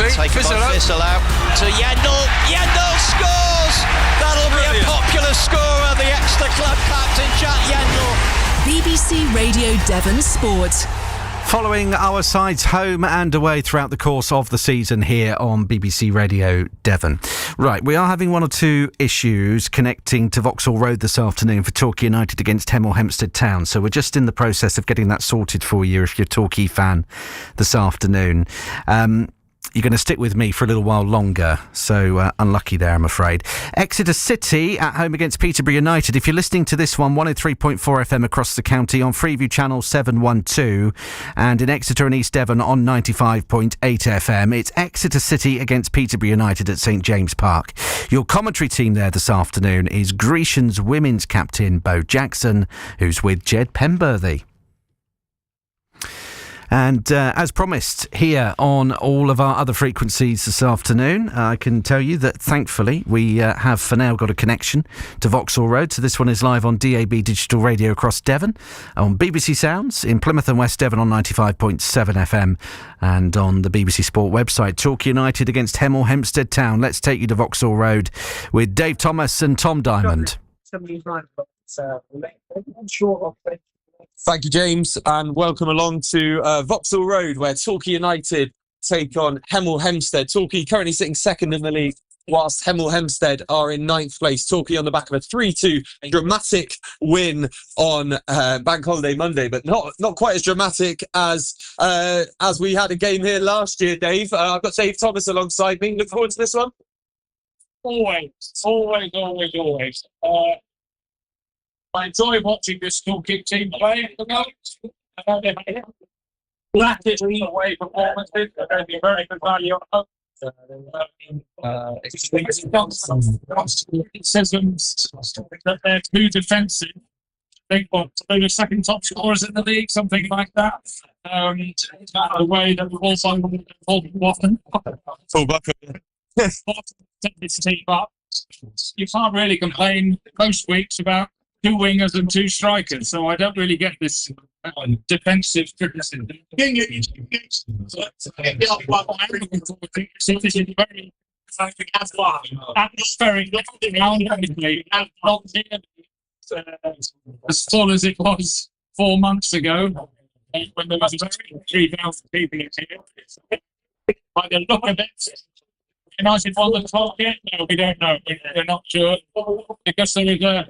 exactly. Taken by Thistle out to Yandel. Yandel scores! That'll be a popular scorer, the extra club captain, Jack Yandel. BBC Radio Devon Sport. Following our sides home and away throughout the course of the season here on BBC Radio Devon. Right, we are having one or two issues connecting to Vauxhall Road this afternoon for Torquay United against Hemel Hempstead Town. So we're just in the process of getting that sorted for you if you're a Torquay fan this afternoon. You're going to stick with me for a little while longer, so unlucky there, I'm afraid. Exeter City at home against Peterborough United. If you're listening to this one, 103.4 FM across the county on Freeview Channel 712 and in Exeter and East Devon on 95.8 FM. It's Exeter City against Peterborough United at St James Park. Your commentary team there this afternoon is Grecian's women's captain, Bo Jackson, who's with Jed Penberthy. And as promised, here on all of our other frequencies this afternoon, I can tell you that thankfully we have for now got a connection to Vauxhall Road. So this one is live on DAB Digital Radio across Devon, on BBC Sounds in Plymouth and West Devon on 95.7 FM, and on the BBC Sport website. Torquay United against Hemel Hempstead Town. Let's take you to Vauxhall Road with Dave Thomas and Tom Diamond. Thank you, James, and welcome along to Vauxhall Road, where Torquay United take on Hemel Hempstead. Torquay currently sitting second in the league, whilst Hemel Hempstead are in ninth place. Torquay on the back of a 3-2 dramatic win on Bank Holiday Monday, but not quite as dramatic as we had a game here last year, Dave. I've got Dave Thomas alongside me. Look forward to this one. Always. I enjoy watching this Torquay team play at the moment. Flatly away performances, but they'll be very good value on home. Criticisms that they're too defensive. I think they're the second top scorers in the league, something like that. The way that Full bucket. set this team up. You can't really complain most weeks about two wingers and two strikers, so I don't really get this defensive criticism. This is very atmospheric round, obviously, and not as full as it was 4 months ago, when there was 3,000 people in here. By the look of it, United won the target? No, we don't know. We're not sure, because there is a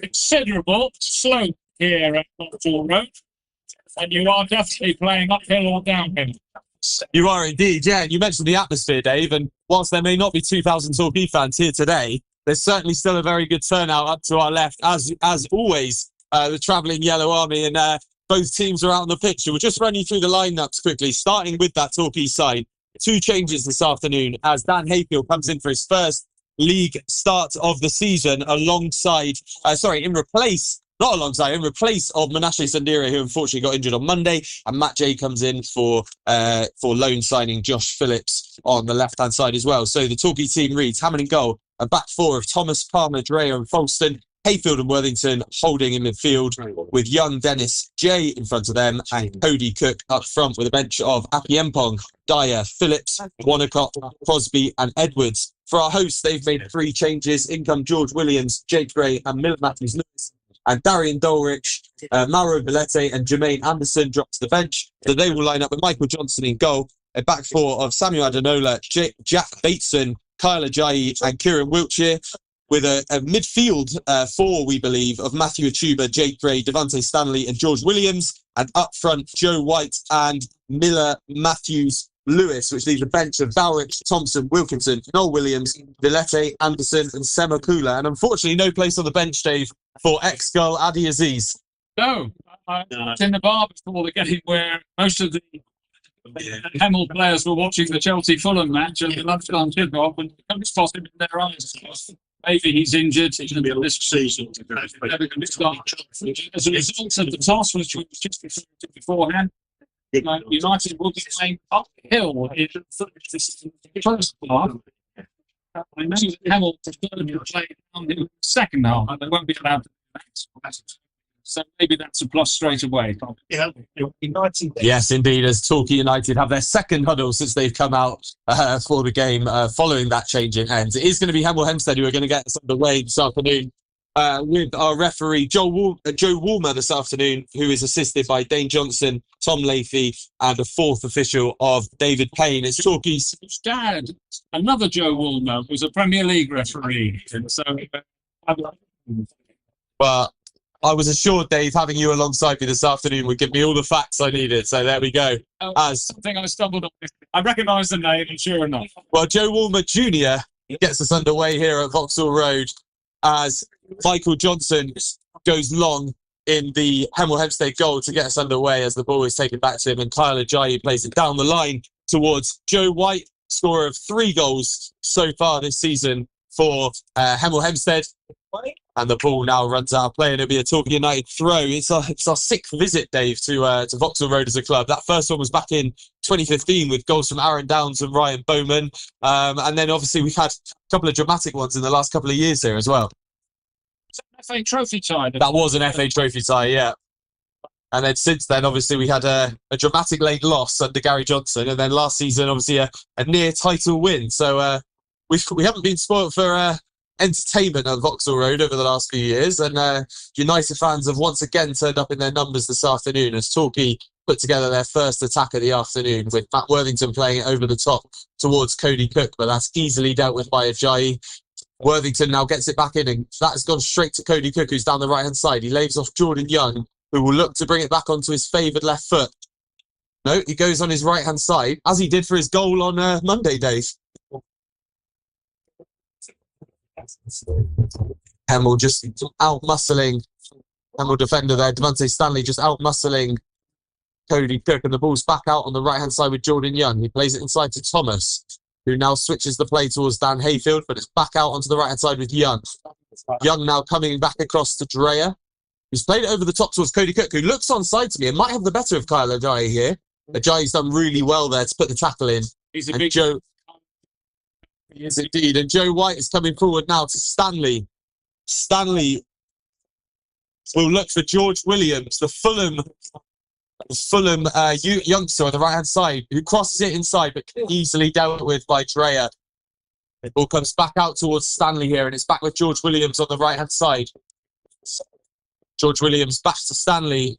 considerable slope here at Vauxhall Road, and you are definitely playing uphill or downhill. You are indeed, yeah. And you mentioned the atmosphere, Dave, and whilst there may not be 2,000 Torquay fans here today, there's certainly still a very good turnout up to our left, as always, the travelling Yellow Army, and both teams are out on the pitch. So we'll just run you through the lineups quickly, starting with that Torquay side. Two changes this afternoon as Dan Hayfield comes in for his first league start of the season in replace of Menashe Sandira, who unfortunately got injured on Monday, and Matt Jay comes in for loan signing Josh Phillips on the left-hand side as well. So the Torquay team reads Hemel in goal, a back four of Thomas, Palmer, Dreyer and Folston, Hayfield and Worthington holding in midfield, with young Dennis J in front of them, and Cody Cook up front with a bench of Appy Empong, Dyer, Phillips, Wanacott, Crosby and Edwards. For our hosts, they've made three changes. In come George Williams, Jake Gray and Miller Matthews Lewis, and Darian Dolrich, Mauro Villette and Jermaine Anderson drop to the bench. So they will line up with Michael Johnson in goal, a back four of Samuel Adenola, Jack Bateson, Kyle Ajayi and Kieran Wiltshire, with a midfield four, we believe, of Matthew Achuba, Jake Gray, Devante Stanley and George Williams, and up front Joe White and Miller Matthews Lewis, which leaves a bench of Dowrich, Thompson, Wilkinson, Noel Williams, Villette, Anderson and Sema Pula. And unfortunately no place on the bench, Dave, for ex-girl Adi Aziz. No, I was in the bar before the game where most of the Hemel players were watching the Chelsea-Fulham match and the lunchtime tip-off, and couldn't spot him in their eyes. Maybe he's injured. He's going to be this season. As a result of the toss, which we just referred to beforehand, United will be playing uphill in the first half. I know that Hemel preferred to play down in the second half, and they won't be allowed to do that. So maybe that's a plus straight away. Yes, indeed, as Torquay United have their second huddle since they've come out for the game following that change in ends. It is going to be Hemel Hempstead who are going to get us underway this afternoon with our referee, Joe Woolmer, this afternoon, who is assisted by Dane Johnson, Tom Leafy, and a fourth official of David Payne. It's Torquay's Dad, another Joe Woolmer, was a Premier League referee. And so, but I was assured, Dave, having you alongside me this afternoon would give me all the facts I needed. So there we go. As something I stumbled on. I recognise the name, and sure enough. Well, Joe Woolmer Jr. gets us underway here at Vauxhall Road as Michael Johnson goes long in the Hemel Hempstead goal to get us underway as the ball is taken back to him, and Kyle Ajayi plays it down the line towards Joe White, scorer of 3 goals so far this season for Hemel Hempstead. And the ball now runs out of play, and it'll be a Torquay United throw. It's our 6th visit, Dave, to Vauxhall Road as a club. That first one was back in 2015 with goals from Aaron Downs and Ryan Bowman. And then obviously we've had a couple of dramatic ones in the last couple of years here as well. FA Trophy tie. That was an FA Trophy tie, yeah. And then since then, obviously, we had a dramatic late loss under Gary Johnson. And then last season, obviously, a near title win. So we haven't been spoilt for entertainment at Vauxhall Road over the last few years, and United fans have once again turned up in their numbers this afternoon as Torquay put together their first attack of the afternoon with Matt Worthington playing it over the top towards Cody Cook, but that's easily dealt with by Ajayi. Worthington now gets it back in, and that has gone straight to Cody Cook, who's down the right hand side. He lays off Jordan Young, who will look to bring it back onto his favoured left foot. No, he goes on his right hand side, as he did for his goal on Monday, Dave. Hemel just out-muscling, Hemel defender there, Devontae Stanley just out-muscling Cody Cook, and the ball's back out on the right-hand side with Jordan Young. He plays it inside to Thomas, who now switches the play towards Dan Hayfield, but it's back out onto the right-hand side with Young. Young now coming back across to Dreyer, who's played it over the top towards Cody Cook, who looks onside to me and might have the better of Kyle Ajayi here. Ajayi's done really well there to put the tackle in. He's a big Joe... He is indeed. And Joe White is coming forward now to Stanley. Stanley will look for George Williams, the Fulham youngster on the right-hand side, who crosses it inside but easily dealt with by Dreyer. The ball comes back out towards Stanley here, and it's back with George Williams on the right-hand side. George Williams back to Stanley.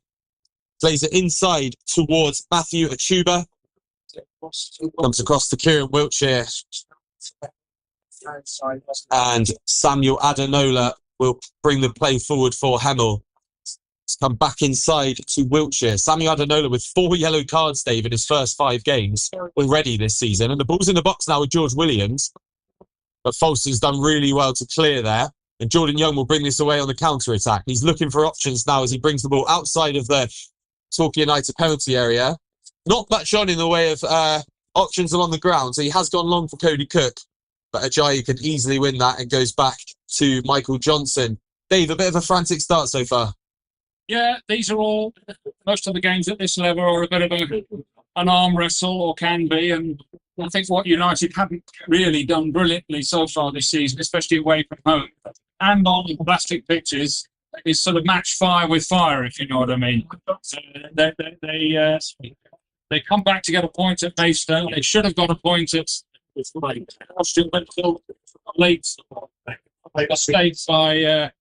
Plays it inside towards Matthew Achuba. Comes across to Kieran Wiltshire. And Samuel Adenola will bring the play forward for Hemel. It's come back inside to Wiltshire. Samuel Adenola with 4 yellow cards, Dave, in his first 5 games already this season. And the ball's in the box now with George Williams. But Folston's done really well to clear there. And Jordan Young will bring this away on the counter-attack. He's looking for options now as he brings the ball outside of the Torquay United penalty area. Not much on in the way of options along the ground, so he has gone long for Cody Cook. But Ajayi can easily win that and goes back to Michael Johnson. Dave, a bit of a frantic start so far. Yeah, these are all, most of the games at this level are a bit of an arm wrestle, or can be, and I think what United haven't really done brilliantly so far this season, especially away from home and on plastic pitches, is sort of match fire with fire, if you know what I mean. So they come back to get a point at Maidstone. They should have got a point at Austin until late mistake by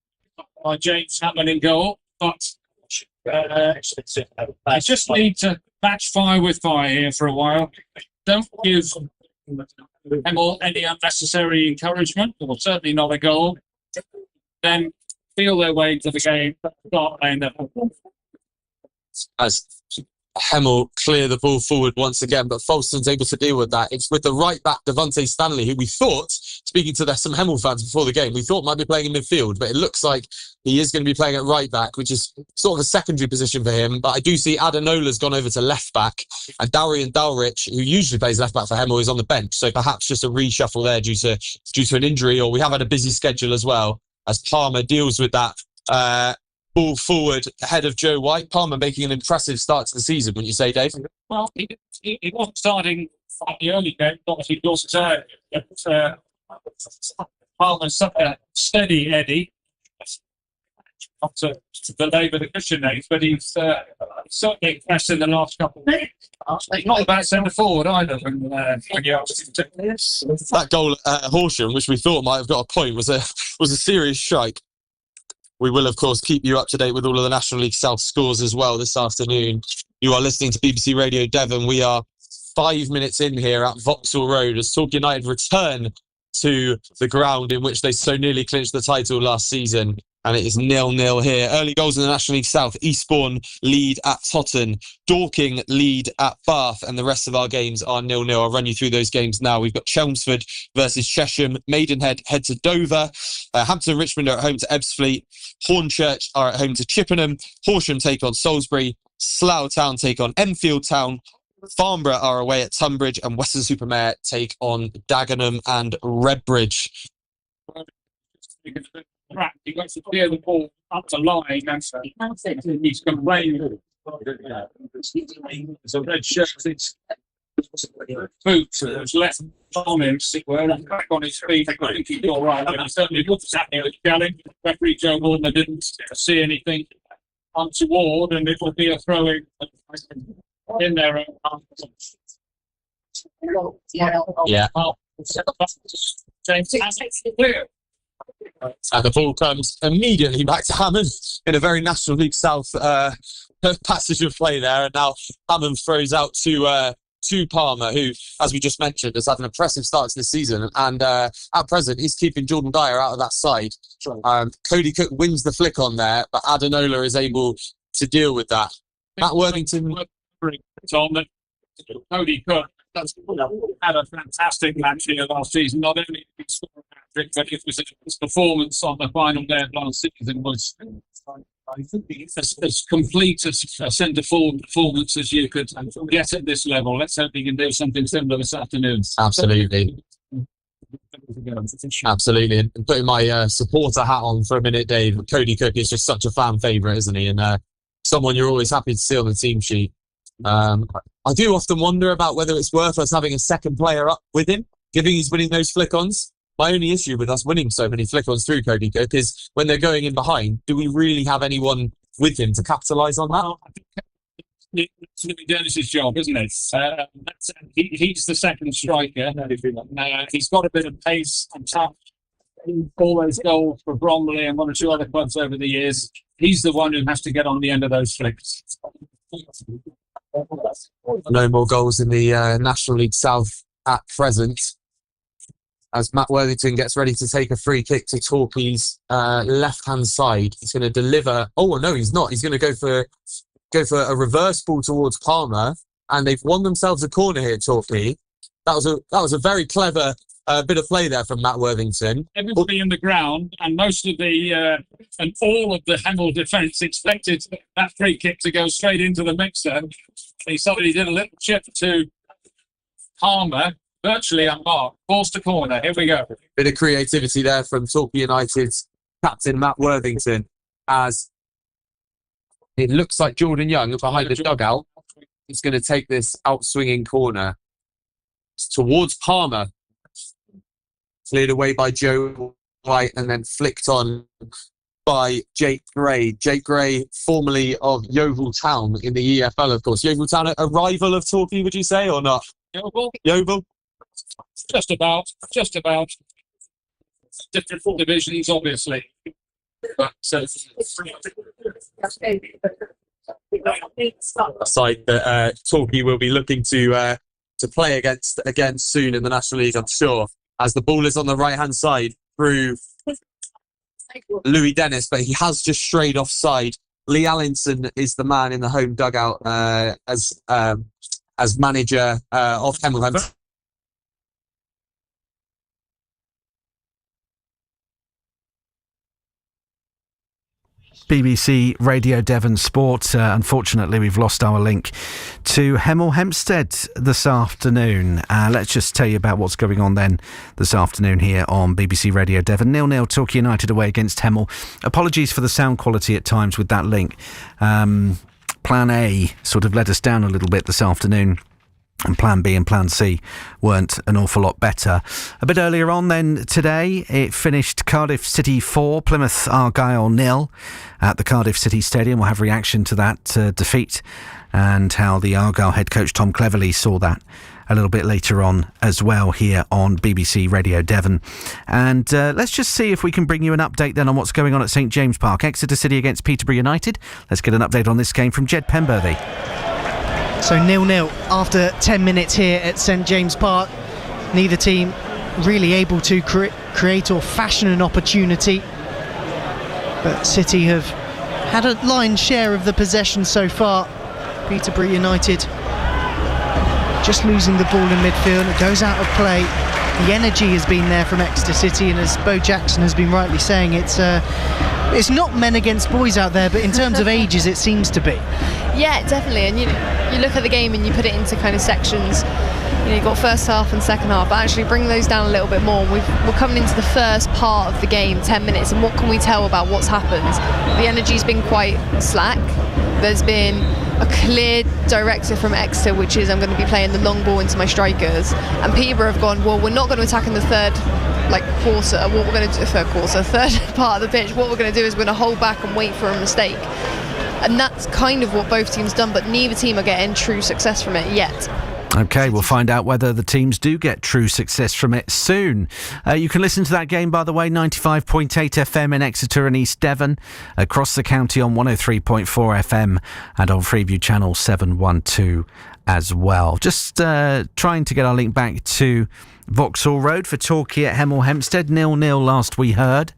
James Hatman in goal, but I just need to match fire with fire here for a while. Don't give Hemel any unnecessary encouragement, or certainly not a goal. Then feel their way into the game. Start playing their football. As Hemel clear the ball forward once again, but Folston's able to deal with that. It's with the right back, Devontae Stanley, who we thought, speaking to some Hemel fans before the game, we thought might be playing in midfield, but it looks like he is going to be playing at right back, which is sort of a secondary position for him. But I do see Adenola's gone over to left back, and Darian Dalrich, who usually plays left back for Hemel, is on the bench. So perhaps just a reshuffle there due to an injury, or we have had a busy schedule as well, as Palmer deals with that ball forward ahead of Joe White. Palmer making an impressive start to the season, wouldn't you say, Dave? Well, he wasn't starting in the early game, obviously, Palmer's such a steady Eddie. not to belabour the Christian names, but he's certainly impressed in the last couple of weeks. Not a bad centre forward either. When you asked him to this. That goal at Horsham, which we thought might have got a point, was a serious strike. We will, of course, keep you up to date with all of the National League South scores as well this afternoon. You are listening to BBC Radio Devon. We are 5 minutes in here at Vauxhall Road as Torquay United return to the ground in which they so nearly clinched the title last season. And it is 0-0 here. Early goals in the National League South. Eastbourne lead at Totton. Dorking lead at Bath. And the rest of our games are 0-0. I'll run you through those games now. We've got Chelmsford versus Chesham. Maidenhead head to Dover. Hampton and Richmond are at home to Ebbsfleet. Hornchurch are at home to Chippenham. Horsham take on Salisbury. Slough Town take on Enfield Town. Farnborough are away at Tunbridge. And Weston-super-Mare take on Dagenham and Redbridge. He wants to clear the ball up the line and he's complaining. It's a red shirt. It's boots. There's left on him. Well, back on his feet. I think he's all right. But he certainly looks at the challenge. Referee Joe Gordon didn't see anything untoward, and it will be a throwing in there. Yeah. James, clear. And the ball comes immediately back to Hammond in a very National League South passage of play there. And now Hammond throws out to Palmer, who, as we just mentioned, has had an impressive start to this season. And at present, he's keeping Jordan Dyer out of that side. Cody Cook wins the flick on there, but Adenola is able to deal with that. Matt Worthington. Tom, that Cody Cook had a fantastic match here last season. Not only did he score a hat-trick, but his performance on the final day of last season was as complete as a centre-forward performance as you could get at this level. Let's hope he can do something similar this afternoon. Absolutely. Absolutely. And putting my supporter hat on for a minute, Dave, Cody Cook is just such a fan favourite, isn't he? And someone you're always happy to see on the team sheet. I do often wonder about whether it's worth us having a second player up with him, given he's winning those flick-ons. My only issue with us winning so many flick-ons through Cody Cook is when they're going in behind, do we really have anyone with him to capitalise on that? It's going to be Dennis's job, isn't it? He's the second striker. He's got a bit of pace and touch. All those goals for Bromley and one or two other clubs over the years. He's the one who has to get on the end of those flicks. No more goals in the National League South at present, as Matt Worthington gets ready to take a free kick to Torquay's left-hand side. He's going to deliver. Oh no, he's not. He's going to go for a reverse ball towards Palmer, and they've won themselves a corner here, Torquay. That was a very clever bit of play there from Matt Worthington. Everybody in the ground, and most of the and all of the Hemel defence expected that free kick to go straight into the mixer. He suddenly did a little chip to Palmer, virtually unmarked, forced a corner. Here we go. Bit of creativity there from Torquay United's captain Matt Worthington, as it looks like Jordan Young behind the dugout is going to take this out-swinging corner towards Palmer. Cleared away by Joe White and then flicked on by Jake Gray. Jake Gray, formerly of Yeovil Town in the EFL, of course. Yeovil Town, a rival of Torquay, would you say, or not? Yeovil? Just about. Different divisions, obviously. But, a side that Torquay will be looking to play against again soon in the National League, I'm sure. As the ball is on the right-hand side through Louis Dennis, but he has just strayed offside. Lee Allinson is the man in the home dugout as manager of Hemel. BBC Radio Devon Sport. Unfortunately, we've lost our link to Hemel Hempstead this afternoon. Let's just tell you about what's going on then this afternoon here on BBC Radio Devon. 0-0 Torquay United away against Hemel. Apologies for the sound quality at times with that link. Plan A sort of let us down a little bit this afternoon. And Plan B and Plan C weren't an awful lot better. A bit earlier on then today, it finished Cardiff City 4, Plymouth Argyle 0 at the Cardiff City Stadium. We'll have reaction to that defeat and how the Argyle head coach Tom Cleverley saw that a little bit later on as well here on BBC Radio Devon. And let's just see if we can bring you an update then on what's going on at St James Park. Exeter City against Peterborough United. Let's get an update on this game from Jed Penberthy. So 0-0 after 10 minutes here at St James Park. Neither team really able to create or fashion an opportunity. But City have had a lion's share of the possession so far. Peterborough United just losing the ball in midfield. It goes out of play. The energy has been there from Exeter City, and as Bo Jackson has been rightly saying, it's not men against boys out there, but in terms of ages it seems to be. Yeah, definitely. And you look at the game and you put it into kind of sections. You've got first half and second half, but actually bring those down a little bit more. We're coming into the first part of the game, 10 minutes, and what can we tell about what's happened? The energy's been quite slack. There's been a clear directive from Exeter, which is I'm going to be playing the long ball into my strikers, and Peterborough have gone, well, we're not going to attack in the third quarter. What we're going to do, third part of the pitch, what we're going to do is we're going to hold back and wait for a mistake. And that's kind of what both teams done, but neither team are getting true success from it yet. OK, we'll find out whether the teams do get true success from it soon. You can listen to that game, by the way, 95.8 FM in Exeter and East Devon, across the county on 103.4 FM and on Freeview Channel 712 as well. Just trying to get our link back to Vauxhall Road for Torquay at Hemel Hempstead. 0-0 last we heard.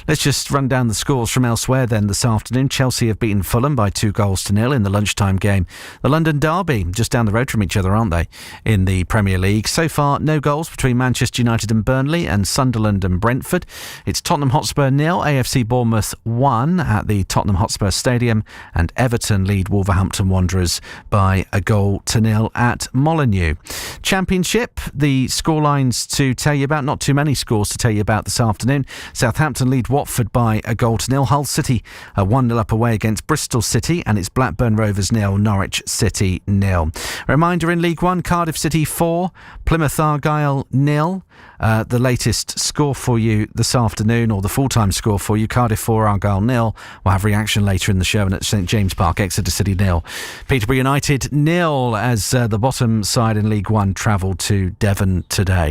Let's just run down the scores from elsewhere then this afternoon. Chelsea have beaten Fulham by 2-0 in the lunchtime game. The London Derby, just down the road from each other, aren't they, in the Premier League. So far, no goals between Manchester United and Burnley and Sunderland and Brentford. It's Tottenham Hotspur 0, AFC Bournemouth 1 at the Tottenham Hotspur Stadium, and Everton lead Wolverhampton Wanderers by 1-0 at Molineux. Championship, the scoreline to tell you about, not too many scores to tell you about this afternoon. Southampton lead Watford by 1-0. Hull City 1-0 up away against Bristol City, and it's Blackburn Rovers 0, Norwich City 0. Reminder in League One, Cardiff City 4, Plymouth Argyle 0. The latest score for you this afternoon, or the full-time score for you, Cardiff 4, Argyle 0. We'll have reaction later in the show, and at St James Park, Exeter City 0. Peterborough United 0 as the bottom side in League One travel to Devon today.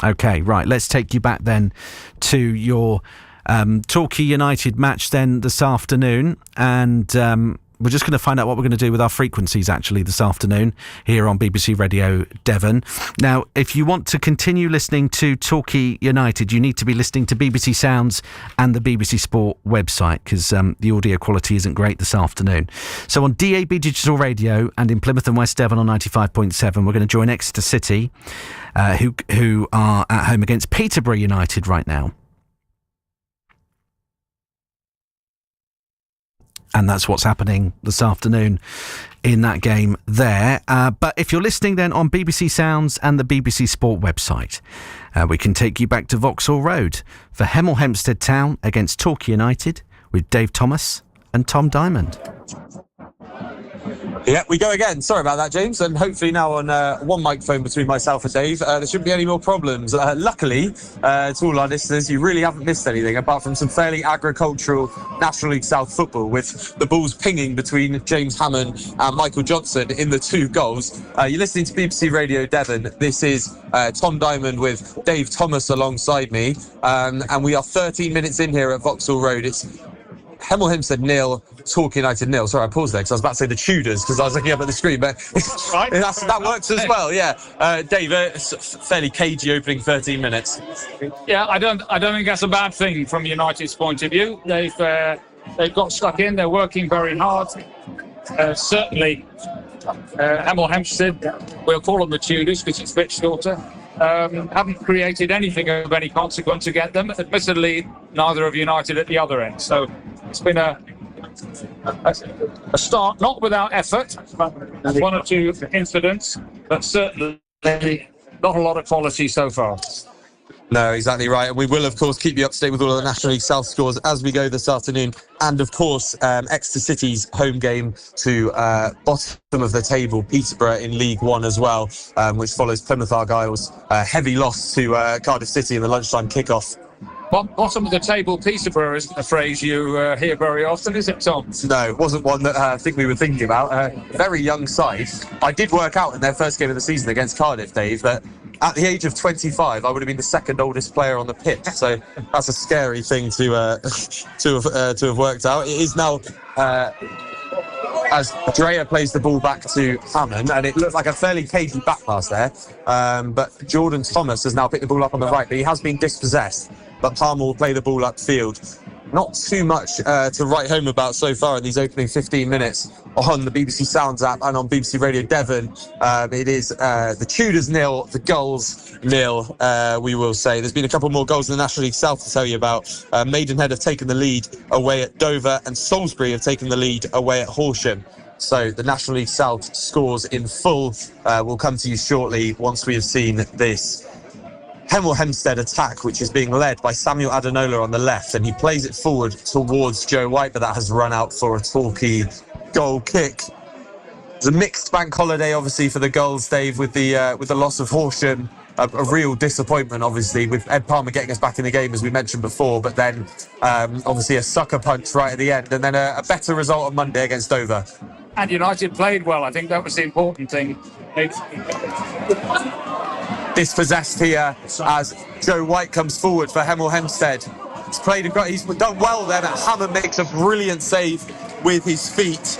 OK, right, let's take you back then to your Torquay United match then this afternoon, and we're just going to find out what we're going to do with our frequencies actually this afternoon here on BBC Radio Devon. Now, if you want to continue listening to Torquay United, you need to be listening to BBC Sounds and the BBC Sport website, because the audio quality isn't great this afternoon. So on DAB Digital Radio and in Plymouth and West Devon on 95.7, we're going to join Exeter City, who are at home against Peterborough United right now. And that's what's happening this afternoon in that game there. But if you're listening then on BBC Sounds and the BBC Sport website, we can take you back to Vauxhall Road for Hemel Hempstead Town against Torquay United with Dave Thomas and Tom Diamond. Yeah, we go again. Sorry about that, James. And hopefully now on one microphone between myself and Dave, there shouldn't be any more problems. Luckily, to all our listeners, you really haven't missed anything apart from some fairly agricultural National League South football with the balls pinging between James Hammond and Michael Johnson in the two goals. You're listening to BBC Radio Devon. This is Tom Diamond with Dave Thomas alongside me. And we are 13 minutes in here at Vauxhall Road. It's Hemel Hempstead 0, Torquay United 0. Sorry, I paused there because I was about to say the Tudors because I was looking up at the screen, but Right. that works as well. Yeah, Dave, fairly cagey opening 13 minutes. Yeah, I don't think that's a bad thing from United's point of view. They've got stuck in. They're working very hard. Certainly, Hemel Hempstead, we'll call them the Tudors because it's a bit shorter. Haven't created anything of any consequence to get them. Admittedly, neither have United at the other end. So it's been a start, not without effort. One or two incidents, but certainly not a lot of quality so far. No, exactly right. And we will, of course, keep you up to date with all of the National League South scores as we go this afternoon. And, of course, Exeter City's home game to bottom of the table, Peterborough in League One as well, which follows Plymouth Argyle's heavy loss to Cardiff City in the lunchtime kickoff. Bottom of the table, Peterborough isn't a phrase you hear very often, is it, Tom? No, it wasn't one that I think we were thinking about. Very young side. I did work out in their first game of the season against Cardiff, Dave, that at the age of 25, I would have been the second oldest player on the pitch. So that's a scary thing to have worked out. It is now, as Dreyer plays the ball back to Hammond, and it looked like a fairly cagey back pass there. But Jordan Thomas has now picked the ball up on the right, but he has been dispossessed. But Palmer will play the ball upfield. Not too much to write home about so far in these opening 15 minutes on the BBC Sounds app and on BBC Radio Devon. It is the Tudors 0, the Gulls 0, we will say. There's been a couple more goals in the National League South to tell you about. Maidenhead have taken the lead away at Dover, and Salisbury have taken the lead away at Horsham. So the National League South scores in full will come to you shortly once we have seen this Hemel Hempstead attack, which is being led by Samuel Adenola on the left, and he plays it forward towards Joe White, but that has run out for a Torquay goal kick. It's a mixed bank holiday, obviously, for the Gulls, Dave, with the loss of Horsham. A real disappointment, obviously, with Ed Palmer getting us back in the game, as we mentioned before, but then obviously a sucker punch right at the end, and then a better result on Monday against Dover. And United played well. I think that was the important thing. Dispossessed here as Joe White comes forward for Hemel Hempstead. He's done well there, but Hammond makes a brilliant save with his feet.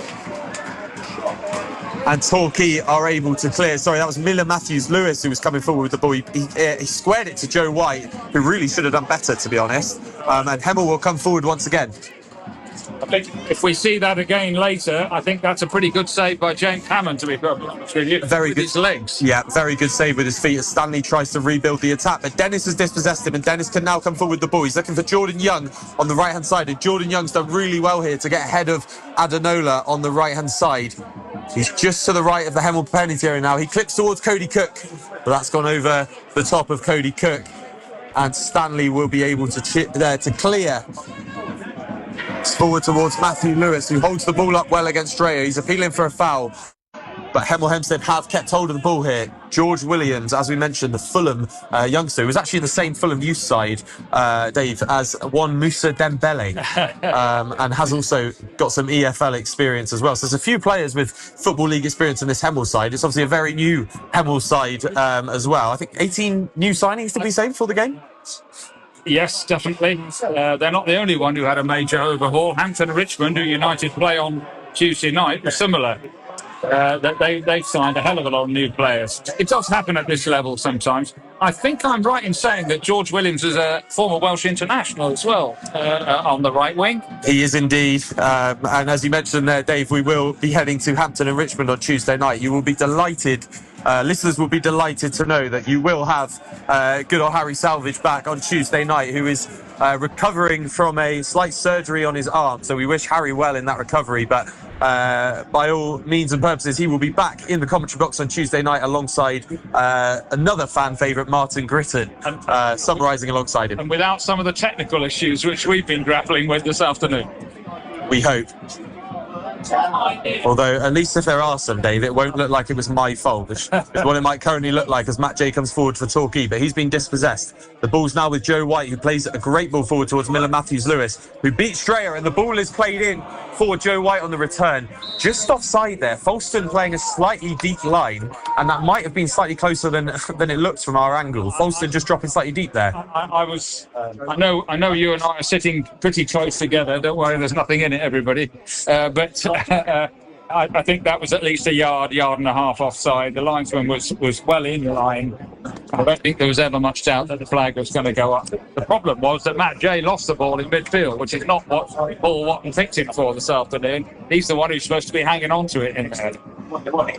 And Torquay are able to clear. Sorry, that was Miller Matthews-Lewis who was coming forward with the ball. He squared it to Joe White, who really should have done better, to be honest. And Hemel will come forward once again. I think if we see that again later, I think that's a pretty good save by James Hammond, to be perfectly honest with you. Very with good. His legs. Yeah, very good save with his feet as Stanley tries to rebuild the attack. But Dennis has dispossessed him, and Dennis can now come forward with the ball. He's looking for Jordan Young on the right-hand side, and Jordan Young's done really well here to get ahead of Adenola on the right-hand side. He's just to the right of the Hemel penalty area now. He clips towards Cody Cook, but that's gone over the top of Cody Cook, and Stanley will be able to chip there to clear. It's forward towards Matthew Lewis, who holds the ball up well against Dreyer. He's appealing for a foul, but Hemel Hempstead have kept hold of the ball here. George Williams, as we mentioned, the Fulham youngster, who was actually in the same Fulham youth side, Dave, as one Moussa Dembele, and has also got some EFL experience as well. So there's a few players with Football League experience in this Hemel side. It's obviously a very new Hemel side as well. I think 18 new signings, did we say, before the game? Yes, definitely. They're not the only one who had a major overhaul. Hampton and Richmond, who United play on Tuesday night, were similar. They've signed a hell of a lot of new players. It does happen at this level sometimes. I think I'm right in saying that George Williams is a former Welsh international as well on the right wing. He is indeed. And as you mentioned there, Dave, we will be heading to Hampton and Richmond on Tuesday night. You will be delighted. Listeners will be delighted to know that you will have good old Harry Salvage back on Tuesday night, who is recovering from a slight surgery on his arm. So we wish Harry well in that recovery. But by all means and purposes, he will be back in the commentary box on Tuesday night alongside another fan favourite, Martin Gritton, summarising alongside him. And without some of the technical issues which we've been grappling with this afternoon. We hope. Although, at least if there are some, Dave, it won't look like it was my fault. It's what it might currently look like as Matt J comes forward for Torquay, but he's been dispossessed. The ball's now with Joe White, who plays a great ball forward towards Miller Matthews-Lewis, who beats Dreyer, and the ball is played in for Joe White on the return. Just offside there. Folston playing a slightly deep line, and that might have been slightly closer than it looks from our angle. Folston just dropping slightly deep there. I know you and I are sitting pretty close together. Don't worry, there's nothing in it, everybody. But I think that was at least a yard and a half offside. The linesman was well in line. I don't think there was ever much doubt that the flag was going to go up. The problem was that Matt J lost the ball in midfield, which is not what Paul Watton picked him for this afternoon. He's the one who's supposed to be hanging on to it in there.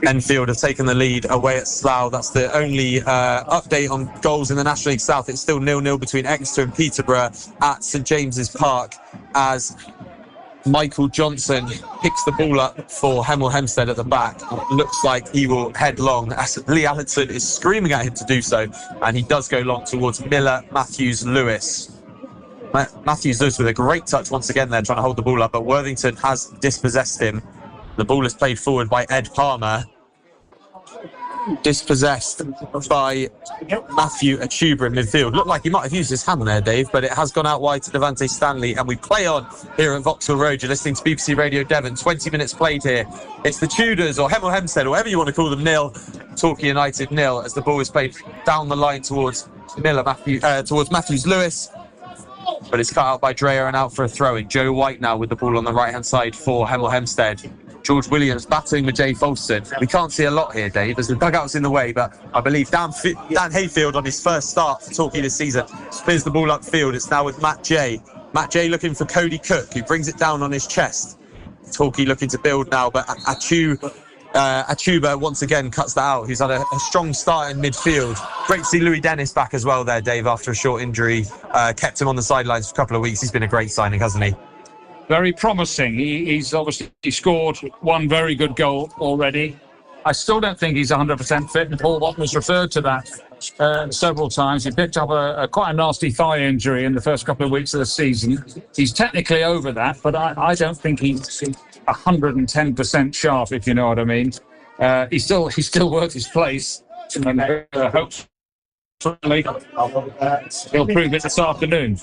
Enfield have taken the lead away at Slough. That's the only update on goals in the National League South. It's still 0-0 between Exeter and Peterborough at St James's Park as Michael Johnson picks the ball up for Hemel Hempstead at the back. Looks like he will head long as Lee Allenton is screaming at him to do so, and he does go long towards Miller, Matthews, Lewis. Matthews Lewis with a great touch once again there, trying to hold the ball up, but Worthington has dispossessed him. The ball is played forward by Ed Palmer. Dispossessed by Matthew Achuba in midfield. Looked like he might have used his hand there, Dave, but it has gone out wide to Devante Stanley, and we play on here at Vauxhall Road. You're listening to BBC Radio Devon. 20 minutes played here. It's the Tudors, or Hemel Hempstead, or whatever you want to call them, 0. Torquay United 0, as the ball is played down the line towards towards Matthews Lewis, but it's cut out by Dreyer and out for a throw-in. Joe White now with the ball on the right-hand side for Hemel Hempstead. George Williams battling with Jay Folston. We can't see a lot here, Dave, as the dugout's in the way, but I believe Dan Hayfield, on his first start for Torquay this season, clears the ball upfield. It's now with Matt Jay. Matt Jay looking for Cody Cook, who brings it down on his chest. Torquay looking to build now, but Achuba once again cuts that out. He's had a strong start in midfield. Great to see Louis Dennis back as well there, Dave, after a short injury. Kept him on the sidelines for a couple of weeks. He's been a great signing, hasn't he? Very promising. He's obviously scored one very good goal already. I still don't think he's 100% fit, and Paul Watton has referred to that several times. He picked up quite a nasty thigh injury in the first couple of weeks of the season. He's technically over that, but I don't think he's 110% sharp, if you know what I mean. He's still worth his place, and hopefully he'll prove it this afternoon.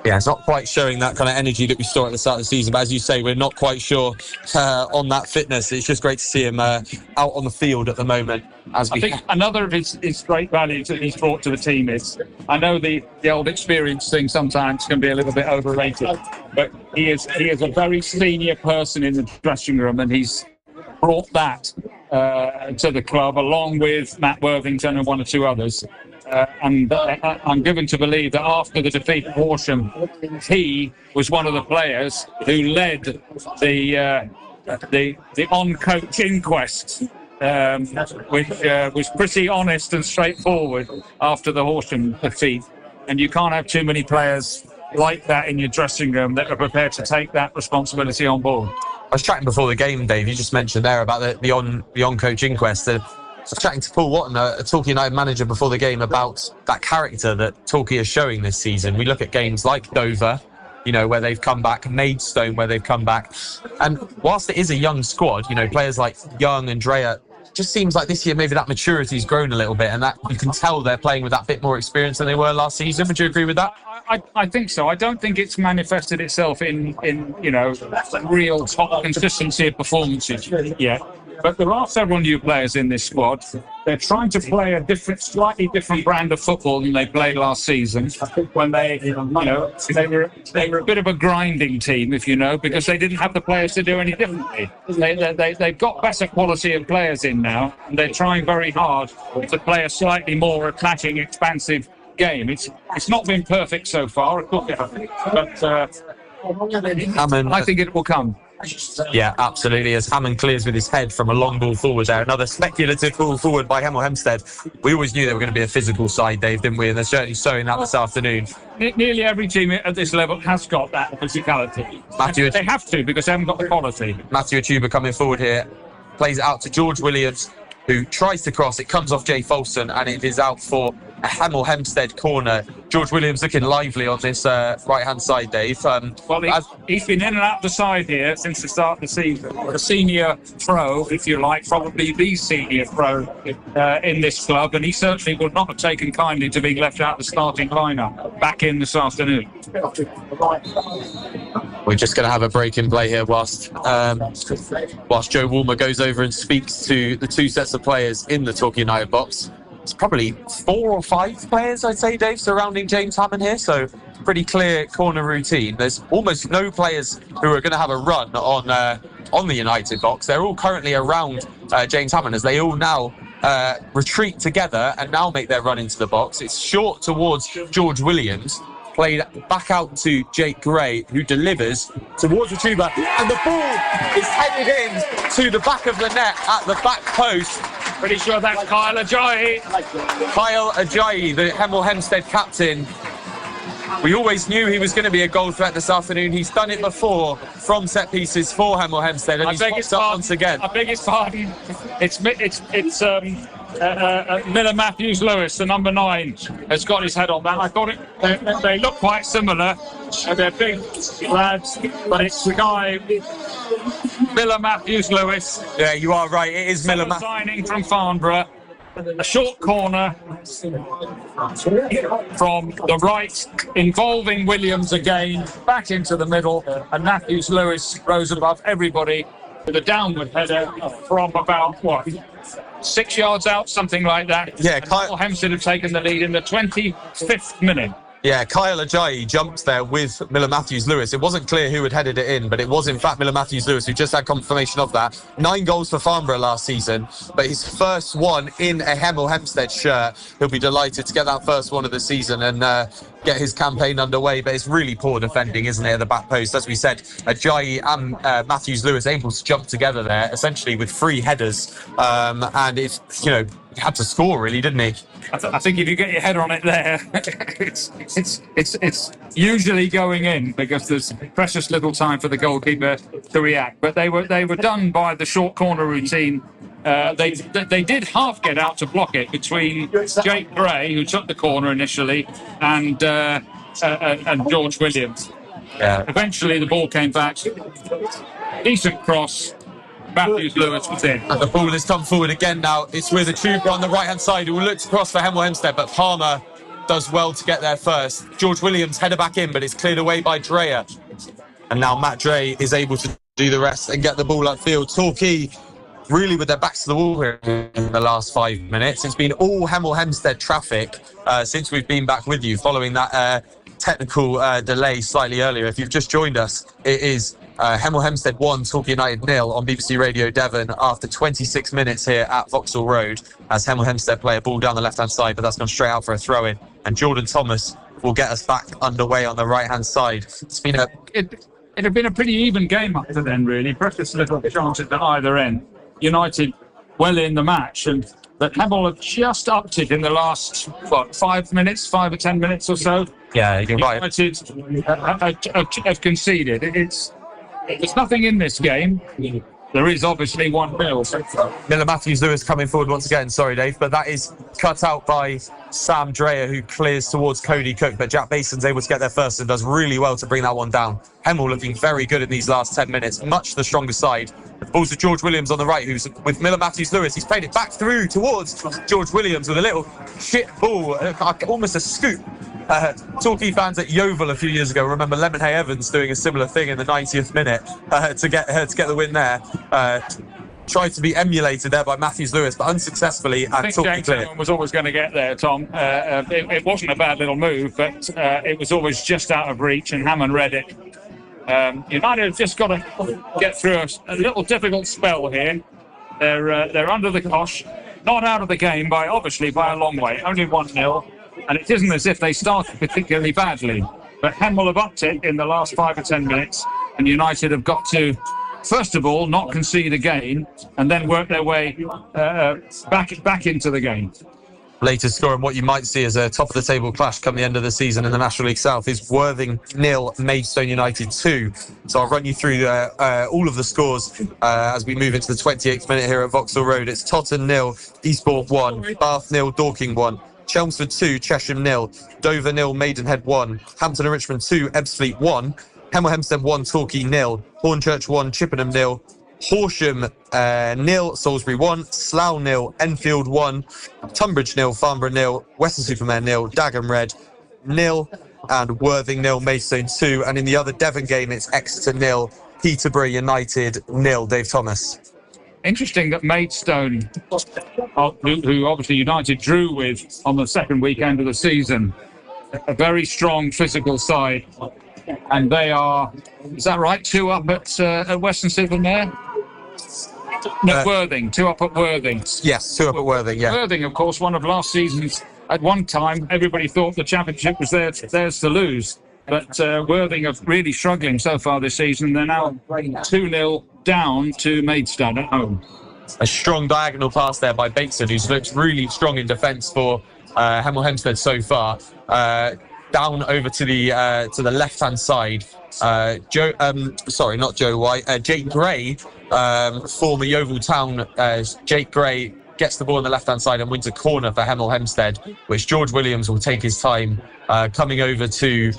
Yeah, it's not quite showing that kind of energy that we saw at the start of the season, but as you say, we're not quite sure on that fitness. It's just great to see him out on the field at the moment. I think another of his great values that he's brought to the team is, I know the old experience thing sometimes can be a little bit overrated, but he is a very senior person in the dressing room, and he's brought that to the club along with Matt Worthington and one or two others. And I'm given to believe that after the defeat at Horsham, he was one of the players who led the on-coach inquest, which was pretty honest and straightforward after the Horsham defeat. And you can't have too many players like that in your dressing room that are prepared to take that responsibility on board. I was chatting before the game, Dave. You just mentioned there about the on-coach inquest. I was chatting to Paul Watton, a Torquay United manager, before the game about that character that Torquay is showing this season. We look at games like Dover, where they've come back, Maidstone, where they've come back. And whilst it is a young squad, players like Young and Dreyer, just seems like this year maybe that maturity's grown a little bit, and that you can tell they're playing with that bit more experience than they were last season. Would you agree with that? I think so. I don't think it's manifested itself in real top consistency of performances yet. But there are several new players in this squad. They're trying to play a slightly different brand of football than they played last season, when they were a bit of a grinding team, because they didn't have the players to do any differently. They've got better quality of players in now, and they're trying very hard to play a slightly more attacking, expansive game. It's not been perfect so far, of course, but I think it will come. Yeah, absolutely. As Hammond clears with his head from a long ball forward there. Another speculative ball forward by Hemel Hempstead. We always knew they were going to be a physical side, Dave, didn't we? And they're certainly showing that this afternoon. Nearly every team at this level has got that physicality. They have to, because they haven't got the quality. Matthew Achuba coming forward here. Plays it out to George Williams, who tries to cross. It comes off Jay Folston, and it is out for a Hemel Hempstead corner. George Williams looking lively on this right-hand side, Dave. He's been in and out the side here since the start of the season. A senior pro, if you like, probably the senior pro in this club, and he certainly would not have taken kindly to being left out of the starting lineup back in this afternoon. We're just going to have a break in play here whilst Joe Woolmer goes over and speaks to the two sets of players in the Torquay United box. It's probably 4 or 5 players, I'd say, Dave, surrounding James Hammond here. So pretty clear corner routine. There's almost no players who are going to have a run on the United box. They're all currently around James Hammond, as they all now retreat together and now make their run into the box. It's short towards George Williams, played back out to Jake Gray, who delivers towards Achuba, and the ball is headed in to the back of the net at the back post. Pretty sure that's Kyle Ajayi. Kyle Ajayi, the Hemel Hempstead captain, we always knew he was going to be a goal threat this afternoon. He's done it before from set pieces for Hemel Hempstead, and he's popped up once again. I beg his pardon. It's Miller Matthews Lewis, the number 9, has got his head on that. I thought they look quite similar. They're big lads, but it's the guy Miller Matthews Lewis. Yeah, you are right. It is Miller Matthews. Signing from Farnborough. A short corner from the right, involving Williams again, back into the middle, and Matthews Lewis rose above everybody with a downward header from about 6 yards out, something like that. Yeah, Kyle Hempstead have taken the lead in the 25th minute. Yeah, Kyle Ajayi jumped there with Miller Matthews Lewis. It wasn't clear who had headed it in, but it was in fact Miller Matthews Lewis who just had confirmation of that. 9 goals for Farnborough last season, but his first one in a Hemel Hempstead shirt. He'll be delighted to get that first one of the season and get his campaign underway. But it's really poor defending, isn't it, at the back post? As we said, Ajayi and Matthews Lewis able to jump together there, essentially with 3 headers. And it's, he had to score, really, didn't he? I think if you get your head on it there, it's usually going in because there's precious little time for the goalkeeper to react. But they were done by the short corner routine. They did half get out to block it between Jake Gray, who took the corner initially, and George Williams. Yeah. Eventually, the ball came back. Decent cross. Matthews Lewis was in. And the ball has come forward again now. It's with a tuber on the right-hand side who looks across for Hemel Hempstead, but Palmer does well to get there first. George Williams header back in, but it's cleared away by Dreyer. And now Matt Dre is able to do the rest and get the ball upfield. Torquay really with their backs to the wall here in the last 5 minutes. It's been all Hemel Hempstead traffic since we've been back with you following that technical delay slightly earlier. If you've just joined us, it is Hemel Hempstead 1, Torquay United 0 on BBC Radio Devon after 26 minutes here at Vauxhall Road as Hemel Hempstead play a ball down the left-hand side, but that's gone straight out for a throw-in. And Jordan Thomas will get us back underway on the right-hand side. It's been It had been a pretty even game up to then, really. Precious little chances at either end. United well in the match, but Hemel have just upped it in the last, 5 minutes, 5 or 10 minutes or so. Yeah, you're right. United have conceded. There's nothing in this game. There is obviously 1-0. Miller Matthews Lewis coming forward once again. Sorry, Dave, but that is cut out by Sam Dreyer, who clears towards Cody Cook. But Jack Bason's able to get there first and does really well to bring that one down. Hemel looking very good in these last 10 minutes, much the stronger side. The ball's to George Williams on the right, who's with Miller Matthews Lewis. He's played it back through towards George Williams with a little shit ball, almost a scoop. Torquay fans at Yeovil a few years ago remember Lemonhay Evans doing a similar thing in the 90th minute to get the win there. Tried to be emulated there by Matthews Lewis, but unsuccessfally. And I think Torquay James was always going to get there, Tom. It wasn't a bad little move, but it was always just out of reach, and Hammond read it. United have just got to get through a little difficult spell here. They're under the cosh, not out of the game by a long way, only 1-0. And it isn't as if they started particularly badly. But Hemel have upped it in the last 5 or 10 minutes. And United have got to, first of all, not concede again and then work their way back into the game. Latest score and what you might see as a top-of-the-table clash come the end of the season in the National League South is Worthing 0, Maidstone United 2. So I'll run you through all of the scores as we move into the 28th minute here at Vauxhall Road. It's Totton 0, Eastbourne 1, Bath 0, Dorking 1. Chelmsford 2, Chesham 0, Dover 0, Maidenhead 1, Hampton and Richmond 2, Ebbsfleet 1, Hemel Hempstead 1, Torquay 0, Hornchurch 1, Chippenham 0, Horsham 0, Salisbury 1, Slough 0, Enfield 1, Tunbridge 0, Farnborough 0, Weston-super-Mare 0, Dagenham Red 0, and Worthing 0, Maidstone 2. And in the other Devon game, it's Exeter 0, Peterborough United 0. Dave Thomas. Interesting that Maidstone, who obviously United drew with on the second weekend of the season, a very strong physical side, and they are, is that right, 2 up at Weston-super-Mare? No, Worthing, 2 up at Worthing. Yes, 2 up at Worthing, yeah. Worthing, of course, one of last season's, at one time, everybody thought the championship was theirs to lose. But Worthing are really struggling so far this season. They're now 2-0 down to Maidstone at home. A strong diagonal pass there by Bateson, who's looked really strong in defence for Hemel Hempstead so far. down over to the left-hand side. Jake Gray, former Yeovil Town. Jake Gray gets the ball on the left-hand side and wins a corner for Hemel Hempstead, which George Williams will take his time coming over to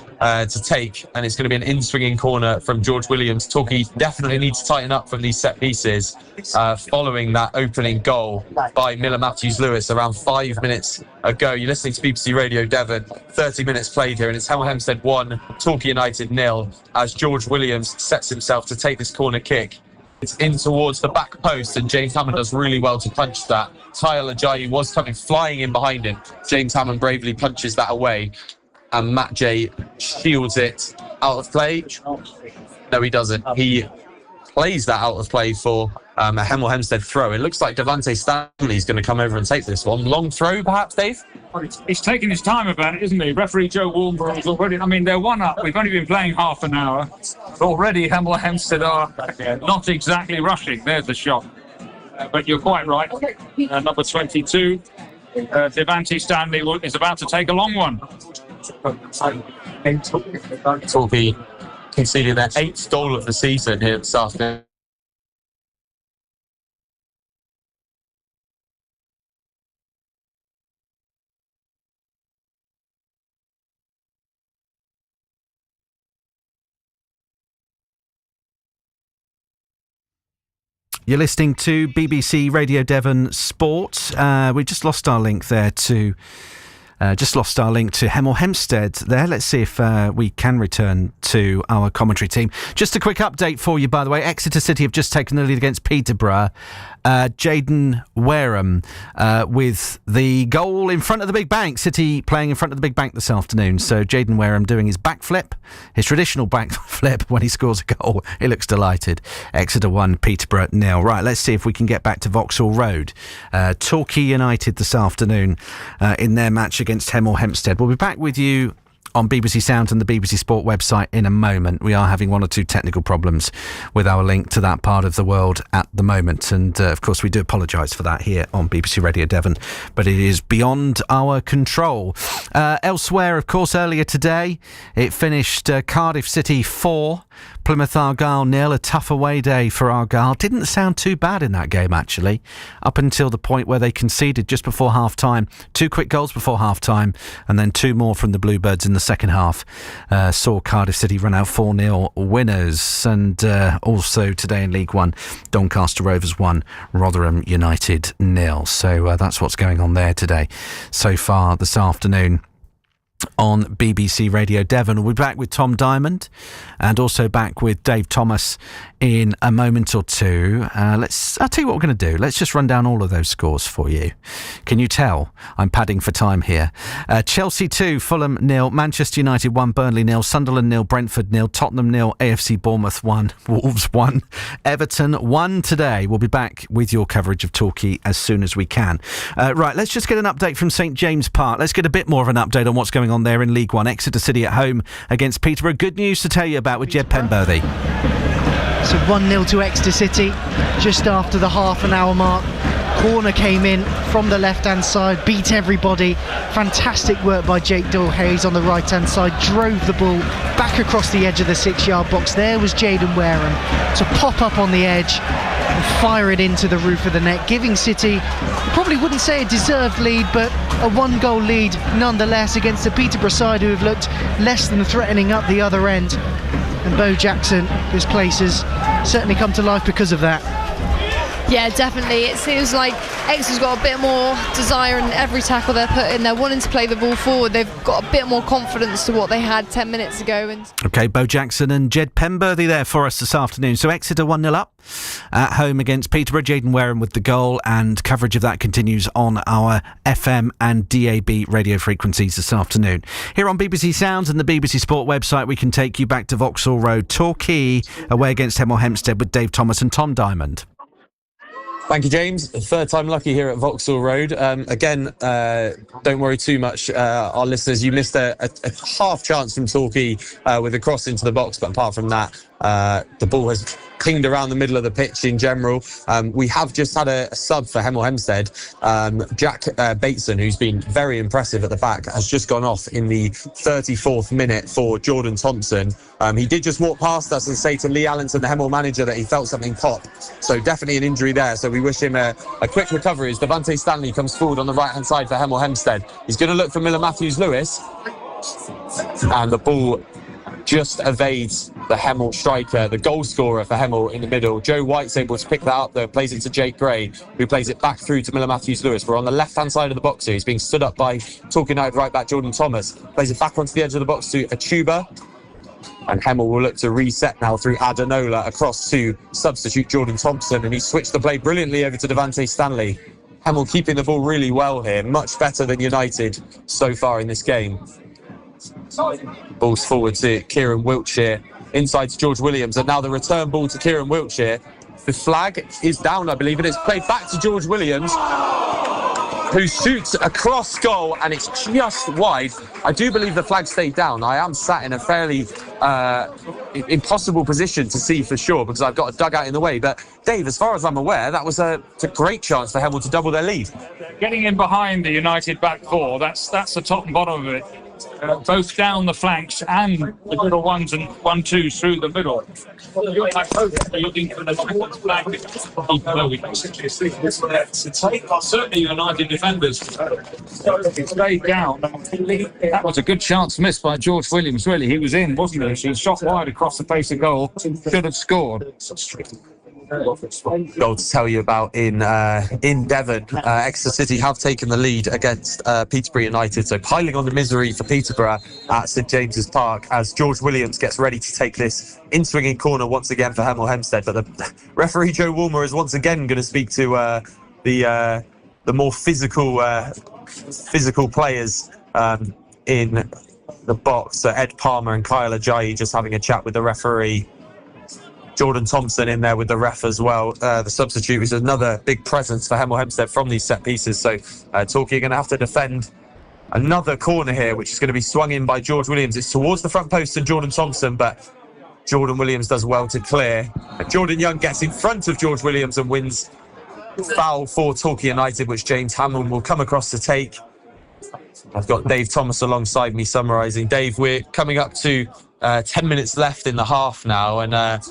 take, and it's going to be an in-swinging corner from George Williams. Torquay definitely needs to tighten up from these set pieces following that opening goal by Miller Matthews-Lewis around 5 minutes ago. You're listening to BBC Radio Devon, 30 minutes played here, and it's Hemel Hempstead 1, Torquay United 0, as George Williams sets himself to take this corner kick. It's in towards the back post, and James Hammond does really well to punch that. Tyler Ajayi was coming flying in behind him. James Hammond bravely punches that away, and Matt J shields it out of play. No, he doesn't. He plays that out of play for a Hemel Hempstead throw. It looks like Devante Stanley's going to come over and take this one. Long throw, perhaps, Dave? He's taking his time about it, isn't he? Referee Joe Warnborough's already... I mean, they're 1-up. We've only been playing half an hour. But already Hemel Hempstead are not exactly rushing. There's the shot. But you're quite right. Number 22, Devante Stanley is about to take a long one. Torquay conceded their 8th goal of the season here this afternoon. You're listening to BBC Radio Devon Sport. We just lost our link there to Hemel Hempstead there. Let's see if we can return to our commentary team. Just a quick update for you, by the way. Exeter City have just taken the lead against Peterborough. Jaden Wareham with the goal in front of the Big Bank. City playing in front of the Big Bank this afternoon. So Jaden Wareham doing his backflip, his traditional backflip when he scores a goal. He looks delighted. Exeter 1, Peterborough 0. Right, let's see if we can get back to Vauxhall Road. Torquay United this afternoon in their match against Hemel Hempstead. We'll be back with you on BBC Sound and the BBC Sport website in a moment. We are having one or two technical problems with our link to that part of the world at the moment, and of course we do apologise for that here on BBC Radio Devon, but it is beyond our control. Elsewhere, of course, earlier today it finished Cardiff City 4, Plymouth Argyle 0. A tough away day for Argyle. Didn't sound too bad in that game, actually, up until the point where they conceded just before half-time. 2 quick goals before half-time, and then 2 more from the Bluebirds in the second half. Saw Cardiff City run out 4-0 winners. And also today in League One, Doncaster Rovers 1, Rotherham United 0. So that's what's going on there today so far this afternoon on BBC Radio Devon. We'll be back with Tom Diamond and also back with Dave Thomas in a moment or two. I'll tell you what we're going to do. Let's just run down all of those scores for you. Can you tell? I'm padding for time here. Chelsea 2, Fulham 0, Manchester United 1, Burnley 0, Sunderland 0, Brentford 0, Tottenham 0, AFC Bournemouth 1, Wolves 1, Everton 1 today. We'll be back with your coverage of Torquay as soon as we can. Right, let's just get an update from St James Park. Let's get a bit more of an update on what's going on there in League One. Exeter City at home against Peterborough. Good news to tell you about with Jed Penberthy. So 1-0 to Exeter City just after the half an hour mark. Corner came in from the left hand side, beat everybody. Fantastic work by Jake Doyle-Hayes on the right hand side, drove the ball back across the edge of the 6-yard box. There was Jaden Wareham to pop up on the edge and fire it into the roof of the net, giving City, probably wouldn't say a deserved lead, but a 1-goal lead nonetheless against the Peterborough side, who have looked less than threatening up the other end. And Bo Jackson, his place has certainly come to life because of that. Yeah, definitely. It seems like Exeter's got a bit more desire in every tackle they're put in. They're wanting to play the ball forward. They've got a bit more confidence to what they had 10 minutes ago. OK, Bo Jackson and Jed Penberthy there for us this afternoon. So Exeter 1-0 up at home against Peterborough. Jaden Wareham with the goal, and coverage of that continues on our FM and DAB radio frequencies this afternoon. Here on BBC Sounds and the BBC Sport website, we can take you back to Vauxhall Road. Torquay away against Hemel Hempstead with Dave Thomas and Tom Diamond. Thank you, James. Third time lucky here at Vauxhall Road. Again, don't worry too much, our listeners. You missed a half chance from Torquay with a cross into the box, but apart from that, The ball has pinged around the middle of the pitch in general. We have just had a sub for Hemel Hempstead. Jack Bateson, who's been very impressive at the back, has just gone off in the 34th minute for Jordan Thompson. He did just walk past us and say to Lee Allenton, the Hemel manager, that he felt something pop. So definitely an injury there. So we wish him a quick recovery as Devante Stanley comes forward on the right-hand side for Hemel Hempstead. He's going to look for Miller Matthews-Lewis. And the ball just evades the Hemel striker, the goal scorer for Hemel in the middle. Joe White's able to pick that up though, plays it to Jake Gray, who plays it back through to Miller Matthews-Lewis. We're on the left-hand side of the box here. He's being stood up by Torquay United right back Jordan Thomas. Plays it back onto the edge of the box to Achuba. And Hemel will look to reset now through Adenola across to substitute Jordan Thompson. And he switched the play brilliantly over to Devante Stanley. Hemel keeping the ball really well here, much better than United so far in this game. Balls forward to Kieran Wiltshire, inside to George Williams, and now the return ball to Kieran Wiltshire. The flag is down, I believe, and it's played back to George Williams, who shoots across goal, and it's just wide. I do believe the flag stayed down. I am sat in a fairly impossible position to see for sure because I've got a dugout in the way. But Dave, as far as I'm aware, that was a great chance for Hemel to double their lead. Getting in behind the United back four, that's the top and bottom of it. Both down the flanks and the little ones and 1-2s through the middle. Looking for the flag, certainly United defenders stayed down. That was a good chance missed by George Williams. Really, he was in, wasn't he? He shot wide across the face of goal. Should have scored. Goal to tell you about in Devon. Exeter City have taken the lead against Peterborough United, so piling on the misery for Peterborough at St James's Park as George Williams gets ready to take this in-swinging corner once again for Hemel Hempstead. But the referee Joe Woolmer is once again going to speak to the more physical players in the box. So Ed Palmer and Kyle Ajayi just having a chat with the referee. Jordan Thompson in there with the ref as well. The substitute is another big presence for Hemel Hempstead from these set pieces. So Torquay are going to have to defend another corner here, which is going to be swung in by George Williams. It's towards the front post and Jordan Thompson, but Jordan Williams does well to clear. And Jordan Young gets in front of George Williams and wins foul for Torquay United, which James Hamill will come across to take. I've got Dave Thomas alongside me summarising. Dave, we're coming up to 10 minutes left in the half now, and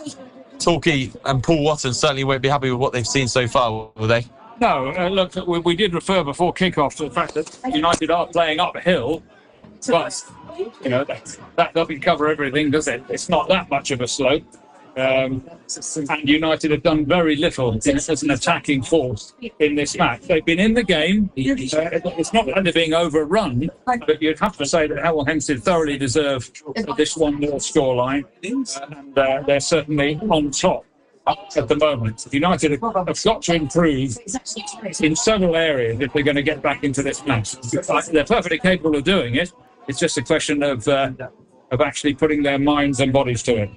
Torquay and Paul Watton certainly won't be happy with what they've seen so far, will they? No, look, we did refer before kick-off to the fact that United are playing uphill, but that doesn't cover everything, does it? It's not that much of a slope. And United have done very little as an attacking force in this match. They've been in the game. It's not that they're being overrun, but you'd have to say that Hemel Hempstead thoroughly deserve this 1-0 scoreline, and they're certainly on top at the moment. United have got to improve in several areas if they're going to get back into this match. They're perfectly capable of doing it. It's just a question of actually putting their minds and bodies to it.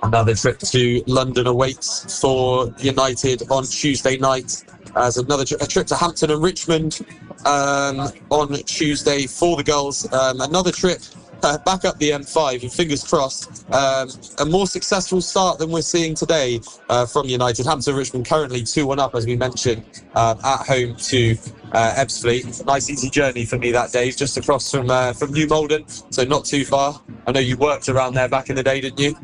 Another trip to London awaits for United on Tuesday night, as a trip to Hampton and Richmond on Tuesday for the girls. Another trip back up the M5, and fingers crossed a more successful start than we're seeing today from United. Hampton and Richmond currently 2-1 up, as we mentioned, at home to Ebbsfleet. Nice easy journey for me that day, just across from New Malden, so not too far. I know you worked around there back in the day, didn't you?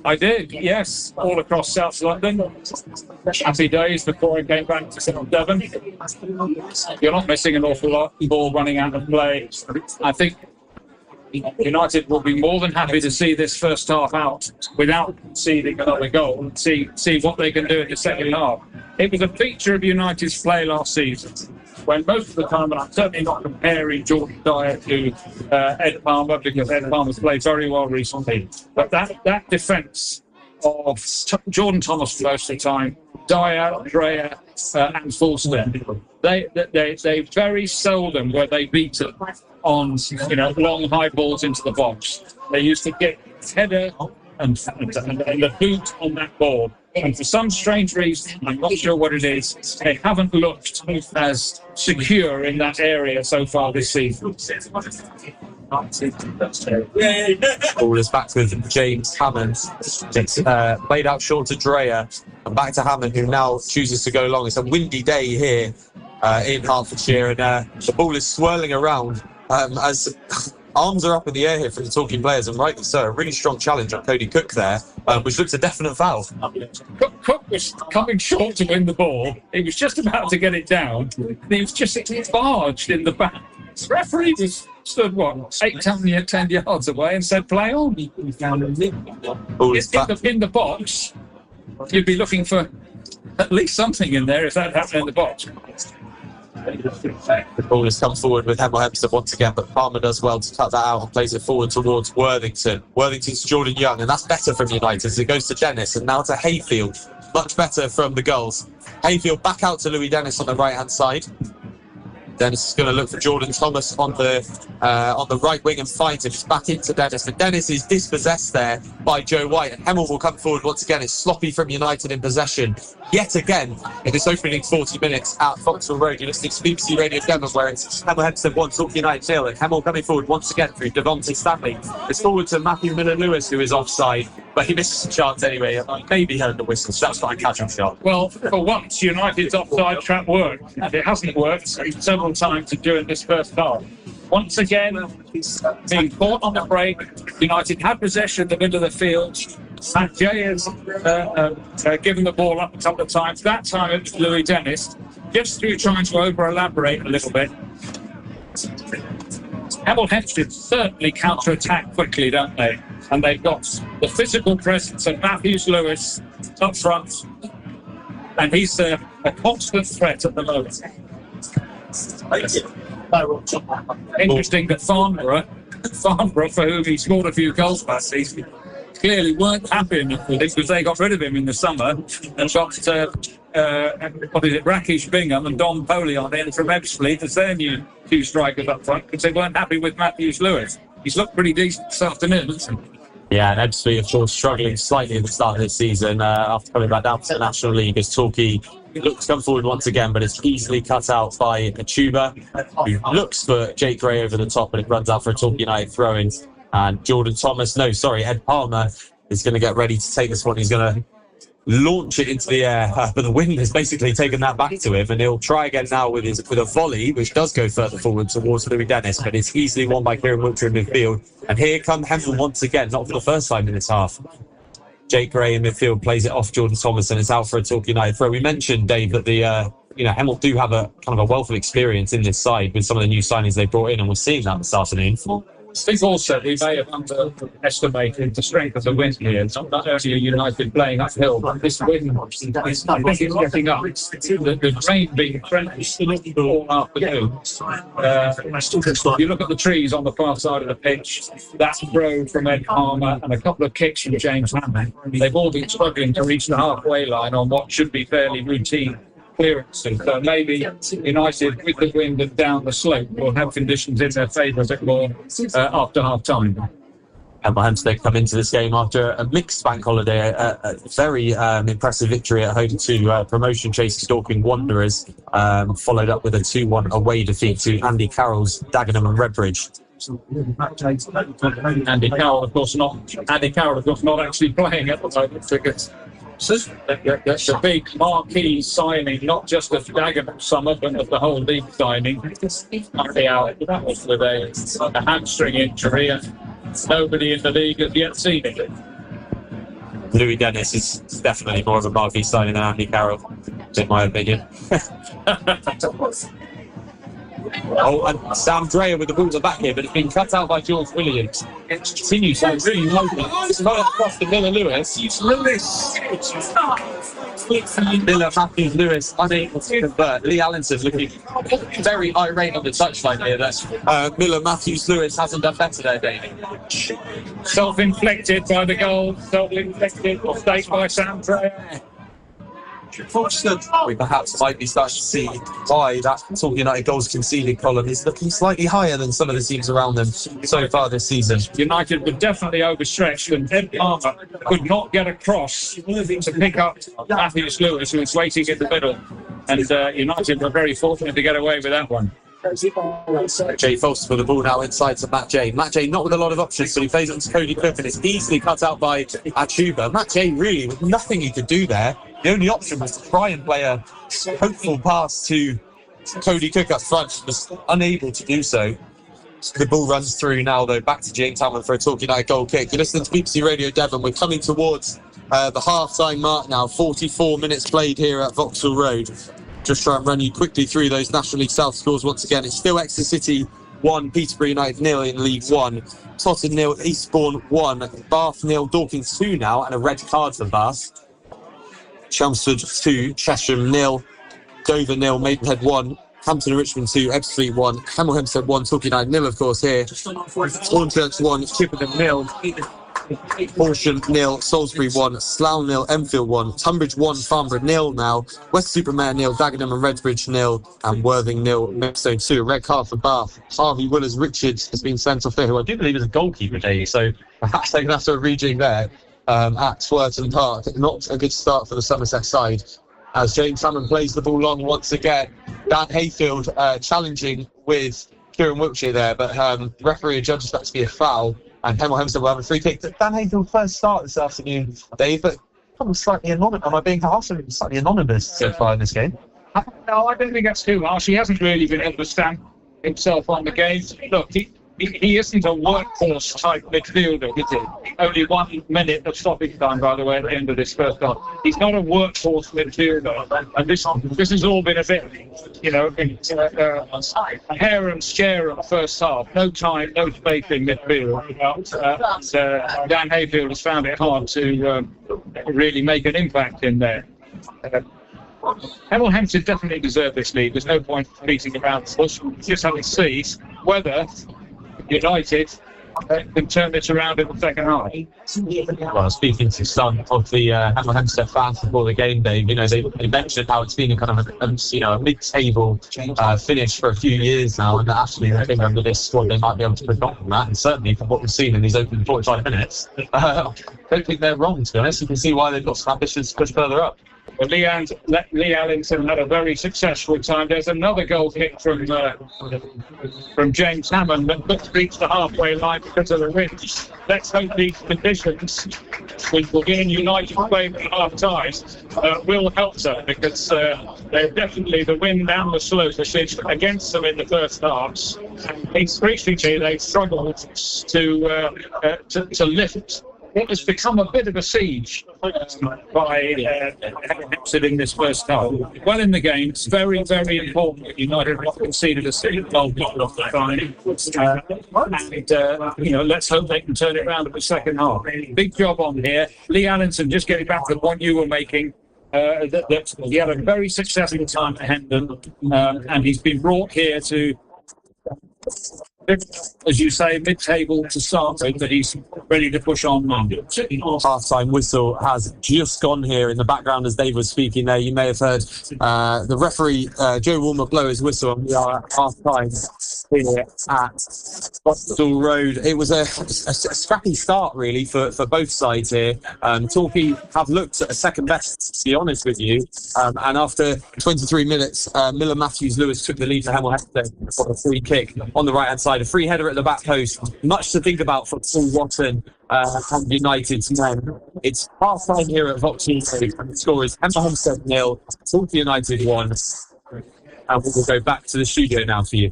I did, yes, all across South London. Happy days before I came back to South Devon. You're not missing an awful lot. Ball running out of play. I think United will be more than happy to see this first half out without conceding another goal and see what they can do in the second half. It was a feature of United's play last season, when most of the time, and I'm certainly not comparing Jordan Dyer to Ed Palmer, because Ed Palmer's played very well recently, but that defence of Jordan Thomas most of the time, Dyer, Dreyer and Forster, they very seldom were they beaten on long high balls into the box. They used to get header and the boot on that ball. And for some strange reason, I'm not sure what it is, they haven't looked as secure in that area so far this season. Ball is back with James Hammond. It's played out short to Dreyer and back to Hammond, who now chooses to go long. It's a windy day here in Hertfordshire, and the ball is swirling around as arms are up in the air here for the Torquay players, and rightly so. A really strong challenge on Cody Cook there, which looks a definite foul. Cook was coming short to win the ball. He was just about to get it down. He was just barged in the back. The referee was stood, 10 yards away and said, play on. Ball is back. In the box, you'd be looking for at least something in there if that happened in the box. The ball has come forward with Hemel Hempstead once again, but Palmer does well to cut that out and plays it forward towards Worthington. Worthington's Jordan Young, and that's better from United as it goes to Dennis and now to Hayfield. Much better from the goals. Hayfield back out to Louis Dennis on the right-hand side. Dennis is going to look for Jordan Thomas on the right wing and finds him. It's back into Dennis, but Dennis is dispossessed there by Joe White, and Hemel will come forward once again. It's sloppy from United in possession yet again in this opening 40 minutes at Vauxhall Road. You're listening to BBC Radio Devon, where it's Hemel Hempstead 1, Torquay United 0, and Hemel coming forward once again through Devon Stanley. It's forward to Matthew Miller-Lewis, who is offside, but he misses a chance anyway. Maybe heard the whistle, so that's not a catch-up shot. Well, for once, United's offside trap worked. It hasn't worked several times during this first half. Once again, being caught on the break, United had possession in the middle of the field. Matt Jay has given the ball up a couple of times. That time it was Louis Dennis, just through trying to over-elaborate a little bit. Hemel Hempstead certainly counter-attack quickly, don't they? And they've got the physical presence of Matthews Lewis up front, and he's a constant threat at the moment. Interesting that Farnborough, for whom he scored a few goals last season, clearly weren't happy enough with it because they got rid of him in the summer and got Rakesh Bingham and Don Polion in from Hempstead as their new two strikers up front because they weren't happy with Matthews Lewis. He's looked pretty decent this afternoon, hasn't he? Yeah, and Hempstead, of course, struggling slightly at the start of this season after coming back down to the National League as Torquay looks to come forward once again, but it's easily cut out by Achuba, who looks for Jake Gray over the top, and it runs out for a Torquay United throw-in. And Ed Palmer is going to get ready to take this one. He's going to launch it into the air, but the wind has basically taken that back to him, and he'll try again now with a volley, which does go further forward towards Louis Dennis, but it's easily won by Kieran Wiltshire in midfield. And here come Hemel once again, not for the first time in this half. Jake Gray in midfield plays it off Jordan Thomas, and it's out for a Torquay United throw. We mentioned, Dave, that the Hemel do have a kind of a wealth of experience in this side with some of the new signings they brought in, and we're seeing that this afternoon. I think also we may have underestimated the strength of the wind here. Not only are United playing uphill, but this wind, I think it's getting up. The rain being threatened all afternoon. You look at the trees on the far side of the pitch, that row from Ed Palmer and a couple of kicks from James Hammond. They've all been struggling to reach the halfway line on what should be fairly routine clearances. So maybe United, with the wind and down the slope, will have conditions in their favour a bit more after half-time. Hemel Hempstead come into this game after a mixed bank holiday, a very impressive victory at home to promotion chase stalking Wanderers, followed up with a 2-1 away defeat to Andy Carroll's Dagenham and Redbridge. Andy Carroll, of course, not actually playing at the moment because that's a big marquee signing, not just of Dagenham summer, but of the whole league signing. That was with a hamstring injury, and nobody in the league has yet seen it. Louis Dennis is definitely more of a marquee signing than Andy Carroll, in my opinion. Oh, and Sam Dreyer with the ball to back here, but it's been cut out by George Williams. It continues to really low. It's not across to Miller-Lewis. Matthews Lewis unable to convert. Lee Allenson looking very irate on the touchline here. That Matthews Lewis hasn't done better there, David. Self-inflicted by the goal. Self-inflicted mistake by Sam Dreyer. We perhaps might be starting to see why that Torquay United goals conceded column is looking slightly higher than some of the teams around them so far this season. United were definitely overstretched, and Ed Palmer could not get across to pick up Matthews Lewis, who was waiting in the middle. And United were very fortunate to get away with that one. Jay Foster for the ball now inside to Matt Jay. Matt Jay not with a lot of options, but he plays it to Cody Cook and it's easily cut out by Achuba. Matt Jay really with nothing he could do there. The only option was to try and play a hopeful pass to Cody Cook up front, was unable to do so. The ball runs through now, though, back to James Hemel for a Torquay United goal kick. You're listening to BBC Radio Devon. We're coming towards the half-time mark now. 44 minutes played here at Vauxhall Road. Just try and run you quickly through those National League South scores once again. It's still Exeter City 1, Peterborough United 0 in League 1. Tottenham 0, Eastbourne 1, Bath 0, Dorking 2 now, and a red card for Bath. Chelmsford 2, Chesham 0, Dover 0, Maidenhead 1, Hampton and Richmond 2, Ebbsfleet 1, Hemel Hempstead 1, Torquay United 0 of course here. Hornchurch 1, Chippenham 0, Horsham 0, Salisbury 1, Slough 0, Enfield 1, Tunbridge 1, Farnborough 0 now, West-Supermare 0, Dagenham and Redbridge 0, and Worthing 0, Maidstone 2. Red card for Bath. Harvey Willers-Richards has been sent off there, who I do believe is a goalkeeper, Davey, so perhaps they can have to have a rejig there at Swerton Park. Not a good start for the Somerset side. As James Salmon plays the ball long once again. Dan Hayfield challenging with Kieran Wiltshire there, but referee judges that to be a foul, and Hemel Hempstead will have a free kick. Dan Hayfield first start this afternoon, Dave, but probably slightly anonymous. Am I being harsh? Slightly anonymous so far in this game. No, I don't think that's too harsh. He hasn't really been able to stand himself on the game. Look, he isn't a workhorse type midfielder, is he? Only 1 minute of stoppage time, by the way, at the end of this first half. He's not a workhorse midfielder, and this has all been a bit, hair and scare in the first half. No time, no space in midfield. Dan Hayfield has found it hard to really make an impact in there. Hemel Hempstead definitely deserve this lead. There's no point beating around the bush. Just have to see whether United can turn this around in the second half. Well, speaking to some of the Hemel Hempstead fans before the game, Dave, they mentioned how it's been a kind of a mid-table finish for a few years now, and that actually I think under this squad they might be able to pick up on that. And certainly from what we've seen in these opening 45 minutes, I don't think they're wrong, to be honest. You can see why they've got some ambitions to push further up. Well, Lee Allington had a very successful time. There's another goal kick from James Hammond that reached the halfway line because of the wind. Let's hope these conditions, which will be in United favour at half time, will help them, because they're definitely the wind and the slope against them in the first halves. Increasingly, they've struggled to lift what has become a bit of a siege by Hempstead in this first half. Well in the game, it's very, very important that United have not conceded a single goal off the time. And let's hope they can turn it around in the second half. Big job on here. Lee Allington, just getting back to the point you were making, that he had a very successful time at Hendon, and he's been brought here to, as you say, mid-table to start with, that he's ready to push on. Half-time whistle has just gone here in the background as Dave was speaking there. You may have heard the referee, Joe Woolmer, blow his whistle, and we are at half-time here at Vauxhall Road. It was a scrappy start, really, for both sides here. Torquay have looked at a second best, to be honest with you, and after 23 minutes, Miller Matthews-Lewis took the lead for Hemel Hempstead for a free kick on the right-hand side. A free header at the back post. Much to think about for Paul Watson and United's men. It's half-time here at Vauxhall Road, and the score is Hemel Hempstead 0, Torquay United 1. And we will go back to the studio now for you.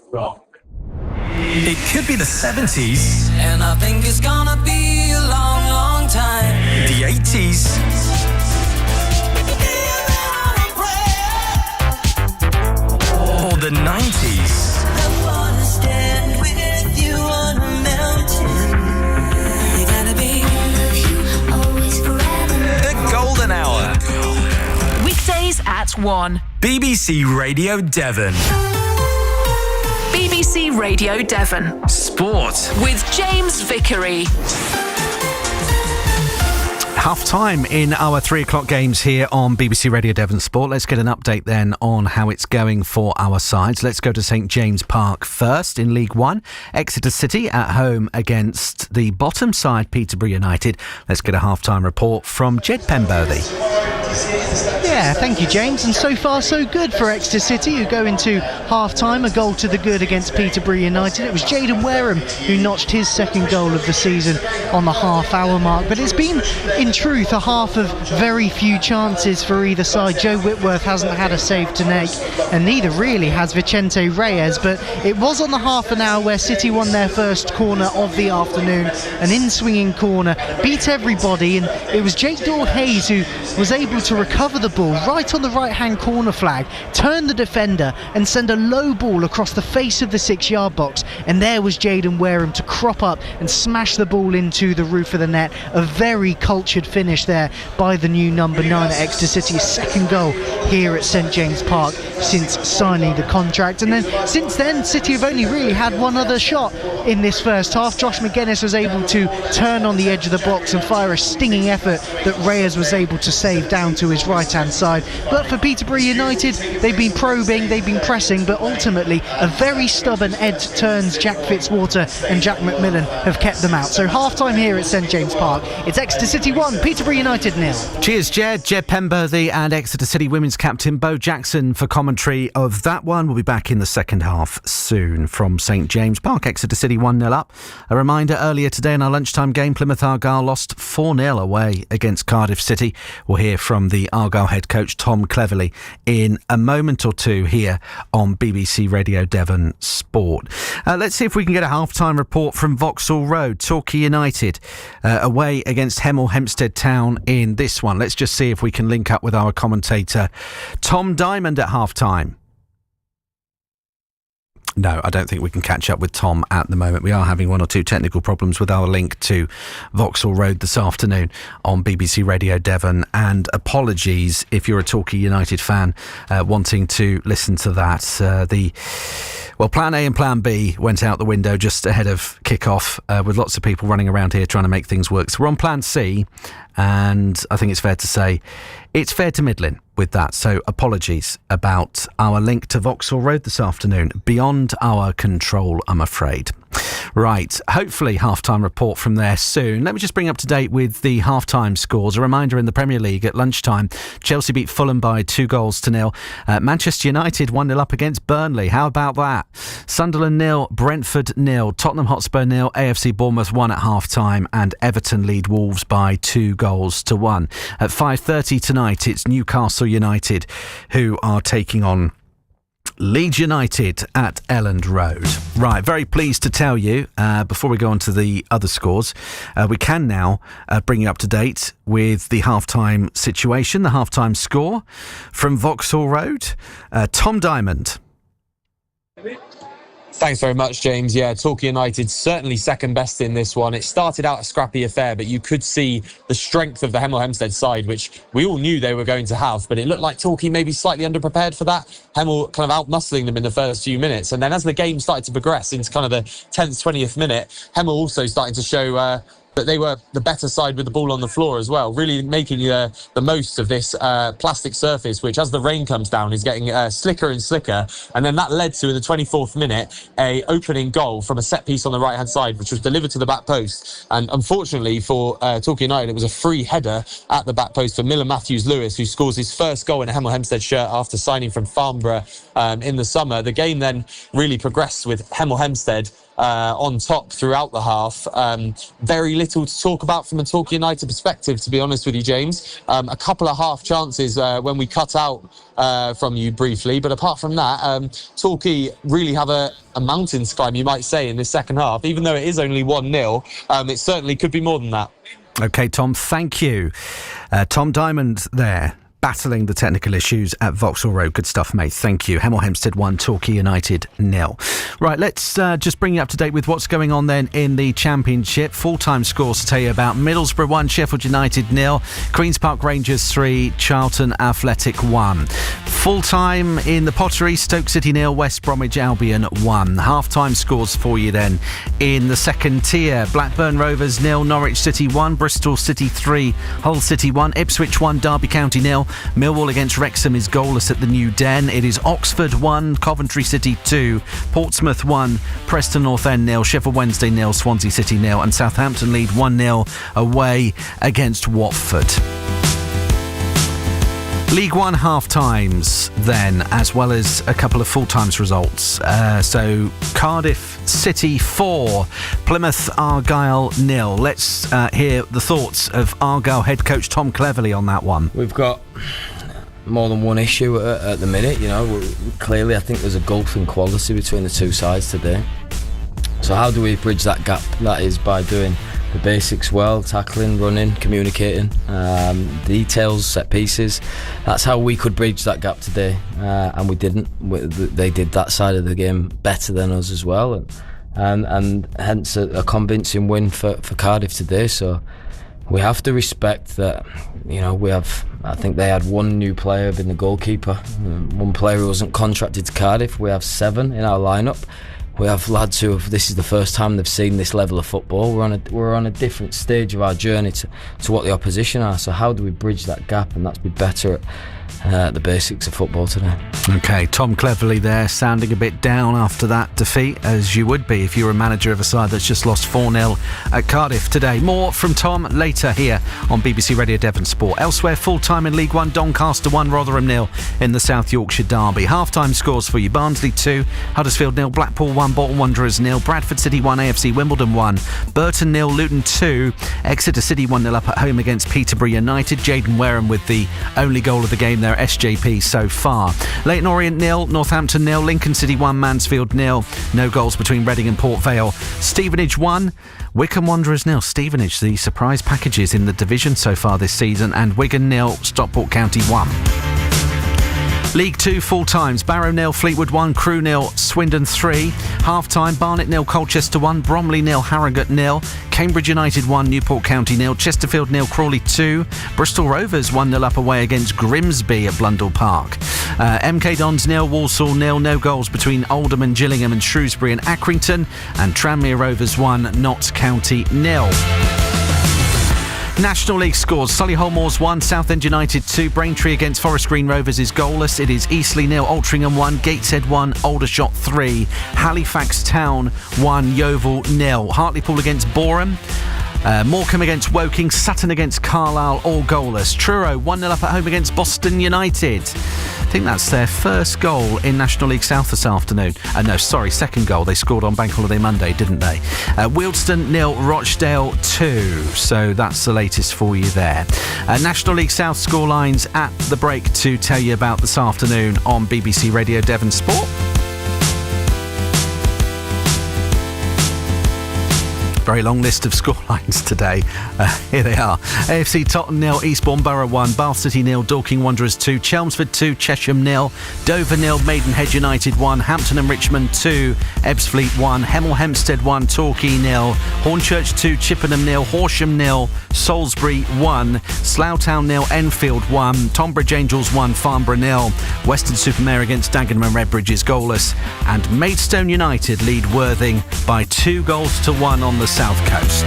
It could be the 70s, and I think it's gonna be a long, long time. The 80s, or the 90s. Golden Hour. Weekdays at 1. BBC Radio Devon. BBC Radio Devon. Sport. With James Vickery. Half time in our 3 o'clock games here on BBC Radio Devon Sport. Let's get an update then on how it's going for our sides. Let's go to St James Park first in League One. Exeter City at home against the bottom side Peterborough United. Let's get a half-time report from Jed Penberthy. Yeah, thank you, James. And so far, so good for Exeter City, who go into half-time, a goal to the good against Peterborough United. It was Jaden Wareham who notched his second goal of the season on the half-hour mark. But it's been, in truth, a half of very few chances for either side. Joe Whitworth hasn't had a save to make, and neither really has Vicente Reyes. But it was on the half an hour where City won their first corner of the afternoon, an in-swinging corner, beat everybody, and it was Jake Dord-Hayes who was able to recover the ball right on the right-hand corner flag, turn the defender and send a low ball across the face of the 6-yard box, and there was Jaden Wareham to crop up and smash the ball into the roof of the net. A very cultured finish there by the new number 9 at Exeter City, his second goal here at St James Park since signing the contract. And then since then, City have only really had one other shot in this first half. Josh McGuinness was able to turn on the edge of the box and fire a stinging effort that Reyes was able to save down to his right-hand side. But for Peterborough United, they've been probing, they've been pressing, but ultimately a very stubborn Ed Turns, Jack Fitzwater and Jack McMillan have kept them out. So half-time here at St James Park. It's Exeter City 1, Peterborough United 0. Cheers, Jed. Jed Penberthy and Exeter City women's captain Bo Jackson for commentary of that one. We'll be back in the second half soon from St James Park. Exeter City 1-0 up. A reminder, earlier today in our lunchtime game, Plymouth Argyle lost 4-0 away against Cardiff City. We'll hear from the Argyle head coach Tom Cleverley in a moment or two here on BBC Radio Devon Sport. Let's see if we can get a half-time report from Vauxhall Road. Torquay United away against Hemel Hempstead Town in this one. Let's just see if we can link up with our commentator Tom Diamond at half-time. No, I don't think we can catch up with Tom at the moment. We are having one or two technical problems with our link to Vauxhall Road this afternoon on BBC Radio Devon, and apologies if you're a Torquay United fan wanting to listen to that. Plan A and Plan B went out the window just ahead of kick-off with lots of people running around here trying to make things work. So we're on Plan C, and I think it's fair to say it's fair to middling with that. So apologies about our link to Vauxhall Road this afternoon. Beyond our control, I'm afraid. Right, hopefully half-time report from there soon. Let me just bring up to date with the half-time scores. A reminder, in the Premier League at lunchtime, Chelsea beat Fulham by 2-0. Manchester United 1-0 up against Burnley. How about that? Sunderland 0, Brentford 0, Tottenham Hotspur 0, AFC Bournemouth 1 at half-time, and Everton lead Wolves by 2-1. At 5:30 tonight, it's Newcastle United who are taking on Leeds United at Elland Road. Right, very pleased to tell you, before we go on to the other scores, we can now bring you up to date with the half-time situation, the half-time score from Vauxhall Road. Tom Diamond. Thanks very much, James. Yeah, Torquay United certainly second best in this one. It started out a scrappy affair, but you could see the strength of the Hemel Hempstead side, which we all knew they were going to have, but it looked like Torquay maybe slightly underprepared for that. Hemel kind of out-muscling them in the first few minutes, and then as the game started to progress into kind of the 10th, 20th minute, Hemel also starting to show that they were the better side with the ball on the floor as well, really making the most of this plastic surface, which as the rain comes down is getting slicker and slicker. And then that led to, in the 24th minute, a opening goal from a set piece on the right-hand side, which was delivered to the back post. And unfortunately for Torquay United, it was a free header at the back post for Miller Matthews-Lewis, who scores his first goal in a Hemel Hempstead shirt after signing from Farnborough in the summer. The game then really progressed with Hemel Hempstead on top throughout the half. Very little to talk about from a Torquay United perspective, to be honest with you, James. A couple of half chances when we cut out from you briefly, but apart from that, Torquay really have a mountain to climb, you might say, in this second half. Even though it is only 1-0, it certainly could be more than that. OK, Tom, thank you. Tom Diamond there. battling the technical issues at Vauxhall Road. Good stuff, mate. Thank you. Hemel Hempstead 1, Torquay United 0. Right, let's just bring you up to date with what's going on then in the Championship. Full-time scores to tell you about: Middlesbrough 1, Sheffield United 0, Queen's Park Rangers 3, Charlton Athletic 1. Full-time in the Pottery, Stoke City 0, West Bromwich Albion 1. Half-time scores for you then in the second tier: Blackburn Rovers 0, Norwich City 1, Bristol City 3, Hull City 1, Ipswich 1, Derby County 0. Millwall against Wrexham is goalless at the New Den. It is Oxford 1, Coventry City 2, Portsmouth 1, Preston North End 0, Sheffield Wednesday 0, Swansea City 0, and Southampton lead 1-0 away against Watford. League One half-times then, as well as a couple of full-times results. So Cardiff City 4, Plymouth Argyle 0. Let's hear the thoughts of Argyle head coach Tom Cleverley on that one. We've got more than one issue at the minute. Clearly I think there's a gulf in quality between the two sides today. So how do we bridge that gap? That is by doing the basics well: tackling, running, communicating, details, set pieces. That's how we could bridge that gap today, and we didn't. They did that side of the game better than us as well, and hence a convincing win for Cardiff today. So we have to respect that. I think they had one new player, being the goalkeeper, one player who wasn't contracted to Cardiff. We have 7 in our lineup. We have lads this is the first time they've seen this level of football. We're on a different stage of our journey to what the opposition are. So how do we bridge that gap? And that's be better at the basics of football today. Okay, Tom Cleverley there, sounding a bit down after that defeat, as you would be if you were a manager of a side that's just lost 4-0 at Cardiff today. More from Tom later here on BBC Radio Devon Sport. Elsewhere, full-time in League One, Doncaster 1, Rotherham 0 in the South Yorkshire derby. Half-time scores for you: Barnsley 2, Huddersfield 0, Blackpool 1, Bolton Wanderers 0, Bradford City 1, AFC Wimbledon 1, Burton 0, Luton 2, Exeter City 1-0 up at home against Peterborough United. Jaden Wareham with the only goal of the game there, SJP so far. Leighton Orient 0, Northampton 0, Lincoln City 1, Mansfield 0. No goals between Reading and Port Vale. Stevenage 1, Wycombe Wanderers 0. Stevenage, the surprise packages in the division so far this season. And Wigan 0, Stockport County 1. League 2 full-times: Barrow 0, Fleetwood 1, Crewe 0, Swindon 3. Half-time: Barnet 0, Colchester 1, Bromley 0, Harrogate 0, Cambridge United 1, Newport County 0, Chesterfield 0, Crawley 2, Bristol Rovers 1-0 up away against Grimsby at Blundell Park. MK Dons 0, Walsall 0. No goals between Oldham and Gillingham and Shrewsbury and Accrington. And Tranmere Rovers 1, Notts County 0. National League scores: Solihull Moors 1, Southend United 2, Braintree against Forest Green Rovers is goalless. It is Eastleigh 0, Altrincham 1, Gateshead 1, Aldershot 3, Halifax Town 1, Yeovil 0, Hartlepool against Boreham, Morecambe against Woking, Sutton against Carlisle, all goalless. Truro 1-0 up at home against Boston United. I think that's their first goal in National League South this afternoon. Second goal. They scored on Bank Holiday Monday, didn't they? Wealdstone 0, Rochdale 2. So that's the latest for you there. National League South scorelines at the break to tell you about this afternoon on BBC Radio Devon Sport. Very long list of scorelines today. Here they are: AFC Tottenham 0, Eastbourne Borough 1, Bath City 0, Dorking Wanderers 2, Chelmsford 2, Chesham 0, Dover 0, Maidenhead United 1, Hampton and Richmond 2, Ebbsfleet 1, Hemel Hempstead 1, Torquay 0, Hornchurch 2, Chippenham 0, Horsham 0, Salisbury 1, Slough Town 0, Enfield 1, Tonbridge Angels 1, Farnborough 0, Weston-super-Mare against Dagenham and Redbridge is goalless, and Maidstone United lead Worthing by 2-1 on the South Coast.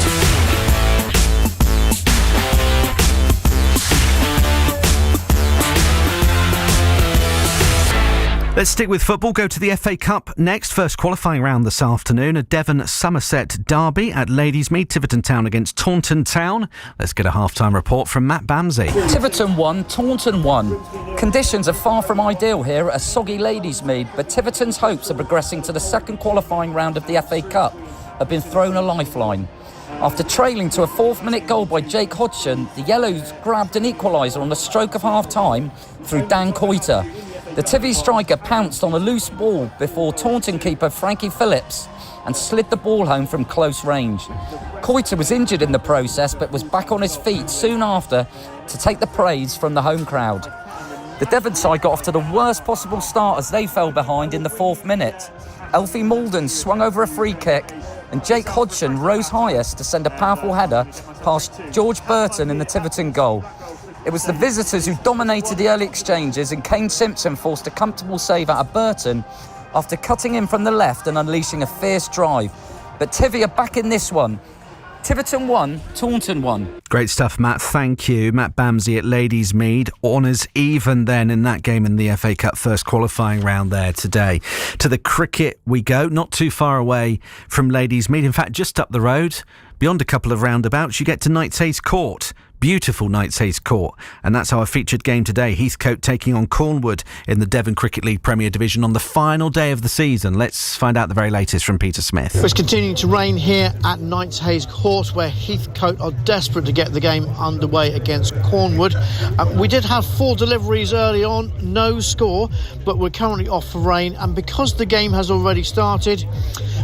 Let's stick with football. Go to the FA Cup next. First qualifying round this afternoon. A Devon-Somerset derby at Ladysmith. Tiverton Town against Taunton Town. Let's get a half-time report from Matt Bamsey. Tiverton 1, Taunton 1. Conditions are far from ideal here at a soggy Ladysmith, but Tiverton's hopes of progressing to the second qualifying round of the FA Cup have been thrown a lifeline. After trailing to a fourth-minute goal by Jake Hodgson, the Yellows grabbed an equaliser on the stroke of half-time through Dan Coiter. The Tivy striker pounced on a loose ball before Taunton keeper Frankie Phillips and slid the ball home from close range. Coiter was injured in the process but was back on his feet soon after to take the praise from the home crowd. The Devon side got off to the worst possible start as they fell behind in the 4th minute. Elfie Malden swung over a free kick and Jake Hodgson rose highest to send a powerful header past George Burton in the Tiverton goal. It was the visitors who dominated the early exchanges and Kane Simpson forced a comfortable save out of Burton after cutting in from the left and unleashing a fierce drive. But Tivy are back in this one. Tiverton 1, Taunton 1. Great stuff, Matt. Thank you. Matt Bamsey at Ladies Mead. Honours even then in that game in the FA Cup first qualifying round there today. To the cricket we go, not too far away from Ladies Mead. In fact, just up the road, beyond a couple of roundabouts, you get to Knights Hayes Court. Beautiful Knights Hayes Court. And that's our featured game today. Heathcote taking on Cornwood in the Devon Cricket League Premier Division on the final day of the season. Let's find out the very latest from Peter Smith. It's continuing to rain here at Knights Hayes Court, where Heathcote are desperate to get the game underway against Cornwood. We did have 4 deliveries early on, no score, but we're currently off for rain. And because the game has already started,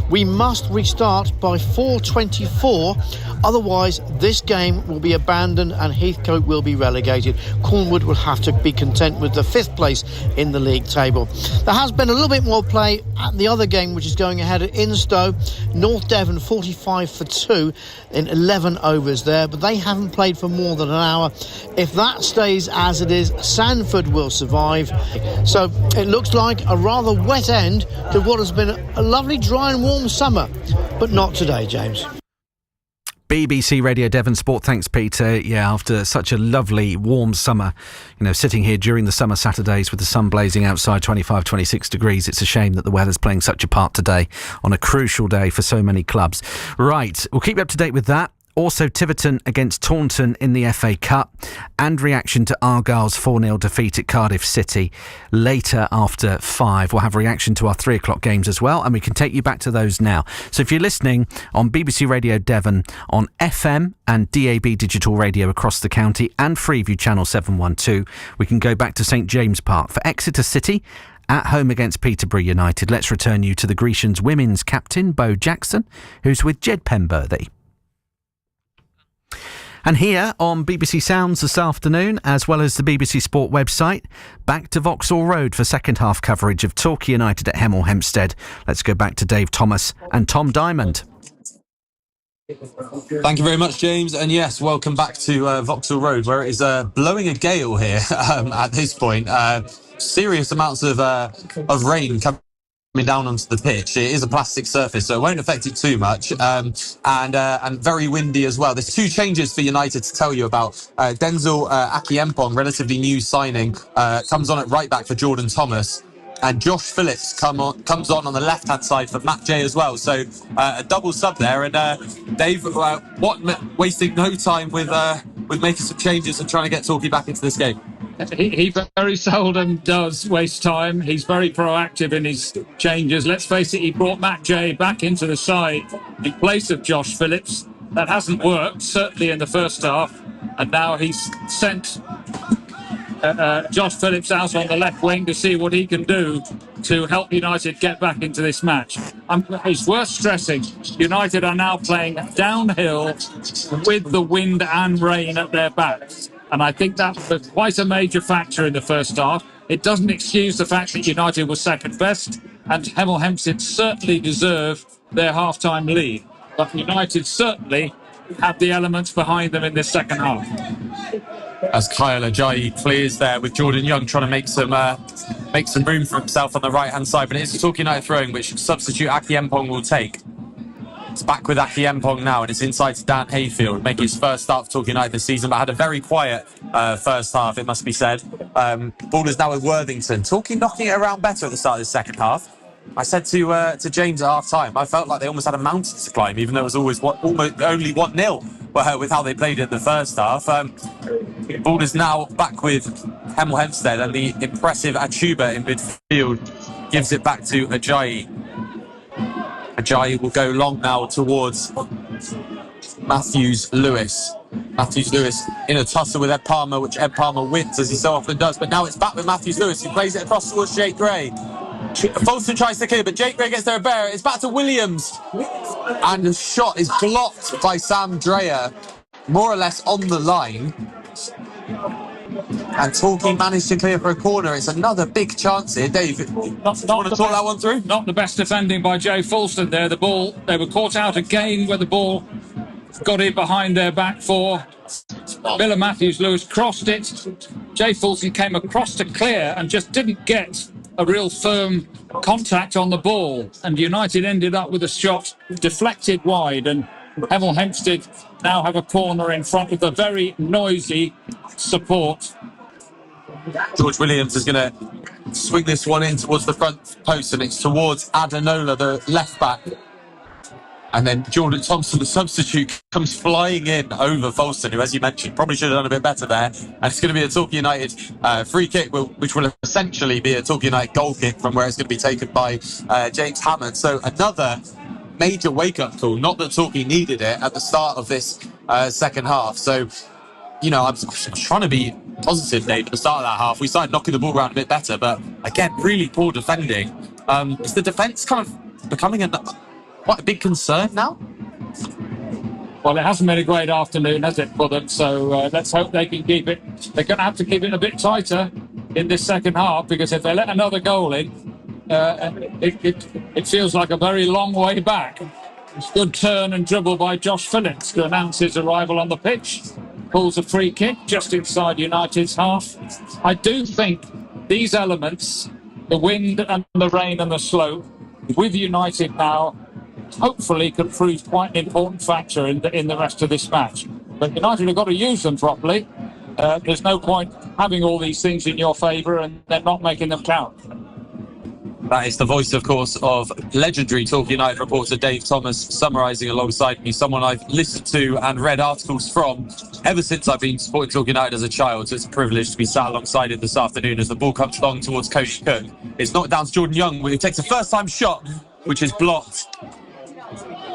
we must restart by 4:24. Otherwise, this game will be abandoned and Heathcote will be relegated. Cornwood will have to be content with the 5th place in the league table. There has been a little bit more play at the other game, which is going ahead at Instow. North Devon 45 for 2 in 11 overs there, but they haven't played for more than an hour. If that stays as it is, Sandford will survive. So it looks like a rather wet end to what has been a lovely dry and warm summer, but not today, James. BBC Radio Devon Sport. Thanks, Peter. Yeah, after such a lovely warm summer, sitting here during the summer Saturdays with the sun blazing outside, 25, 26 degrees. It's a shame that the weather's playing such a part today on a crucial day for so many clubs. Right, we'll keep you up to date with that. Also, Tiverton against Taunton in the FA Cup and reaction to Argyle's 4-0 defeat at Cardiff City. Later after 5, we'll have reaction to our 3 o'clock games as well, and we can take you back to those now. So if you're listening on BBC Radio Devon on FM and DAB digital radio across the county and Freeview Channel 712, we can go back to St James Park for Exeter City at home against Peterborough United. Let's return you to the Grecians women's captain, Bo Jackson, who's with Jed Penberthy. And here on BBC Sounds this afternoon, as well as the BBC Sport website, back to Vauxhall Road for second half coverage of Torquay United at Hemel Hempstead. Let's go back to Dave Thomas and Tom Diamond. Thank you very much, James. And yes, welcome back to Vauxhall Road, where it is blowing a gale here at this point. Serious amounts of rain coming down onto the pitch. It is a plastic surface, so it won't affect it too much, and very windy as well. There's 2 changes for United to tell you about. Denzel Akiempong, relatively new signing, comes on at right back for Jordan Thomas, and Josh Phillips comes on the left hand side for Matt Jay as well. So a double sub there, and Dave, wasting no time with making some changes and trying to get Torquay back into this game. He very seldom does waste time. He's very proactive in his changes. Let's face it, he brought Matt Jay back into the side in place of Josh Phillips. That hasn't worked, certainly in the first half. And now he's sent Josh Phillips out on the left wing to see what he can do to help United get back into this match. It's worth stressing, United are now playing downhill with the wind and rain at their backs. And I think that was quite a major factor in the first half. It doesn't excuse the fact that United was second best, and Hemel Hempstead certainly deserve their half-time lead. But United certainly have the elements behind them in this second half. As Kyle Ajayi clears there with Jordan Young trying to make some room for himself on the right-hand side. But it is a Torquay United throwing, which substitute Akiempong will take. It's back with Akiempong now, and it's inside to Dan Hayfield, making his first start for Torquay United this season, but had a very quiet first half, it must be said. Ball is now with Worthington. Torquay knocking it around better at the start of the second half. I said to James at half-time, I felt like they almost had a mountain to climb, even though it was almost only 1-0 with how they played in the first half. Ball is now back with Hemel Hempstead, and the impressive Achuba in midfield gives it back to Ajayi. Ajayi will go long now towards Matthews-Lewis. Matthews-Lewis in a tussle with Ed Palmer, which Ed Palmer wins, as he so often does. But now it's back with Matthews-Lewis, who plays it across towards Jake Gray. Folston tries to clear, but Jake Gray gets there a bear. It's back to Williams. And the shot is blocked by Sam Dreyer, more or less on the line. And Torquay managed to clear for a corner. It's another big chance here. Dave, want to talk that one through? Not the best defending by Jay Fulston there. The ball, they were caught out again where the ball got in behind their back four. Miller Matthews-Lewis crossed it. Jay Fulston came across to clear and just didn't get a real firm contact on the ball. And United ended up with a shot deflected wide. And Hemel Hempstead now have a corner in front of the very noisy support. George Williams is going to swing this one in towards the front post, and it's towards Adenola, the left back. And then Jordan Thompson, the substitute, comes flying in over Fulston, who, as you mentioned, probably should have done a bit better there. And it's going to be a Torquay United free kick, which will essentially be a Torquay United goal kick from where it's going to be taken by James Hammond. So another major wake-up call. Not that Torquay needed it at the start of this second half. So, you know, I was trying to be positive, Dave, at the start of that half. We started knocking the ball around a bit better, but again, really poor defending. Is the defence kind of becoming quite a big concern now? Well, it hasn't been a great afternoon, has it, for them? So let's hope they can keep it. They're going to have to keep it a bit tighter in this second half, because if they let another goal in, it feels like a very long way back. Good turn and dribble by Josh Phillips to announce his arrival on the pitch. Pulls a free kick just inside United's half. I do think these elements, the wind and the rain and the slope, with United now, hopefully can prove quite an important factor in the rest of this match. But United have got to use them properly. There's no point having all these things in your favour and then not making them count. That is the voice, of course, of legendary Torquay United reporter Dave Thomas, summarising alongside me, someone I've listened to and read articles from ever since I've been supporting Torquay United as a child. So it's a privilege to be sat alongside him this afternoon as the ball comes long towards Cody Cook. It's knocked down to Jordan Young, who takes a first-time shot, which is blocked.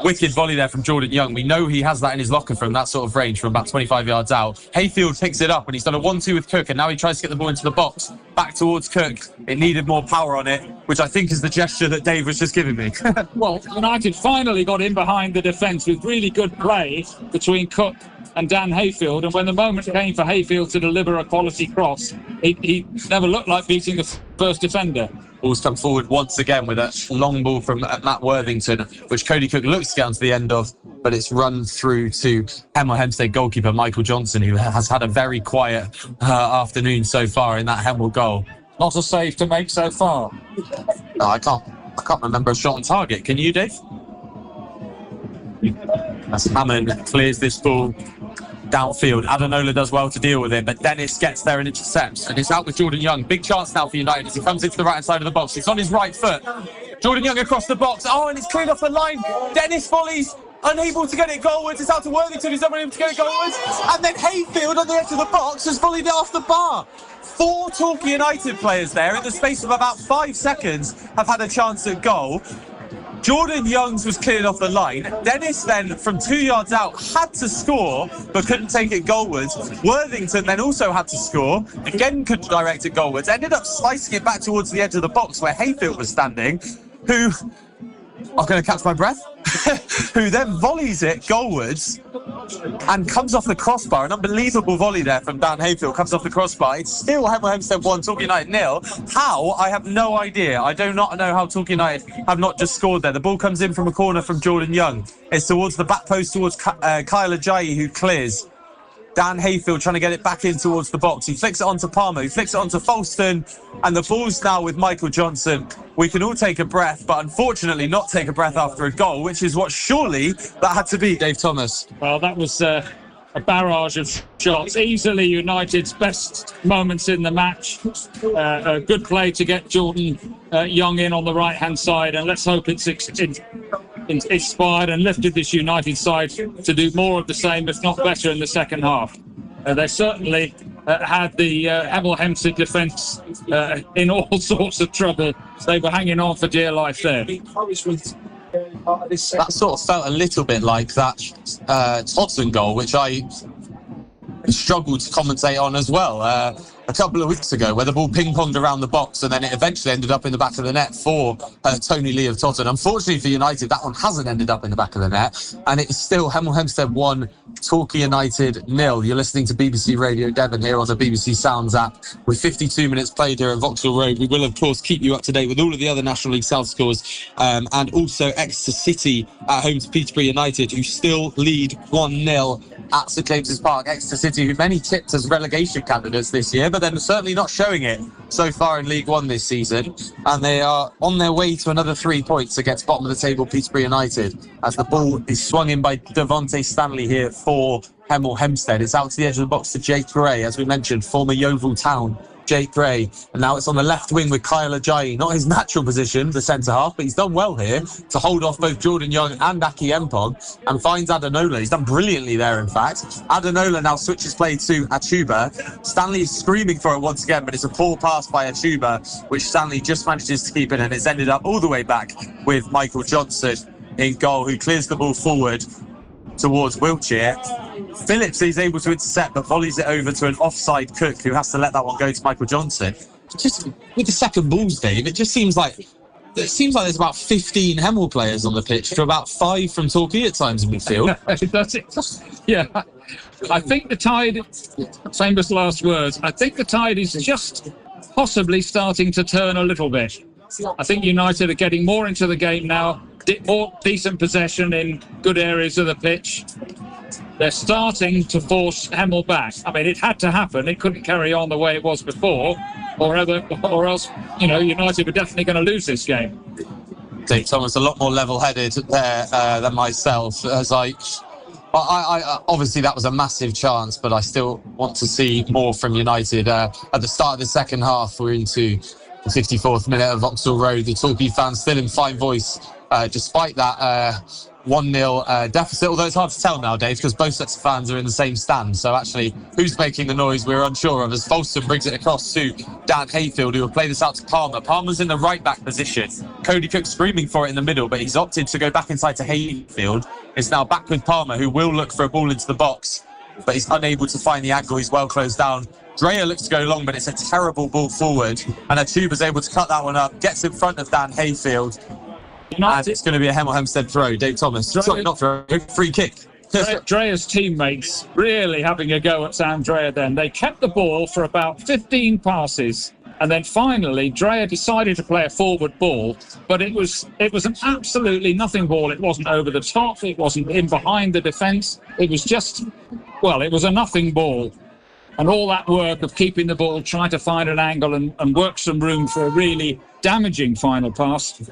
Wicked volley there from Jordan Young. We know he has that in his locker from that sort of range, from about 25 yards out. Hayfield picks it up and he's done a 1-2 with Cook, and now he tries to get the ball into the box. Back towards Cook. It needed more power on it, which I think is the gesture that Dave was just giving me. Well, United finally got in behind the defence with really good play between Cook and Dan Hayfield, and when the moment came for Hayfield to deliver a quality cross, he never looked like beating the first defender. Ball's come forward once again with a long ball from Matt Worthington, which Cody Cook looks to get onto the end of, but it's run through to Hemel Hempstead goalkeeper Michael Johnson, who has had a very quiet afternoon so far in that Hemel goal. Not a save to make so far. No, I can't remember a shot on target. Can you, Dave? As Hammond clears this ball downfield, Adenola does well to deal with it, but Dennis gets there and intercepts, and it's out with Jordan Young. Big chance now for United as he comes into the right hand side of the box. It's on his right foot. Jordan Young across the box. Oh, and it's cleared off the line. Dennis volleys, unable to get it goalwards. It's out to Worthington, who's unable to get it goalwards. And then Hayfield on the edge of the box has volleyed it off the bar. 4 Torquay United players there in the space of about 5 seconds have had a chance at goal. Jordan Young's was cleared off the line. Dennis then, from 2 yards out, had to score, but couldn't take it goalwards. Worthington then also had to score, again couldn't direct it goalwards, ended up slicing it back towards the edge of the box where Hayfield was standing, who, I'm going to catch my breath, who then volleys it goalwards and comes off the crossbar. An unbelievable volley there from Dan Hayfield, comes off the crossbar. It's still Hemel Hempstead 1, Torquay United 0. How? I have no idea. I do not know how Torquay United have not just scored there. The ball comes in from a corner from Jordan Young. It's towards the back post, towards Kyle Ajayi, who clears. Dan Hayfield trying to get it back in towards the box. He flicks it onto Palmer, he flicks it onto Fulston, and the ball's now with Michael Johnson. We can all take a breath, but unfortunately not take a breath after a goal, which is what surely that had to be, Dave Thomas. Well, that was a barrage of shots. Easily United's best moments in the match. A good play to get Jordan Young in on the right-hand side, and let's hope it's inspired and lifted this United side to do more of the same, if not better, in the second half. They certainly had the Hemel Hempstead defence in all sorts of trouble. They were hanging on for dear life there. That sort of felt a little bit like that Todson goal, which I struggled to commentate on as well. a couple of weeks ago, where the ball ping-ponged around the box and then it eventually ended up in the back of the net for Tony Lee of Tottenham. Unfortunately for United, that one hasn't ended up in the back of the net, and it is still Hemel Hempstead 1, Torquay United 0. You're listening to BBC Radio Devon here on the BBC Sounds app. With 52 minutes played here at Vauxhall Road, we will of course keep you up to date with all of the other National League South scores, and also Exeter City at home to Peterborough United, who still lead 1-0 at St James's Park. Exeter City, who many tipped as relegation candidates this year, but they're certainly not showing it so far in League One this season, and they are on their way to another 3 points against bottom of the table Peterborough United, as the ball is swung in by Devon Stanley here for Hemel Hempstead. It's out to the edge of the box to Jake Gray, as we mentioned, former Yeovil Town Jake Gray, and now it's on the left wing with Kyle Ajayi. Not his natural position, the centre half, but he's done well here to hold off both Jordan Young and Aki Mpong, and finds Adenola. He's done brilliantly there, in fact. Adenola now switches play to Achuba. Stanley is screaming for it once again, but it's a poor pass by Achuba, which Stanley just manages to keep in, and it's ended up all the way back with Michael Johnson in goal, who clears the ball forward towards Wiltshire. Phillips is able to intercept, but volleys it over to an offside Cook, who has to let that one go to Michael Johnson. Just with the second balls, Dave, it seems like there's about 15 Hemel players on the pitch to about 5 from Torquay at times in midfield. That's it. Yeah. I think the tide, famous last words, I think the tide is just possibly starting to turn a little bit. I think United are getting more into the game now, more decent possession in good areas of the pitch. They're starting to force Hemel back. I mean, it had to happen. It couldn't carry on the way it was before, or else, United were definitely going to lose this game. Dave Thomas, a lot more level-headed there than myself. As I obviously that was a massive chance, but I still want to see more from United. At the start of the second half, we're into the 54th minute of Vauxhall Road. The Torquay fans still in fine voice, despite that 1-0 deficit, although it's hard to tell now, Dave, because both sets of fans are in the same stand. So actually, who's making the noise, we're unsure of, as Folston brings it across to Dan Hayfield, who will play this out to Palmer. Palmer's in the right-back position. Cody Cook screaming for it in the middle, but he's opted to go back inside to Hayfield. It's now back with Palmer, who will look for a ball into the box, but he's unable to find the angle. He's well closed down. Dreyer looks to go long, but it's a terrible ball forward, and Achuba's able to cut that one up, gets in front of Dan Hayfield. And it's going to be a Hemel Hempstead throw. Dave Thomas. Sorry, not throw. Free kick. Dreyer's teammates really having a go at Sam Dreyer then. They kept the ball for about 15 passes, and then finally Dreyer decided to play a forward ball, but it was an absolutely nothing ball. It wasn't over the top. It wasn't in behind the defence. It was just, it was a nothing ball. And all that work of keeping the ball, trying to find an angle and work some room for a really damaging final pass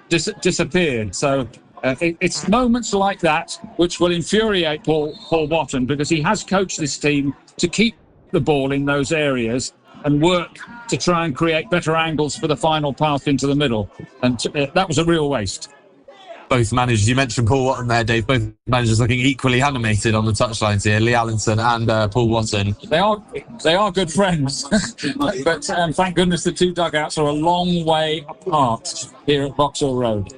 disappeared. So it's moments like that which will infuriate Paul Watton, because he has coached this team to keep the ball in those areas and work to try and create better angles for the final pass into the middle. And that was a real waste. Both managers, you mentioned Paul Watton there, Dave, both managers looking equally animated on the touchlines here, Lee Allenton and Paul Watton. They are good friends, but thank goodness the two dugouts are a long way apart here at Vauxhall Road.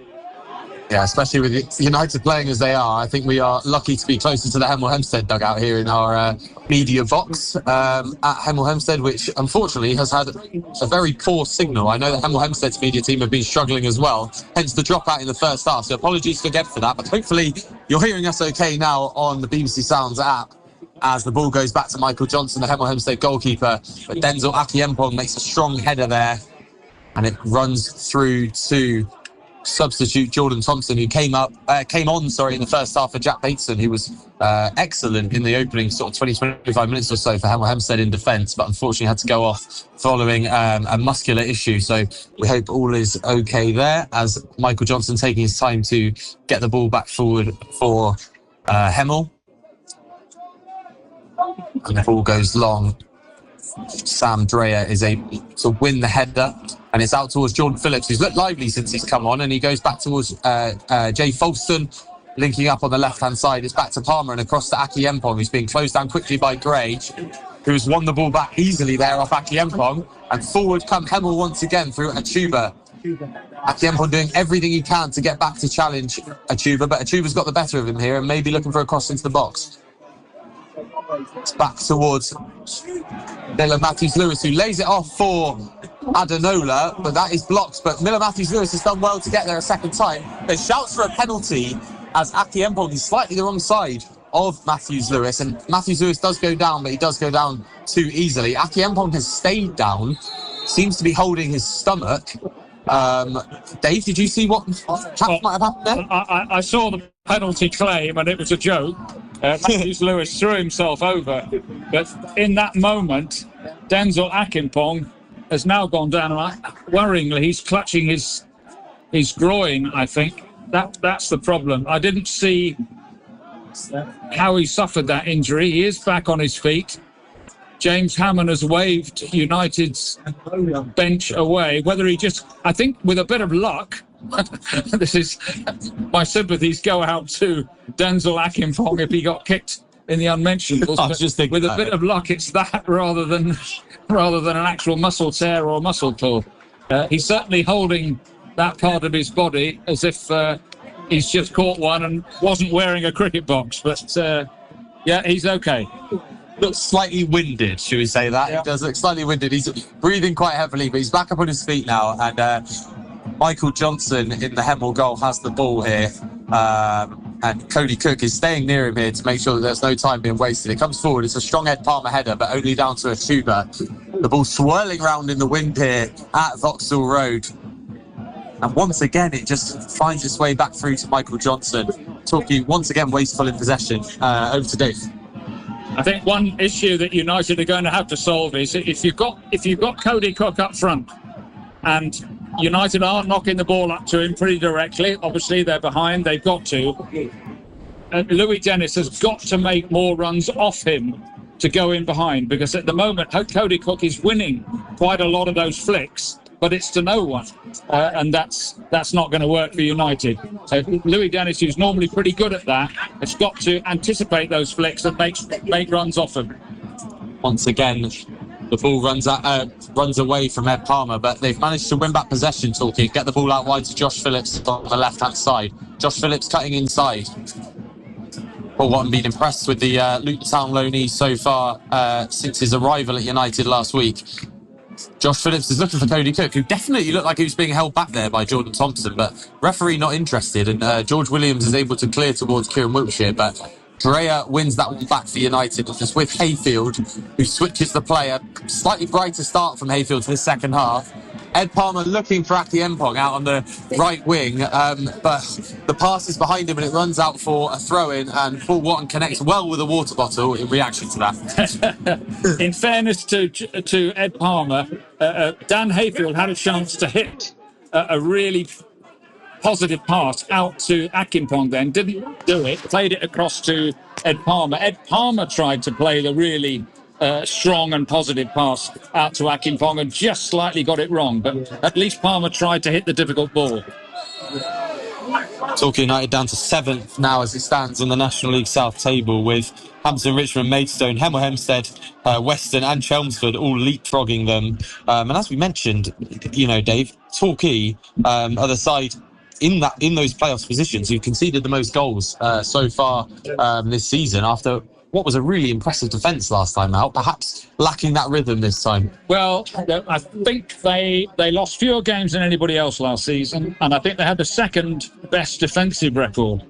Yeah, especially with United playing as they are, I think we are lucky to be closer to the Hemel Hempstead dugout here in our media box at Hemel Hempstead, which unfortunately has had a very poor signal. I know that Hemel Hempstead's media team have been struggling as well, hence the dropout in the first half. So apologies again for that, but hopefully you're hearing us okay now on the BBC Sounds app, as the ball goes back to Michael Johnson, the Hemel Hempstead goalkeeper. But Denzel Aki Mpong makes a strong header there, and it runs through to substitute Jordan Thompson, who came on in the first half for Jack Bateson, who was excellent in the opening sort of 20-25 minutes or so for Hemel Hempstead in defence, but unfortunately had to go off following a muscular issue. So we hope all is okay there, as Michael Johnson taking his time to get the ball back forward for Hemel. And the ball goes long. Sam Dreyer is able to win the header, and it's out towards Jordan Phillips, who's looked lively since he's come on, and he goes back towards Jay Folston, linking up on the left-hand side. It's back to Palmer and across to Aki Mpong, who's being closed down quickly by Gray, who's won the ball back easily there off Aki Mpong, and forward come Hemel once again through Achuba. Aki Mpong doing everything he can to get back to challenge Achuba, but Achuba's got the better of him here and maybe looking for a cross into the box. It's back towards Miller Matthews-Lewis, who lays it off for Adenola, but that is blocked. But Miller Matthews-Lewis has done well to get there a second time. There's shouts for a penalty as Aki Mpong is slightly the wrong side of Matthews-Lewis, and Matthews-Lewis does go down, but he does go down too easily. Aki Mpong has stayed down, seems to be holding his stomach. Dave, did you see what might have happened there? I saw the penalty claim, and it was a joke. Matthews-Lewis threw himself over, but in that moment, Denzel Akinpong has now gone down, and worryingly, he's clutching his groin, I think. That's the problem. I didn't see how he suffered that injury. He is back on his feet. James Hammond has waved United's bench away. Whether he just, I think with a bit of luck, this is, my sympathies go out to Denzel Akinpong if he got kicked in the unmentionables. I was just thinking with a bit of luck, it's that rather than an actual muscle tear or muscle pull. He's certainly holding that part of his body as if he's just caught one and wasn't wearing a cricket box. But yeah, he's okay. Looks slightly winded, should we say that? Yeah. He does look slightly winded. He's breathing quite heavily, but he's back up on his feet now. And Michael Johnson in the Hemel goal has the ball here. And Cody Cook is staying near him here to make sure that there's no time being wasted. It comes forward. It's a strong Ed Palmer header, but only down to a tuber. The ball swirling around in the wind here at Vauxhall Road. And once again, it just finds its way back through to Michael Johnson. Torquay once again wasteful in possession. Over to Dave. I think one issue that United are going to have to solve is if you've got Cody Cook up front, and United aren't knocking the ball up to him pretty directly. Obviously, they're behind. They've got to. Louis Dennis has got to make more runs off him to go in behind, because at the moment, Cody Cook is winning quite a lot of those flicks, but it's to no one, and that's not going to work for United. So Louis Dennis, who's normally pretty good at that, has got to anticipate those flicks and make runs off them. Once again, the ball runs away from Ed Palmer, but they've managed to win back possession, Torquay, get the ball out wide to Josh Phillips on the left-hand side. Josh Phillips cutting inside. Paul Watton been impressed with the Luton Town loanee so far since his arrival at United last week. Josh Phillips is looking for Cody Cook, who definitely looked like he was being held back there by Jordan Thompson, but referee not interested, and George Williams is able to clear towards Kieran Wiltshire, but Dreyer wins that one back for United. It's with Hayfield, who switches the play. A slightly brighter start from Hayfield for the second half. Ed Palmer looking for Aki Mpong out on the right wing, but the pass is behind him and it runs out for a throw-in, and Paul Watton connects well with a water bottle in reaction to that. In fairness to Ed Palmer, Dan Hayfield had a chance to hit a really positive pass out to Akinpong, then didn't do it, played it across to Ed Palmer. Ed Palmer tried to play the really strong and positive pass out to Akinpong and just slightly got it wrong, but at least Palmer tried to hit the difficult ball. Torquay United down to 7th now as it stands on the National League South table, with Hampton, Richmond, Maidstone, Hemel, Hempstead, Weston and Chelmsford all leapfrogging them. And as we mentioned, Dave, Torquay are the side in those playoffs positions who conceded the most goals so far this season, after what was a really impressive defence last time out, perhaps lacking that rhythm this time. Well, I think they lost fewer games than anybody else last season, and I think they had the second best defensive record.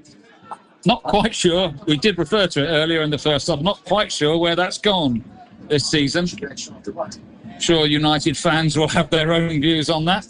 Not quite sure, we did refer to it earlier in the first half, not quite sure where that's gone this season. I'm sure United fans will have their own views on that.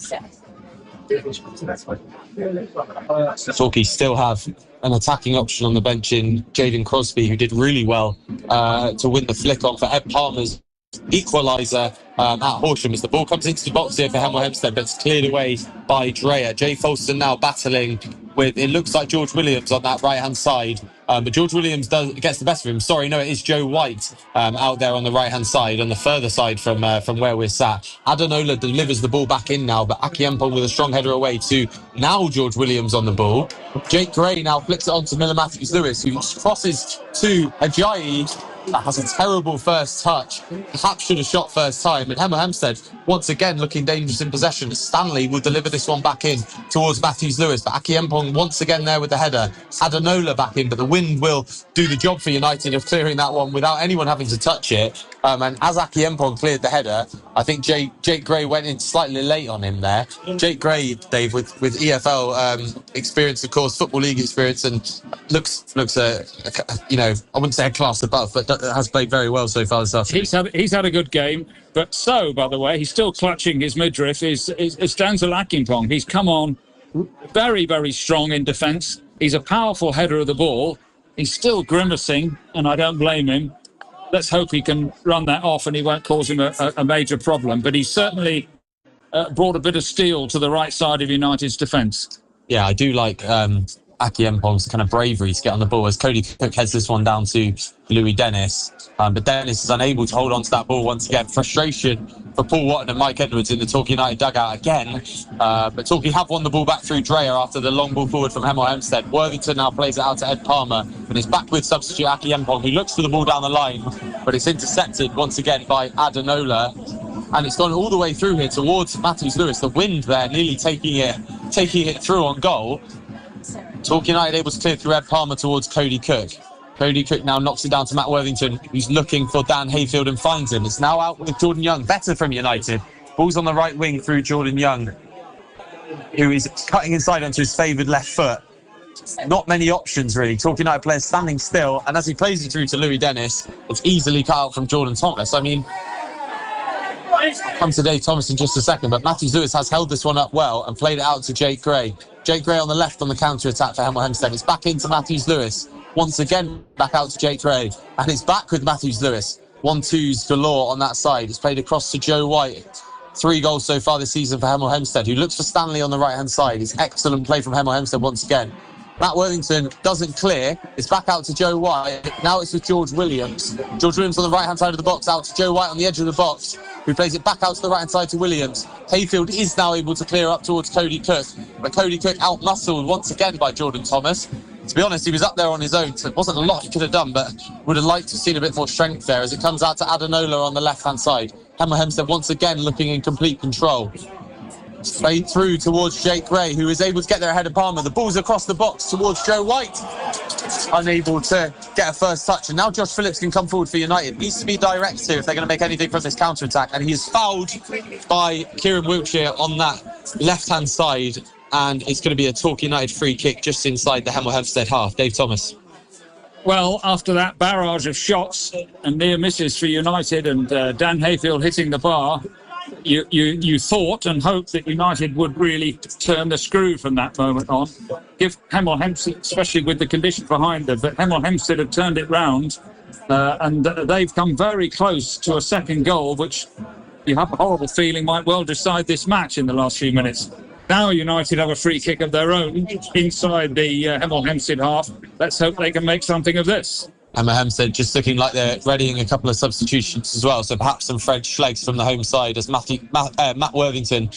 Torquay still have an attacking option on the bench in Jaden Crosby, who did really well to win the flick on for Ed Palmer's equaliser at Horsham, as the ball comes into the box here for Hemel Hempstead, but it's cleared away by Dreyer. Jay Folston now battling with, it looks like, George Williams on that right-hand side. But George Williams gets the best of him. Sorry, no, it is Joe White out there on the right-hand side, on the further side from where we're sat. Adenola delivers the ball back in now, but Aki Mpong with a strong header away to now George Williams on the ball. Jake Gray now flicks it on to Miller Matthews-Lewis, who crosses to Ajayi, that has a terrible first touch. Perhaps should have shot first time. And Hemel Hempstead, once again, looking dangerous in possession. Stanley will deliver this one back in towards Matthews-Lewis. But Aki Mpong once again there with the header. Adenola back in, but the wind will do the job for United of clearing that one without anyone having to touch it. And as Aki Mpong cleared the header, I think Jake Gray went in slightly late on him there. Jake Gray, Dave, with EFL experience, of course, Football League experience, and looks you know, I wouldn't say a class above, but has played very well so far this afternoon. He's had a good game, but by the way, he's still clutching his midriff. Is Denzel Akinpong. He's come on very, very strong in defence. He's a powerful header of the ball. He's still grimacing, and I don't blame him. Let's hope he can run that off and he won't cause him a major problem. But he's certainly brought a bit of steel to the right side of United's defence. Yeah, I do like Aki Mpong's kind of bravery to get on the ball as Cody Cook heads this one down to Louis Dennis. But Dennis is unable to hold on to that ball once again. Frustration for Paul Watton and Mike Edwards in the Torquay United dugout again. But Torquay have won the ball back through Dreyer after the long ball forward from Hemel Hempstead. Worthington now plays it out to Ed Palmer, and it's back with substitute Aki Mpong, who looks for the ball down the line, but it's intercepted once again by Adenola. And it's gone all the way through here towards Matthews-Lewis. The wind there nearly taking it through on goal. Torquay United able to clear through Ed Palmer towards Cody Cook. Cody Cook now knocks it down to Matt Worthington, who's looking for Dan Hayfield and finds him. It's now out with Jordan Young. Better from United. Ball's on the right wing through Jordan Young, who is cutting inside onto his favoured left foot. Not many options, really. Torquay United players standing still, and as he plays it through to Louis Dennis, it's easily cut out from Jordan Thomas. I mean, I'll come to Dave Thomas in just a second, but Matthews-Lewis has held this one up well and played it out to Jake Gray. Jake Gray on the left on the counter-attack for Hemel Hempstead. It's back into Matthews-Lewis. Once again, back out to Jake Gray. And it's back with Matthews-Lewis. 1-2s galore on that side. It's played across to Joe White. 3 goals so far this season for Hemel Hempstead, who looks for Stanley on the right-hand side. It's excellent play from Hemel Hempstead once again. Matt Worthington doesn't clear. It's back out to Joe White. Now it's with George Williams. George Williams on the right-hand side of the box, out to Joe White on the edge of the box, who plays it back out to the right-hand side to Williams. Hayfield is now able to clear up towards Cody Cook, but Cody Cook out-muscled once again by Jordan Thomas. To be honest, he was up there on his own, so it wasn't a lot he could have done, but would have liked to have seen a bit more strength there as it comes out to Adenola on the left-hand side. Hemel Hempstead once again looking in complete control. Straight through towards Jake Gray, who is able to get there ahead of Palmer. The ball's across the box towards Joe White. Unable to get a first touch. And now Josh Phillips can come forward for United. Needs to be direct here if they're going to make anything from this counter-attack. And he is fouled by Kieran Wiltshire on that left-hand side. And it's going to be a Torquay United free kick just inside the Hemel Hempstead half. Dave Thomas. Well, after that barrage of shots and near misses for United and Dan Hayfield hitting the bar, you thought and hoped that United would really turn the screw from that moment on. Give Hemel Hempstead, especially with the conditions behind them, but Hemel Hempstead have turned it round and they've come very close to a second goal, which you have a horrible feeling might well decide this match in the last few minutes. Now United have a free kick of their own inside the Hemel Hempstead half. Let's hope they can make something of this. Hemel Hempstead just looking like they're readying a couple of substitutions as well. So perhaps some Fred Schleggs from the home side as Matthew Worthington,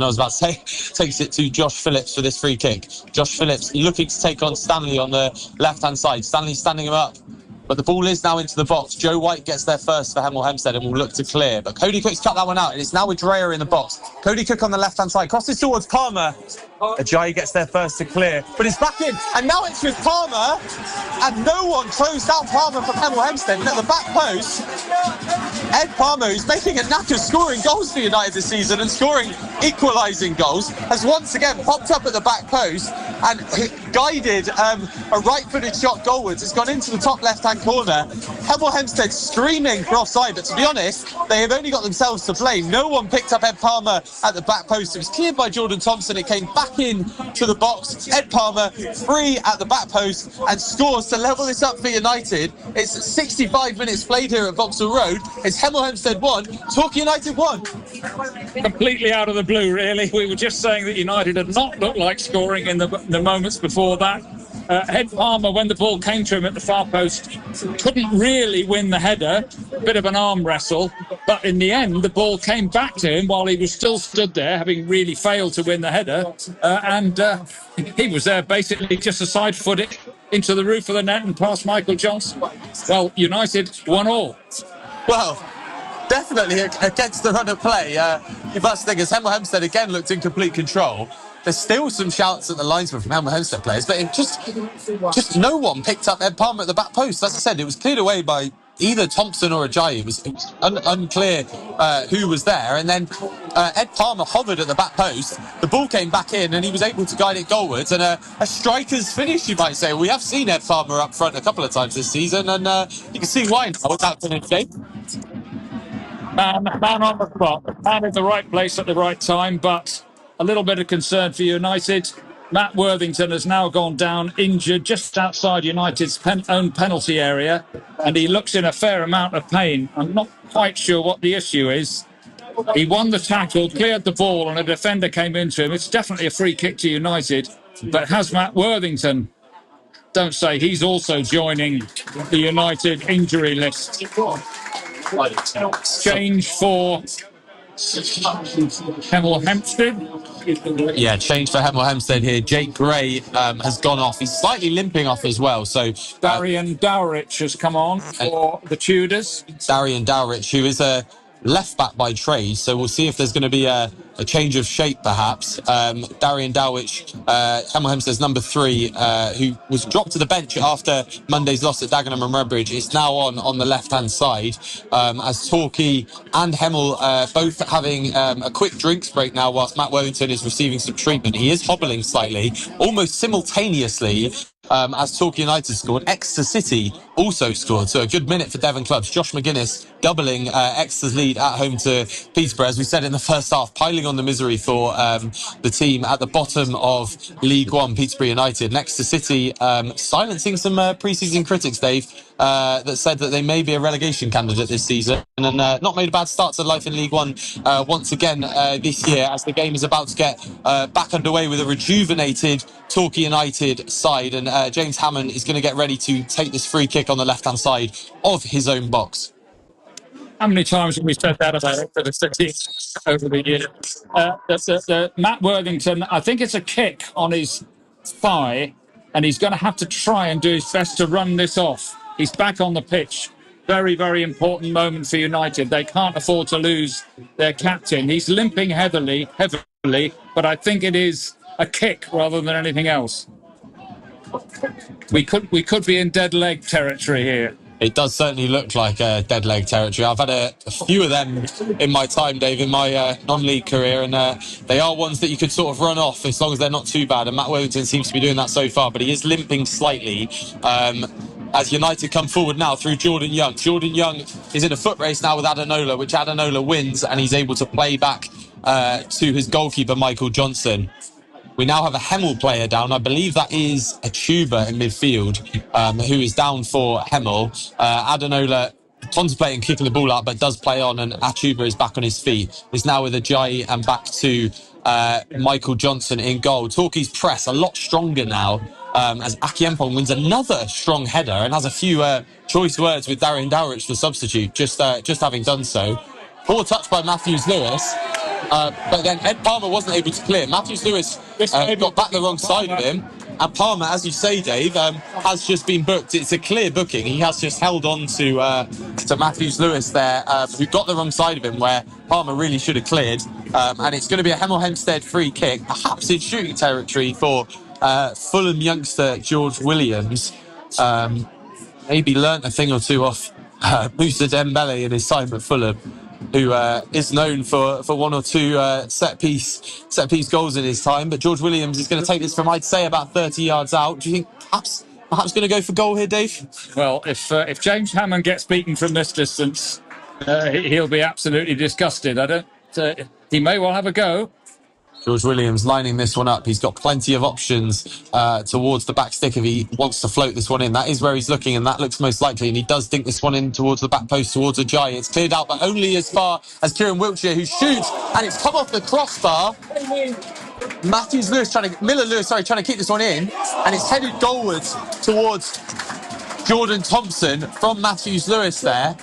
I was about to say, takes it to Josh Phillips for this free kick. Josh Phillips looking to take on Stanley on the left-hand side. Stanley standing him up. But the ball is now into the box. Joe White gets there first for Hemel Hempstead and will look to clear. But Cody Cook's cut that one out, and it's now with Dreyer in the box. Cody Cook on the left-hand side, crosses towards Palmer. Ajayi gets there first to clear, but it's back in, and now it's with Palmer, and no one closed out Palmer from Hemel Hempstead. And at the back post, Ed Palmer, who's making a knack of scoring goals for United this season and scoring equalising goals, has once again popped up at the back post and guided a right-footed shot goalwards. It's gone into the top left-hand corner. Hemel Hempstead screaming for offside, but to be honest, they have only got themselves to blame. No one picked up Ed Palmer at the back post. It was cleared by Jordan Thompson. It came back in to the box. Ed Palmer free at the back post and scores to level this up for United. It's 65 minutes played here at Vauxhall Road. It's Hemel Hempstead 1, Torquay United 1. Completely out of the blue, really. We were just saying that United had not looked like scoring in the moments before that. Ed Palmer, when the ball came to him at the far post, couldn't really win the header. Bit of an arm wrestle, but in the end the ball came back to him while he was still stood there, having really failed to win the header, and he was there basically just to side foot it into the roof of the net and past Michael Johnson. Well, United 1-1. Well, definitely against the run of play. You must think as Hemel Hempstead again looked in complete control. There's still some shouts at the linesman from Hemel Hempstead players, but it just no one picked up Ed Palmer at the back post. As I said, it was cleared away by either Thompson or Ajayi. It was unclear who was there. And then Ed Palmer hovered at the back post. The ball came back in and he was able to guide it goalwards. And a striker's finish, you might say. We have seen Ed Palmer up front a couple of times this season, and you can see why now without finishing. Man on the spot. Man in the right place at the right time, but a little bit of concern for United. Matt Worthington has now gone down injured just outside United's own penalty area, and he looks in a fair amount of pain. I'm not quite sure what the issue is. He won the tackle, cleared the ball, and a defender came into him. It's definitely a free kick to United, but has Matt Worthington? Don't say he's also joining the United injury list. Change for Hemel Hempstead. Yeah, change for Hemel Hempstead here. Jake Gray has gone off. He's slightly limping off as well. So Darian Dowrich has come on for the Tudors. Darian Dowrich, who is a left back by trade, so we'll see if there's going to be a change of shape perhaps. Darian Dowrich, Hemel Hempstead's number 3, who was dropped to the bench after Monday's loss at Dagenham and Redbridge, is now on the left-hand side, as Torquay and Hemel both having a quick drinks break now whilst Matt Worthington is receiving some treatment. He is hobbling slightly, almost simultaneously. As Torquay United scored, Exeter City also scored. So a good minute for Devon clubs. Josh McGuinness doubling Exeter's lead at home to Peterborough, as we said in the first half, piling on the misery for the team at the bottom of League One, Peterborough United. And Exeter City silencing some pre-season critics, Dave, that said that they may be a relegation candidate this season, and not made a bad start to life in League One once again this year, as the game is about to get back underway with a rejuvenated Torquay United side, and James Hammond is going to get ready to take this free kick on the left-hand side of his own box. How many times have we said that about it for the City over the years? The Matt Worthington, I think it's a kick on his thigh, and he's going to have to try and do his best to run this off. He's back on the pitch. Very, very important moment for United. They can't afford to lose their captain. He's limping heavily, but I think it is a kick rather than anything else. We could be in dead leg territory here. It does certainly look like dead leg territory. I've had a few of them in my time, Dave, in my non-league career, and they are ones that you could sort of run off as long as they're not too bad, and Matt Worthington seems to be doing that so far, but he is limping slightly. As United come forward now through Jordan Young. Jordan Young is in a foot race now with Adenola, which Adenola wins, and he's able to play back to his goalkeeper, Michael Johnson. We now have a Hemel player down. I believe that is a Tuber in midfield, who is down for Hemel. Adenola contemplating kicking the ball out, but does play on, and Atuba is back on his feet. Is now with Ajayi and back to Michael Johnson in goal. Torquay's press a lot stronger now, as Akiempong wins another strong header and has a few choice words with Darian Dowrich, the substitute, just having done so. Poor touch by Matthews-Lewis. But then Ed Palmer wasn't able to clear. Matthews-Lewis got back the wrong side of him. And Palmer, as you say, Dave, has just been booked. It's a clear booking. He has just held on to Matthews-Lewis there, who got the wrong side of him, where Palmer really should have cleared. And it's going to be a Hemel Hempstead free kick, perhaps in shooting territory for Fulham youngster George Williams. Maybe learnt a thing or two off Moussa Dembele in his time at Fulham, who is known for one or two set piece goals in his time. But George Williams is going to take this from, I'd say, about 30 yards out. Do you think perhaps going to go for goal here, Dave? Well, if James Hammond gets beaten from this distance, he'll be absolutely disgusted. He may well have a go. George Williams lining this one up. He's got plenty of options towards the back stick if he wants to float this one in. That is where he's looking, and that looks most likely. And he does dink this one in towards the back post, towards Ajayi. It's cleared out, but only as far as Kieran Wiltshire, who shoots, and it's come off the crossbar. Miller-Lewis trying to keep this one in, and it's headed goalwards towards Jordan Thompson from Matthews-Lewis there.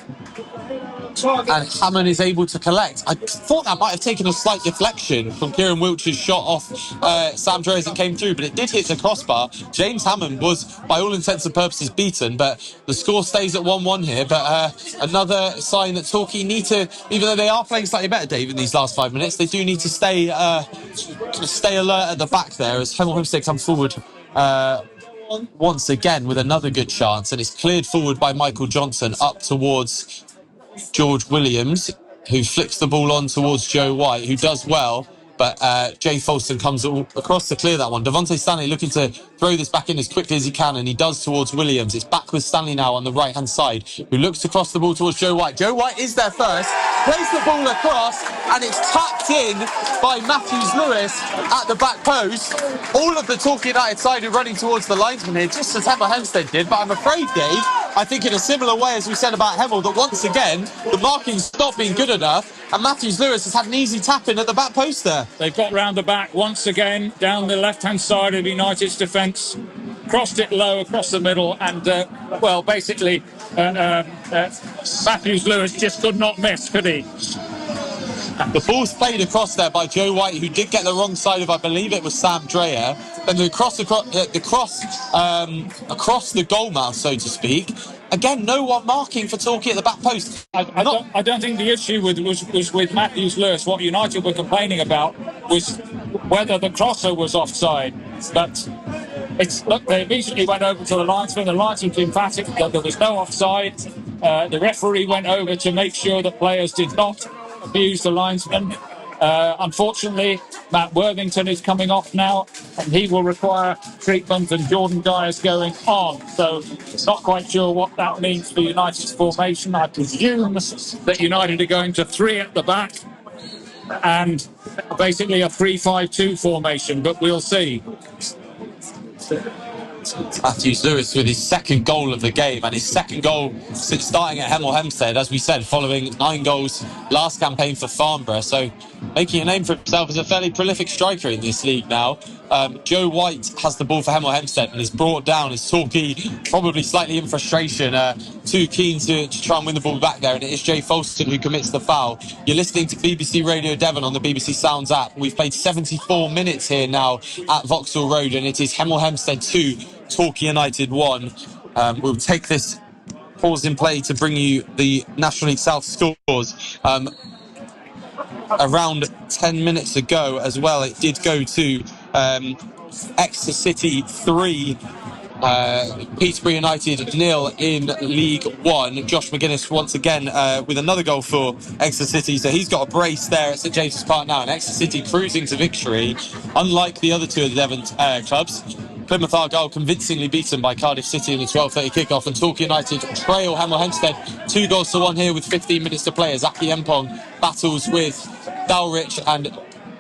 and Hammond is able to collect. I thought that might have taken a slight deflection from Kieran Wiltshire's shot off Sam Dre as it came through, but it did hit the crossbar. James Hammond was, by all intents and purposes, beaten, but the score stays at 1-1 here. But another sign that Torquay need to, even though they are playing slightly better, Dave, in these last 5 minutes, they do need to stay alert at the back there as Hemel Hempstead come forward once again with another good chance, and it's cleared forward by Michael Johnson up towards George Williams, who flicks the ball on towards Joe White, who does well, but Jay Folston comes across to clear that one. Devontae Stanley looking to throw this back in as quickly as he can, and he does towards Williams. It's back with Stanley now on the right-hand side, who looks to cross the ball towards Joe White. Joe White is there first, plays the ball across, and it's tapped in by Matthews Lewis at the back post. All of the Torquay United side are running towards the linesman here, just as Hemel Hempstead did, but I'm afraid, Dave, I think in a similar way as we said about Hemel, that once again, the marking's not been good enough, and Matthews Lewis has had an easy tap in at the back post there. They've got round the back once again, down the left-hand side of United's defence, crossed it low across the middle, and, basically, Matthews Lewis just could not miss, could he? The ball's played across there by Joe White, who did get the wrong side of, I believe it was Sam Dreyer. Then the cross across the goal mouth, so to speak. Again, no one marking for Torquay at the back post. I don't think the issue was with Matthews Lewis. What United were complaining about was whether the crosser was offside. But they immediately went over to the linesman. The linesman was emphatic that there was no offside. The referee went over to make sure that players did not abuse the linesman. Unfortunately, Matt Worthington is coming off now, and he will require treatment, and Jordan Guy is going on. So, not quite sure what that means for United's formation. I presume that United are going to 3 at the back and basically a 3-5-2 formation, but we'll see. Matthews Lewis with his second goal of the game, and his second goal since starting at Hemel Hempstead, as we said, following 9 goals last campaign for Farnborough. So making a name for himself as a fairly prolific striker in this league now. Joe White has the ball for Hemel Hempstead and is brought down as Torquay, probably slightly in frustration, too keen to try and win the ball back there, and it is Jay Folston who commits the foul. You're listening to BBC Radio Devon on the BBC Sounds app. We've played 74 minutes here now at Vauxhall Road, and it is Hemel Hempstead 2, Torquay United 1. We'll take this pause in play to bring you the National League South scores. Around 10 minutes ago as well, it did go to Exeter City 3, Peterborough United 0 in League 1. Josh McGuinness once again with another goal for Exeter City, so he's got a brace there at St James's Park now, and Exeter City cruising to victory, unlike the other two of the Devon clubs. Plymouth Argyle convincingly beaten by Cardiff City in the 12:30 kickoff, and Torquay United trail Hemel Hempstead 2-1 here with 15 minutes to play as Aki Mpong battles with Dalrich and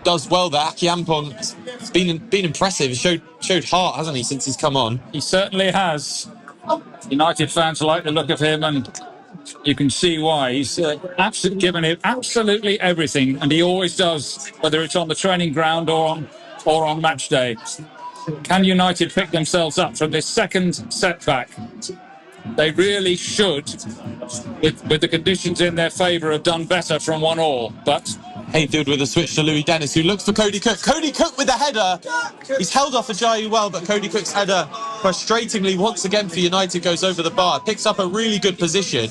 does well there. Aki Mpong's been impressive. Showed heart, hasn't he, since he's come on? He certainly has. United fans like the look of him, and you can see why. He's given it absolutely everything, and he always does, whether it's on the training ground or on match day. Can United pick themselves up from this second setback? They really should, with the conditions in their favour, have done better from 1-1. But Hayfield with a switch to Louis Dennis, who looks for Cody Cook. Cody Cook with the header. He's held off Ajayi well, but Cody Cook's header, frustratingly once again for United, goes over the bar. Picks up a really good position,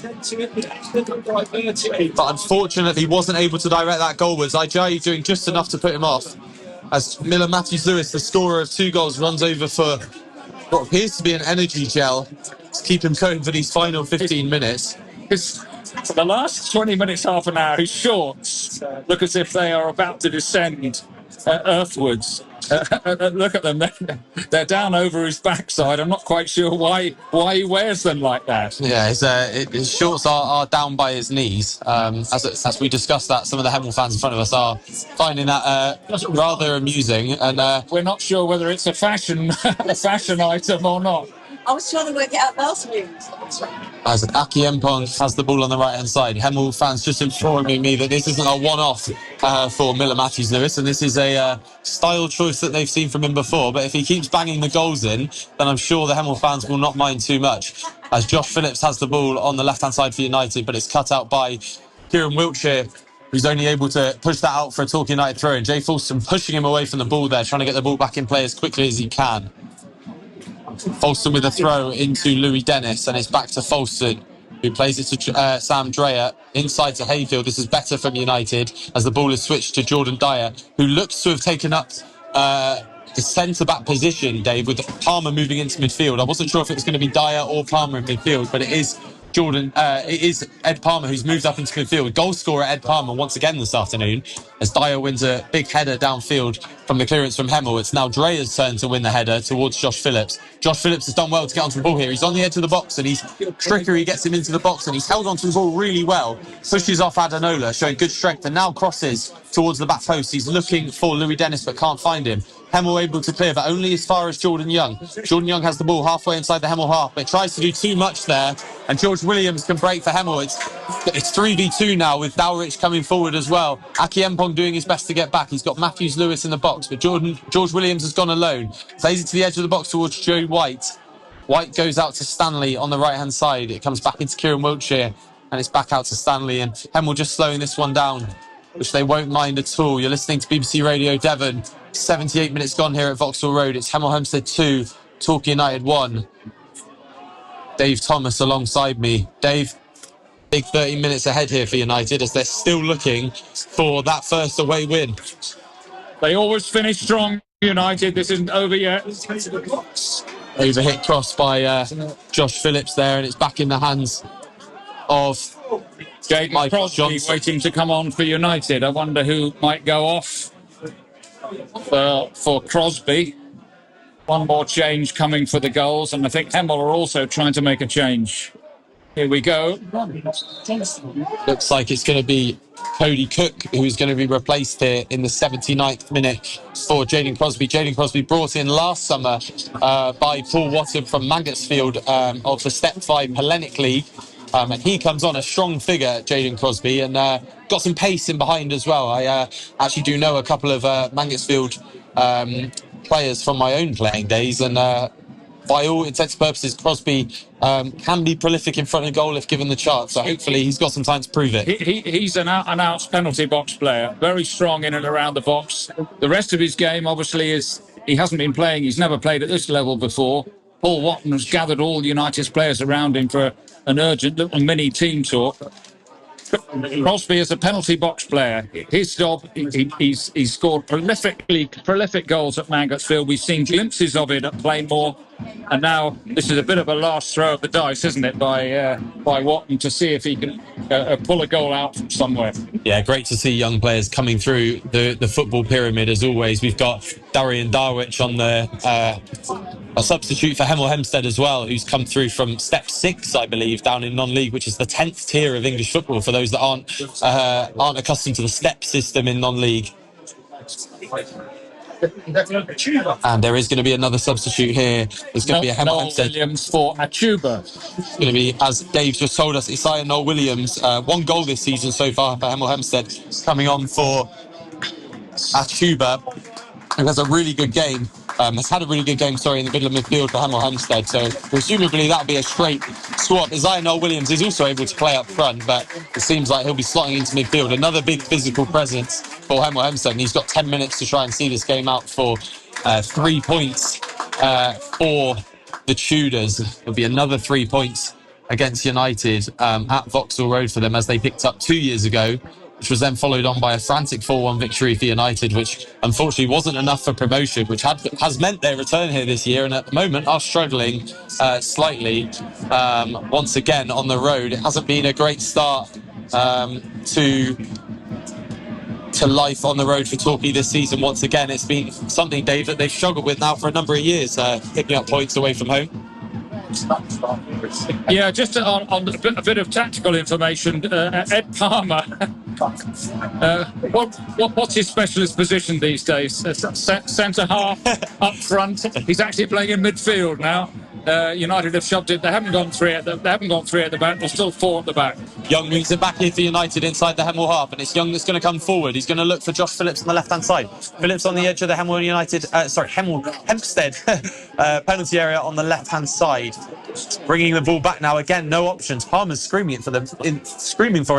but unfortunately wasn't able to direct that goalwards. Ajayi doing just enough to put him off, as Miller Matthews Lewis, the scorer of 2 goals, runs over for what appears to be an energy gel to keep him going for these final 15 minutes. For the last 20 minutes, half an hour, his shorts look as if they are about to descend earthwards. Look at them. They're down over his backside. I'm not quite sure why he wears them like that. Yeah, his shorts are down by his knees. As we discussed that, some of the Hemel fans in front of us are finding that rather amusing. And we're not sure whether it's a fashion item or not. I was trying to work it out last week. As Aki Mpong has the ball on the right-hand side, Hemel fans just informing me that this isn't a one-off for Miller Matthews Lewis, and this is a style choice that they've seen from him before. But if he keeps banging the goals in, then I'm sure the Hemel fans will not mind too much. As Josh Phillips has the ball on the left-hand side for United, but it's cut out by Kieran Wiltshire, who's only able to push that out for a Torquay United throw, and Jay Folston pushing him away from the ball there, trying to get the ball back in play as quickly as he can. Folston with a throw into Louis Dennis, and it's back to Folston, who plays it to Sam Dreyer, inside to Hayfield. This is better from United, as the ball is switched to Jordan Dyer, who looks to have taken up the centre-back position, Dave, with Palmer moving into midfield. I wasn't sure if it was going to be Dyer or Palmer in midfield, but it is it is Ed Palmer who's moved up into midfield. Goal scorer Ed Palmer once again this afternoon, as Dyer wins a big header downfield from the clearance from Hemel. It's now Dreyer's turn to win the header towards Josh Phillips. Josh Phillips has done well to get onto the ball here. He's on the edge of the box, and Trickery gets him into the box, and he's held onto the ball really well. Pushes off Adenola, showing good strength, and now crosses towards the back post. He's looking for Louis Dennis, but can't find him. Hemel able to clear, but only as far as Jordan Young. Jordan Young has the ball halfway inside the Hemel half, but tries to do too much there, and George Williams can break for Hemel. It's 3v2 now, with Dowrich coming forward as well. Aki Mpong doing his best to get back. He's got Matthews Lewis in the box, but George Williams has gone alone. Plays it to the edge of the box towards Joe White. White goes out to Stanley on the right-hand side. It comes back into Kieran Wiltshire, and it's back out to Stanley, and Hemel just slowing this one down, which they won't mind at all. You're listening to BBC Radio Devon. 78 minutes gone here at Vauxhall Road. It's Hemel Hempstead 2, Torquay United 1. Dave Thomas alongside me. Dave, big 30 minutes ahead here for United, as they're still looking for that first away win. They always finish strong, United. This isn't over yet. Overhit cross by Josh Phillips there, and it's back in the hands of Jaden Crosby waiting to come on for United. I wonder who might go off for Crosby. One more change coming for the goals, and I think Hemel are also trying to make a change. Here we go. Looks like it's going to be Cody Cook who's going to be replaced here in the 79th minute for Jaden Crosby. Jaden Crosby brought in last summer by Paul Watson from Mangotsfield of the Step 5 Hellenic League. And he comes on a strong figure, Jaden Crosby, and got some pace in behind as well. I actually do know a couple of Mangotsfield players from my own playing days, and by all intents and purposes, Crosby can be prolific in front of goal if given the chance. So hopefully he's got some time to prove it. He's an out-and-out penalty box player, very strong in and around the box. The rest of his game, obviously, is he hasn't been playing. He's never played at this level before. Paul Watson has gathered all United's players around him for an urgent little mini team talk. Crosby is a penalty box player. His job, he's scored prolific goals at Mangotsfield. We've seen glimpses of it at Plainmoor, and now this is a bit of a last throw of the dice, isn't it, by Watson, to see if he can pull a goal out from somewhere. Yeah, great to see young players coming through the football pyramid. As always, we've got Darian Darwich on a substitute for Hemel Hempstead as well, who's come through from Step 6, I believe, down in non-league, which is the 10th tier of English football for those that aren't accustomed to the step system in non-league. And there is going to be another substitute here. There's going to be a Hemel Hempstead. Williams for Achuba. It's going to be, as Dave just told us, Isaiah Noel Williams. One goal this season so far for Hemel Hempstead, coming on for Achuba, who has a really good game. Has had a really good game, in the middle of midfield for Hemel Hempstead. So presumably that'll be a straight swap. Isaiah Noel Williams is also able to play up front, but it seems like he'll be slotting into midfield. Another big physical presence for Hemel Hempstead, and he's got 10 minutes to try and see this game out for 3 points for the Tudors. There'll be another 3 points against United at Vauxhall Road for them, as they picked up 2 years ago, which was then followed on by a frantic 4-1 victory for United, which unfortunately wasn't enough for promotion, which has meant their return here this year, and at the moment are struggling slightly once again on the road. It hasn't been a great start to life on the road for Torquay this season. Once again, it's been something, Dave, that they've struggled with now for a number of years, picking up points away from home. Yeah, just on a bit of tactical information, Ed Palmer, what's his specialist position these days? Centre half, up front. He's actually playing in midfield now. United have shoved it. They haven't gone three at the back. There's still 4 at the back. Young moves it back here for United inside the Hemel half, and it's Young that's going to come forward. He's going to look for Josh Phillips on the left-hand side. Phillips on the edge of the Hempstead penalty area on the left-hand side. Bringing the ball back now. Again, no options. Palmer's screaming for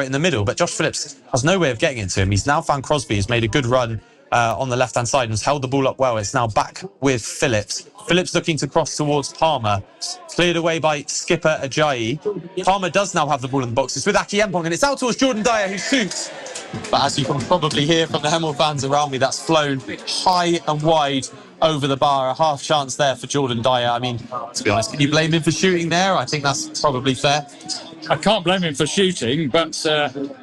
it in the middle, but Josh Phillips has no way of getting it to him. He's now found Crosby. He's made a good run on the left-hand side and has held the ball up well. It's now back with Phillips. Phillips looking to cross towards Palmer. Cleared away by skipper Ajayi. Palmer does now have the ball in the box. It's with Aki Empong, and it's out towards Jordan Dyer, who shoots. But as you can probably hear from the Hemel fans around me, that's flown high and wide over the bar. A half chance there for Jordan Dyer. I mean, to be honest, can you blame him for shooting there? I think that's probably fair. I can't blame him for shooting, but that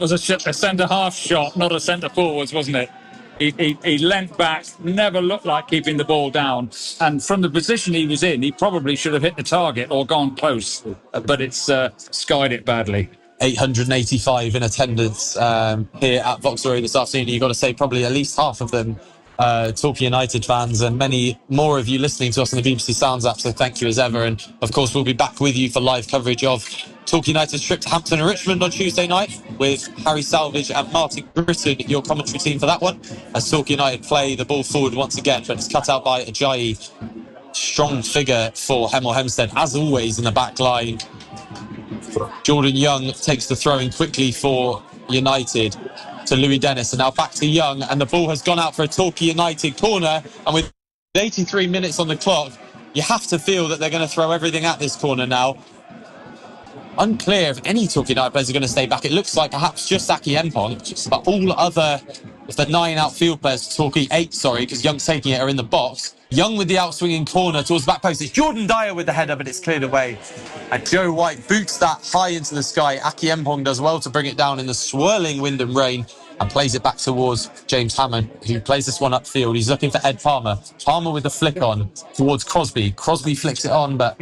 was a centre-half shot, not a centre-forwards, wasn't it? He leant back, never looked like keeping the ball down. And from the position he was in, he probably should have hit the target or gone close. But it's skied it badly. 885 in attendance here at Vauxhall Road this afternoon. You've got to say probably at least half of them Torquay United fans, and many more of you listening to us on the BBC Sounds app, so thank you as ever. And of course we'll be back with you for live coverage of Torquay United's trip to Hampton and Richmond on Tuesday night with Harry Salvage and Martin Britton, your commentary team for that one, as Torquay United play the ball forward once again, but it's cut out by Ajayi. Strong figure for Hemel Hempstead as always in the back line. Jordan Young takes the throw in quickly for United to Louis Dennis, and now back to Young, and the ball has gone out for a Torquay United corner, and with 83 minutes on the clock, you have to feel that they're going to throw everything at this corner now. Unclear if any Torquay United players are going to stay back. It looks like perhaps just Aki Empong, but all other of the 9 outfield players, Torquay 8, because Young's taking it, are in the box. Young with the outswinging corner towards the back post. It's Jordan Dyer with the header, but it's cleared away. And Joe White boots that high into the sky. Aki Empong does well to bring it down in the swirling wind and rain and plays it back towards James Hammond, who plays this one upfield. He's looking for Ed Palmer. Palmer with the flick on towards Crosby. Crosby flicks it on, but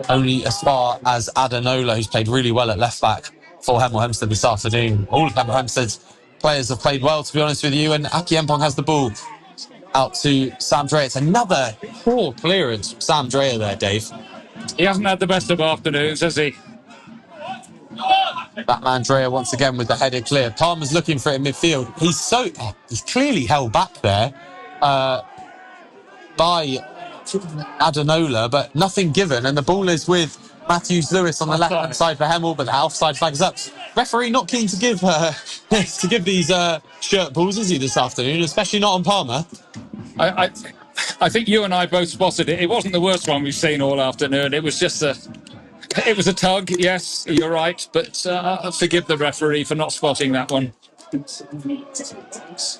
only as far as Adenola, who's played really well at left back for Hemel Hempstead this afternoon. All of Hemel Hempstead's players have played well, to be honest with you, and Aki Empong has the ball out to Sam Dreyer. It's another poor clearance from Sam Dreyer there, Dave. He hasn't had the best of afternoons, has he? Batman Dreyer once again with the header clear. Palmer's looking for it in midfield. He's clearly held back there by Adenola, but nothing given, and the ball is with Matthews Lewis on the left-hand side for Hemel, but the offside flag's up. Referee not keen to give these shirt pulls, is he, this afternoon, especially not on Palmer. I think you and I both spotted it. It wasn't the worst one we've seen all afternoon. It was just it was a tug, yes, you're right, but forgive the referee for not spotting that one.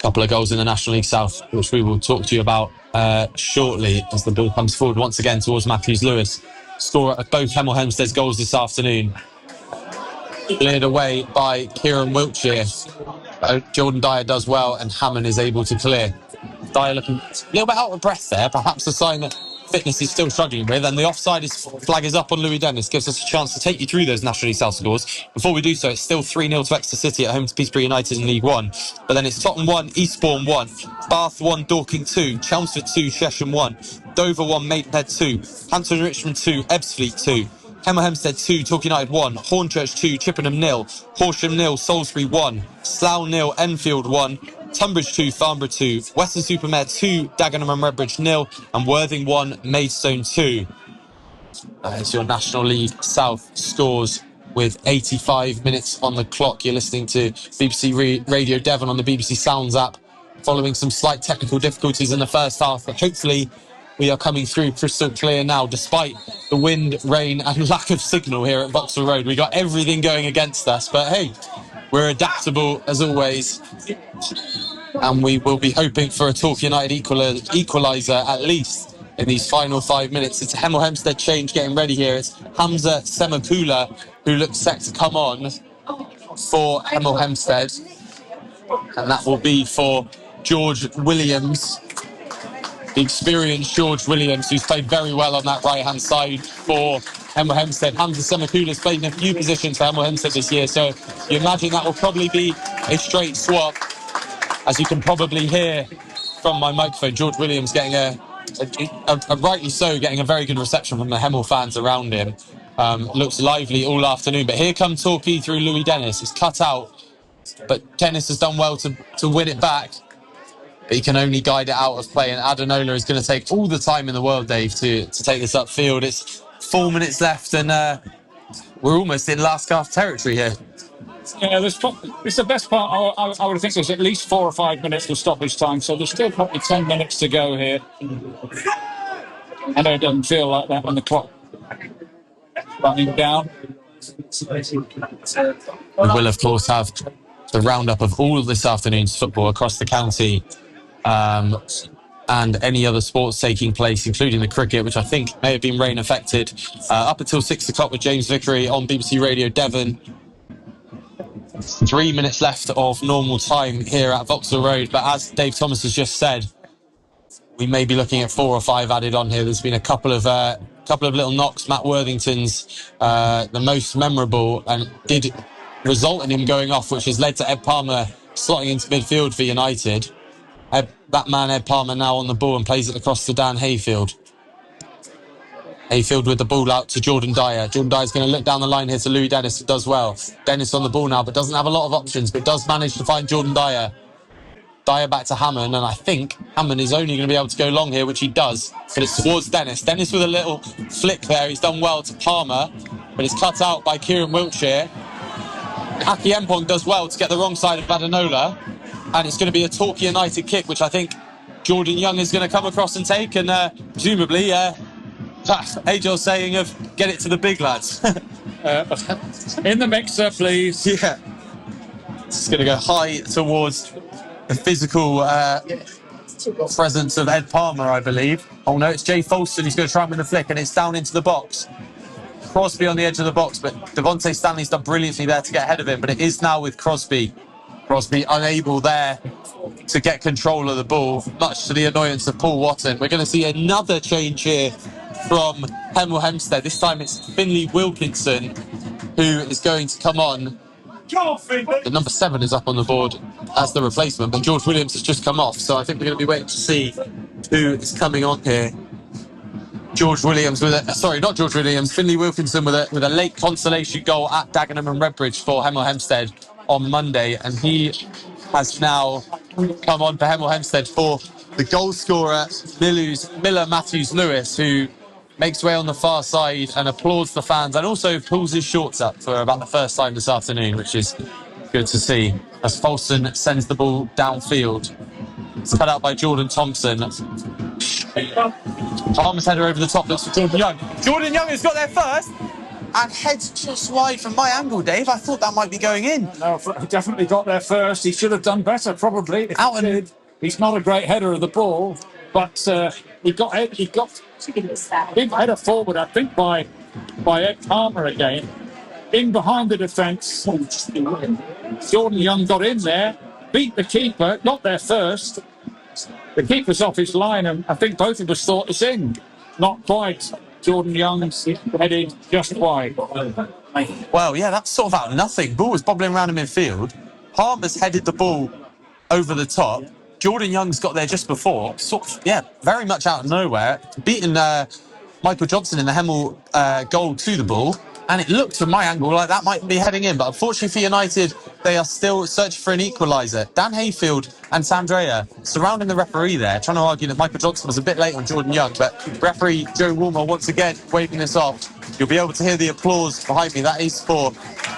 Couple of goals in the National League South, which we will talk to you about shortly as the ball comes forward once again towards Matthews Lewis. Scorer of both Hemel Hempstead's goals this afternoon. Cleared away by Kieran Wiltshire. Jordan Dyer does well, and Hammond is able to clear. Dyer looking a little bit out of breath there, perhaps a sign that fitness is still struggling with, and the offside flag is up on Louis Dennis. Gives us a chance to take you through those National League South scores. Before we do so, it's still 3-0 to Exeter City at home to Peterborough United in League 1. But then it's Tottenham 1, Eastbourne 1, Bath 1, Dorking 2, Chelmsford 2, Chesham 1, Dover 1, Maidenhead 2, Hampton and Richmond 2, Ebbsfleet 2, Hemel Hempstead 2, Torquay United 1, Hornchurch 2, Chippenham 0, Horsham 0, Salisbury 1, Slough 0, Enfield 1, Tunbridge 2, Farnborough 2, Weston-super-Mare 2, Dagenham and Redbridge 0, and Worthing 1, Maidstone 2. It's your National League South scores with 85 minutes on the clock. You're listening to BBC Radio Devon on the BBC Sounds app, following some slight technical difficulties in the first half, but hopefully we are coming through crystal clear now, despite the wind, rain and lack of signal here at Vauxhall Road. We got everything going against us, but hey, we're adaptable as always, and we will be hoping for a Torquay United equaliser at least in these final 5 minutes. It's a Hemel Hempstead change getting ready here. It's Hamza Semakula who looks set to come on for Hemel Hempstead, and that will be for George Williams, the experienced George Williams, who's played very well on that right-hand side for Hemel Hempstead. Hamza Semakula's played in a few positions for Hemel Hempstead this year, so you imagine that will probably be a straight swap. As you can probably hear from my microphone, George Williams getting a rightly so, getting a very good reception from the Hemel fans around him. Looks lively all afternoon. But here comes Torquay through Louis Dennis. It's cut out, but Dennis has done well to win it back. But he can only guide it out of play, and Adenola is going to take all the time in the world, Dave, to take this upfield. It's 4 minutes left, and we're almost in last half territory here. Yeah, it's the best part. I would think there's at least 4 or 5 minutes of stoppage time, so there's still probably 10 minutes to go here. I know it doesn't feel like that when the clock running down. We will, of course, have the roundup of all of this afternoon's football across the county, and any other sports taking place, including the cricket, which I think may have been rain affected, up until 6 o'clock with James Vickery on BBC Radio Devon. 3 minutes left of normal time here at Vauxhall Road, but as Dave Thomas has just said, we may be looking at 4 or 5 added on here. There's been a couple of little knocks. Matt Worthington's the most memorable, and did result in him going off, which has led to Ed Palmer slotting into midfield for United. That man, Ed Palmer, now on the ball and plays it across to Dan Hayfield. Hayfield with the ball out to Jordan Dyer. Jordan Dyer's going to look down the line here to Louis Dennis, who does well. Dennis on the ball now, but doesn't have a lot of options, but does manage to find Jordan Dyer. Dyer back to Hammond, and I think Hammond is only going to be able to go long here, which he does, but it's towards Dennis. Dennis with a little flick there. He's done well to Palmer, but it's cut out by Kieran Wiltshire. Aki Empong does well to get the wrong side of Adenola, and it's going to be a Torquay United kick, which I think Jordan Young is going to come across and take, and presumably age-old saying of get it to the big lads. In the mixer, please. Yeah. It's going to go high towards the physical presence of Ed Palmer, I believe. Oh no, it's Jay Folston. He's going to try and win the flick, and it's down into the box. Crosby on the edge of the box, but Devontae Stanley's done brilliantly there to get ahead of him, but it is now with Crosby. Crosby unable there to get control of the ball, much to the annoyance of Paul Watton. We're going to see another change here from Hemel Hempstead. This time it's Finley Wilkinson who is going to come on. The number 7 is up on the board as the replacement, but George Williams has just come off, so I think we're going to be waiting to see who is coming on here. Finley Wilkinson with a late consolation goal at Dagenham and Redbridge for Hemel Hempstead on Monday, and he has now come on for Hemel Hempstead for the goal scorer Miller Matthews Lewis, who makes way on the far side and applauds the fans, and also pulls his shorts up for about the first time this afternoon, which is good to see, as Folston sends the ball downfield. It's cut out by Jordan Thompson. Palmer's header over the top, looks for Jordan Young. Jordan Young has got there first and heads just wide from my angle, Dave. I thought that might be going in. No, he definitely got there first. He should have done better, probably. He's not a great header of the ball, but he got big header forward, I think, by Ed Palmer again. In behind the defence. Jordan Young got in there, beat the keeper, got there first. The keeper's off his line, and I think both of us thought it's in. Not quite. Jordan Young's headed just wide. Well, yeah, that's sort of out of nothing. Ball was bobbling around in midfield. Palmer's headed the ball over the top. Jordan Young's got there just before. Very much out of nowhere. Beaten Michael Johnson in the Hemel goal to the ball. And it looked from my angle like that might be heading in. But unfortunately for United, they are still searching for an equaliser. Dan Hayfield and Sandrea surrounding the referee there, trying to argue that Michael Johnson was a bit late on Jordan Young. But referee Joe Woolmer once again waving this off. You'll be able to hear the applause behind me. That is for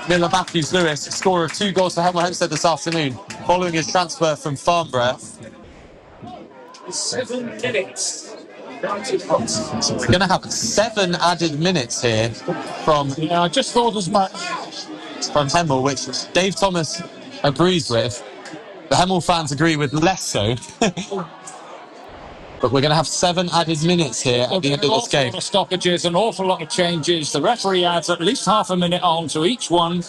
Miller Matthews Lewis, scorer of 2 goals for Hemel Hempstead this afternoon, following his transfer from Farnborough. 7 minutes. So we're going to have 7 added minutes here from... Yeah, I just thought as much. From Hemel, which Dave Thomas agrees with. The Hemel fans agree with less so. But we're going to have 7 added minutes here at the end of this game. An awful lot of stoppages, an awful lot of changes. The referee adds at least half a minute on to each one.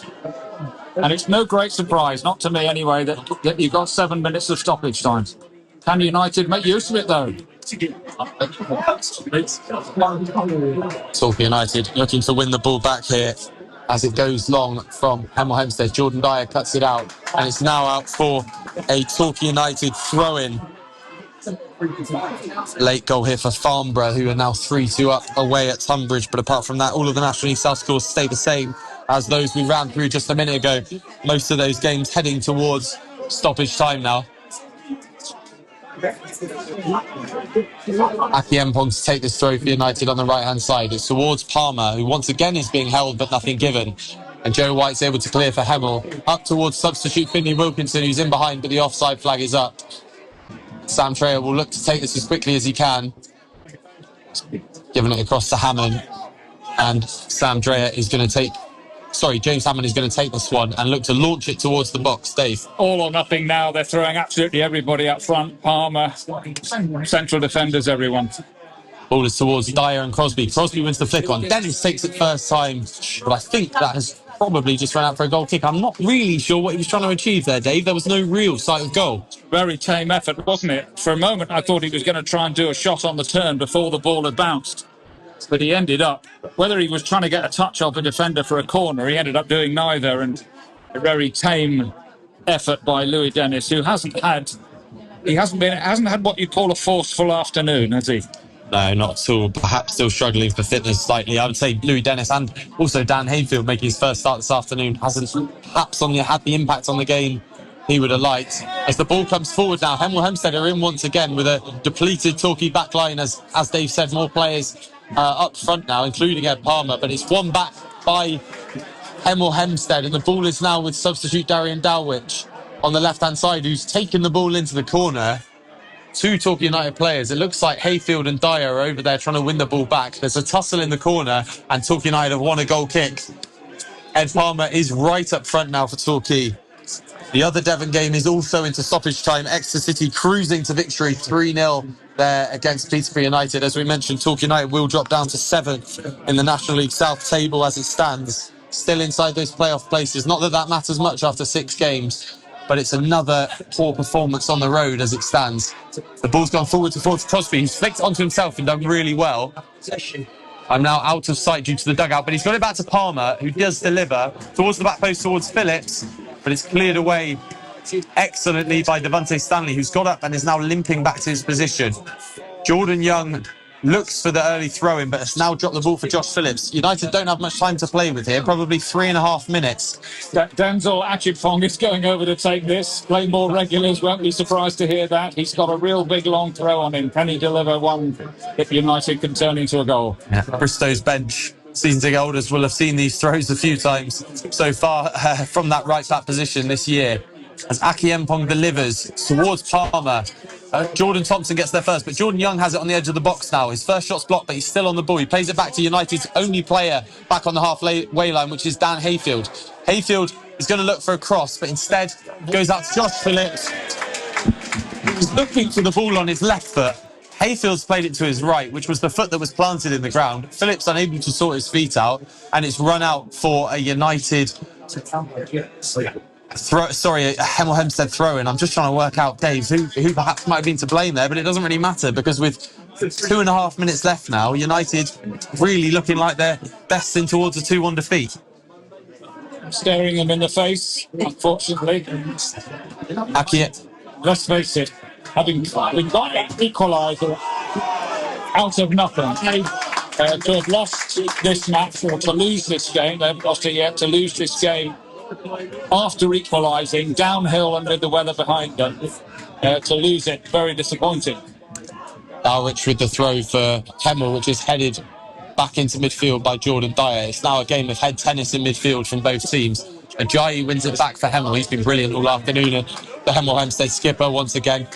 And it's no great surprise, not to me anyway, that you've got 7 minutes of stoppage time. Can United make use of it, though? Torquay United looking to win the ball back here as it goes long from Hemel Hempstead. Jordan Dyer cuts it out, and it's now out for a Torquay United throw-in. Late goal here for Farnborough, who are now 3-2 up away at Tunbridge. But apart from that, all of the National League South scores stay the same as those we ran through just a minute ago. Most of those games heading towards stoppage time now. Aki Mpong to take this throw for United on the right-hand side. It's towards Palmer, who once again is being held but nothing given. And Joe White's able to clear for Hemel. Up towards substitute Finley Wilkinson, who's in behind, but the offside flag is up. Sam Treyer will look to take this as quickly as he can. Giving it across to Hammond. And James Hammond is going to take this one and look to launch it towards the box. Dave. All or nothing now. They're throwing absolutely everybody up front. Palmer, central defenders, everyone. Ball is towards Dyer and Crosby. Crosby wins the flick on. Dennis takes it first time, but I think that has probably just run out for a goal kick. I'm not really sure what he was trying to achieve there, Dave. There was no real sight of goal. Very tame effort, wasn't it? For a moment, I thought he was going to try and do a shot on the turn before the ball had bounced. But he ended up, whether he was trying to get a touch off a defender for a corner, he ended up doing neither. And a very tame effort by Louis Dennis, who hasn't had what you call a forceful afternoon, has he? No, not at all. Perhaps still struggling for fitness slightly. I would say Louis Dennis and also Dan Hayfield making his first start this afternoon hasn't perhaps had the impact on the game he would have liked. As the ball comes forward now, Hemel Hempstead are in once again with a depleted Torquay backline, as Dave said, more players up front now, including Ed Palmer, but it's won back by Hemel Hempstead, and the ball is now with substitute Darian Dowich on the left-hand side, who's taken the ball into the corner. Two Torquay United players. It looks like Hayfield and Dyer are over there trying to win the ball back. There's a tussle in the corner, and Torquay United have won a goal kick. Ed Palmer is right up front now for Torquay. The other Devon game is also into stoppage time. Exeter City cruising to victory 3-0 there against Peterborough United. As we mentioned, Torquay United will drop down to 7th in the National League South table as it stands. Still inside those playoff places. Not that that matters much after 6 games, but it's another poor performance on the road as it stands. The ball's gone forward towards Crosby. He's flicked onto himself and done really well. I'm now out of sight due to the dugout, but he's got it back to Palmer, who does deliver towards the back post towards Phillips, but it's cleared away excellently by Devontae Stanley, who's got up and is now limping back to his position. Jordan Young looks for the early throw-in, but has now dropped the ball for Josh Phillips. United don't have much time to play with here, probably 3.5 minutes. Denzel Achipong is going over to take this. Play more regulars, won't be surprised to hear that. He's got a real big long throw on him. Can he deliver one if United can turn into a goal? Yeah. Bristow's bench, season ticket holders will have seen these throws a few times so far from that right back position this year. As Aki Mpong delivers towards Palmer. Jordan Thompson gets there first, but Jordan Young has it on the edge of the box now. His first shot's blocked, but he's still on the ball. He plays it back to United's only player back on the halfway line, which is Dan Hayfield. Hayfield is going to look for a cross, but instead goes out to Josh Phillips. He's looking for the ball on his left foot. Hayfield's played it to his right, which was the foot that was planted in the ground. Phillips unable to sort his feet out, and it's run out for a United... Hemel Hempstead throw-in. I'm just trying to work out, Dave, who perhaps might have been to blame there, but it doesn't really matter because with 2.5 minutes left now, United really looking like they're destined towards a 2-1 defeat. Staring them in the face, unfortunately. Let's face it, we've got that equaliser out of nothing. To have lost this match or to lose this game, they haven't lost it yet, to lose this game after equalising, downhill and with the weather behind them, to lose it, very disappointing. Dowich with the throw for Hemel, which is headed back into midfield by Jordan Dyer. It's now a game of head tennis in midfield from both teams. Ajayi wins it back for Hemel. He's been brilliant all afternoon. And the Hemel Hempstead skipper once again.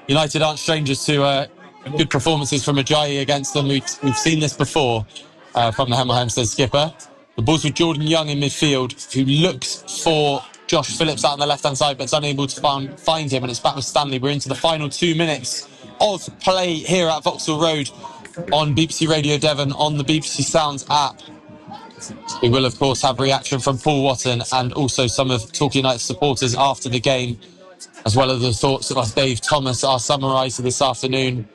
United aren't strangers to good performances from Ajayi against them. We've seen this before from the Hemel Hempstead skipper. The ball's with Jordan Young in midfield, who looks for Josh Phillips out on the left-hand side, but is unable to find him, and it's back with Stanley. We're into the final 2 minutes of play here at Vauxhall Road on BBC Radio Devon, on the BBC Sounds app. We will, of course, have reaction from Paul Watton and also some of Torquay United supporters after the game, as well as the thoughts of Dave Thomas, our summarising this afternoon.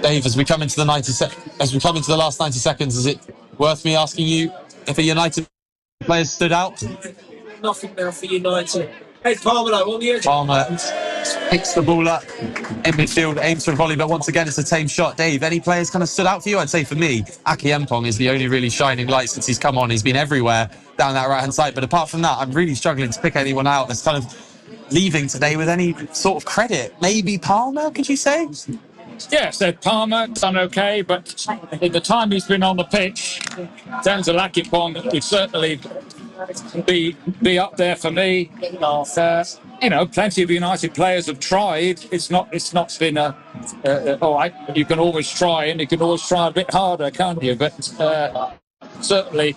Dave, as we come into the last 90 seconds, is it worth me asking you if a United player stood out? Nothing now for United. Hey, Palmer, on the edge. Palmer picks the ball up in midfield, aims for a volley, but once again, it's a tame shot. Dave, any players kind of stood out for you? I'd say for me, Aki Mpong is the only really shining light since he's come on. He's been everywhere down that right-hand side. But apart from that, I'm really struggling to pick anyone out that's kind of leaving today with any sort of credit. Maybe Palmer, could you say? Yes, Palmer done okay, but in the time he's been on the pitch, Denzel Akipong would certainly be up there for me. Plenty of United players have tried. It's not been all right. You can always try, and you can always try a bit harder, can't you? But certainly,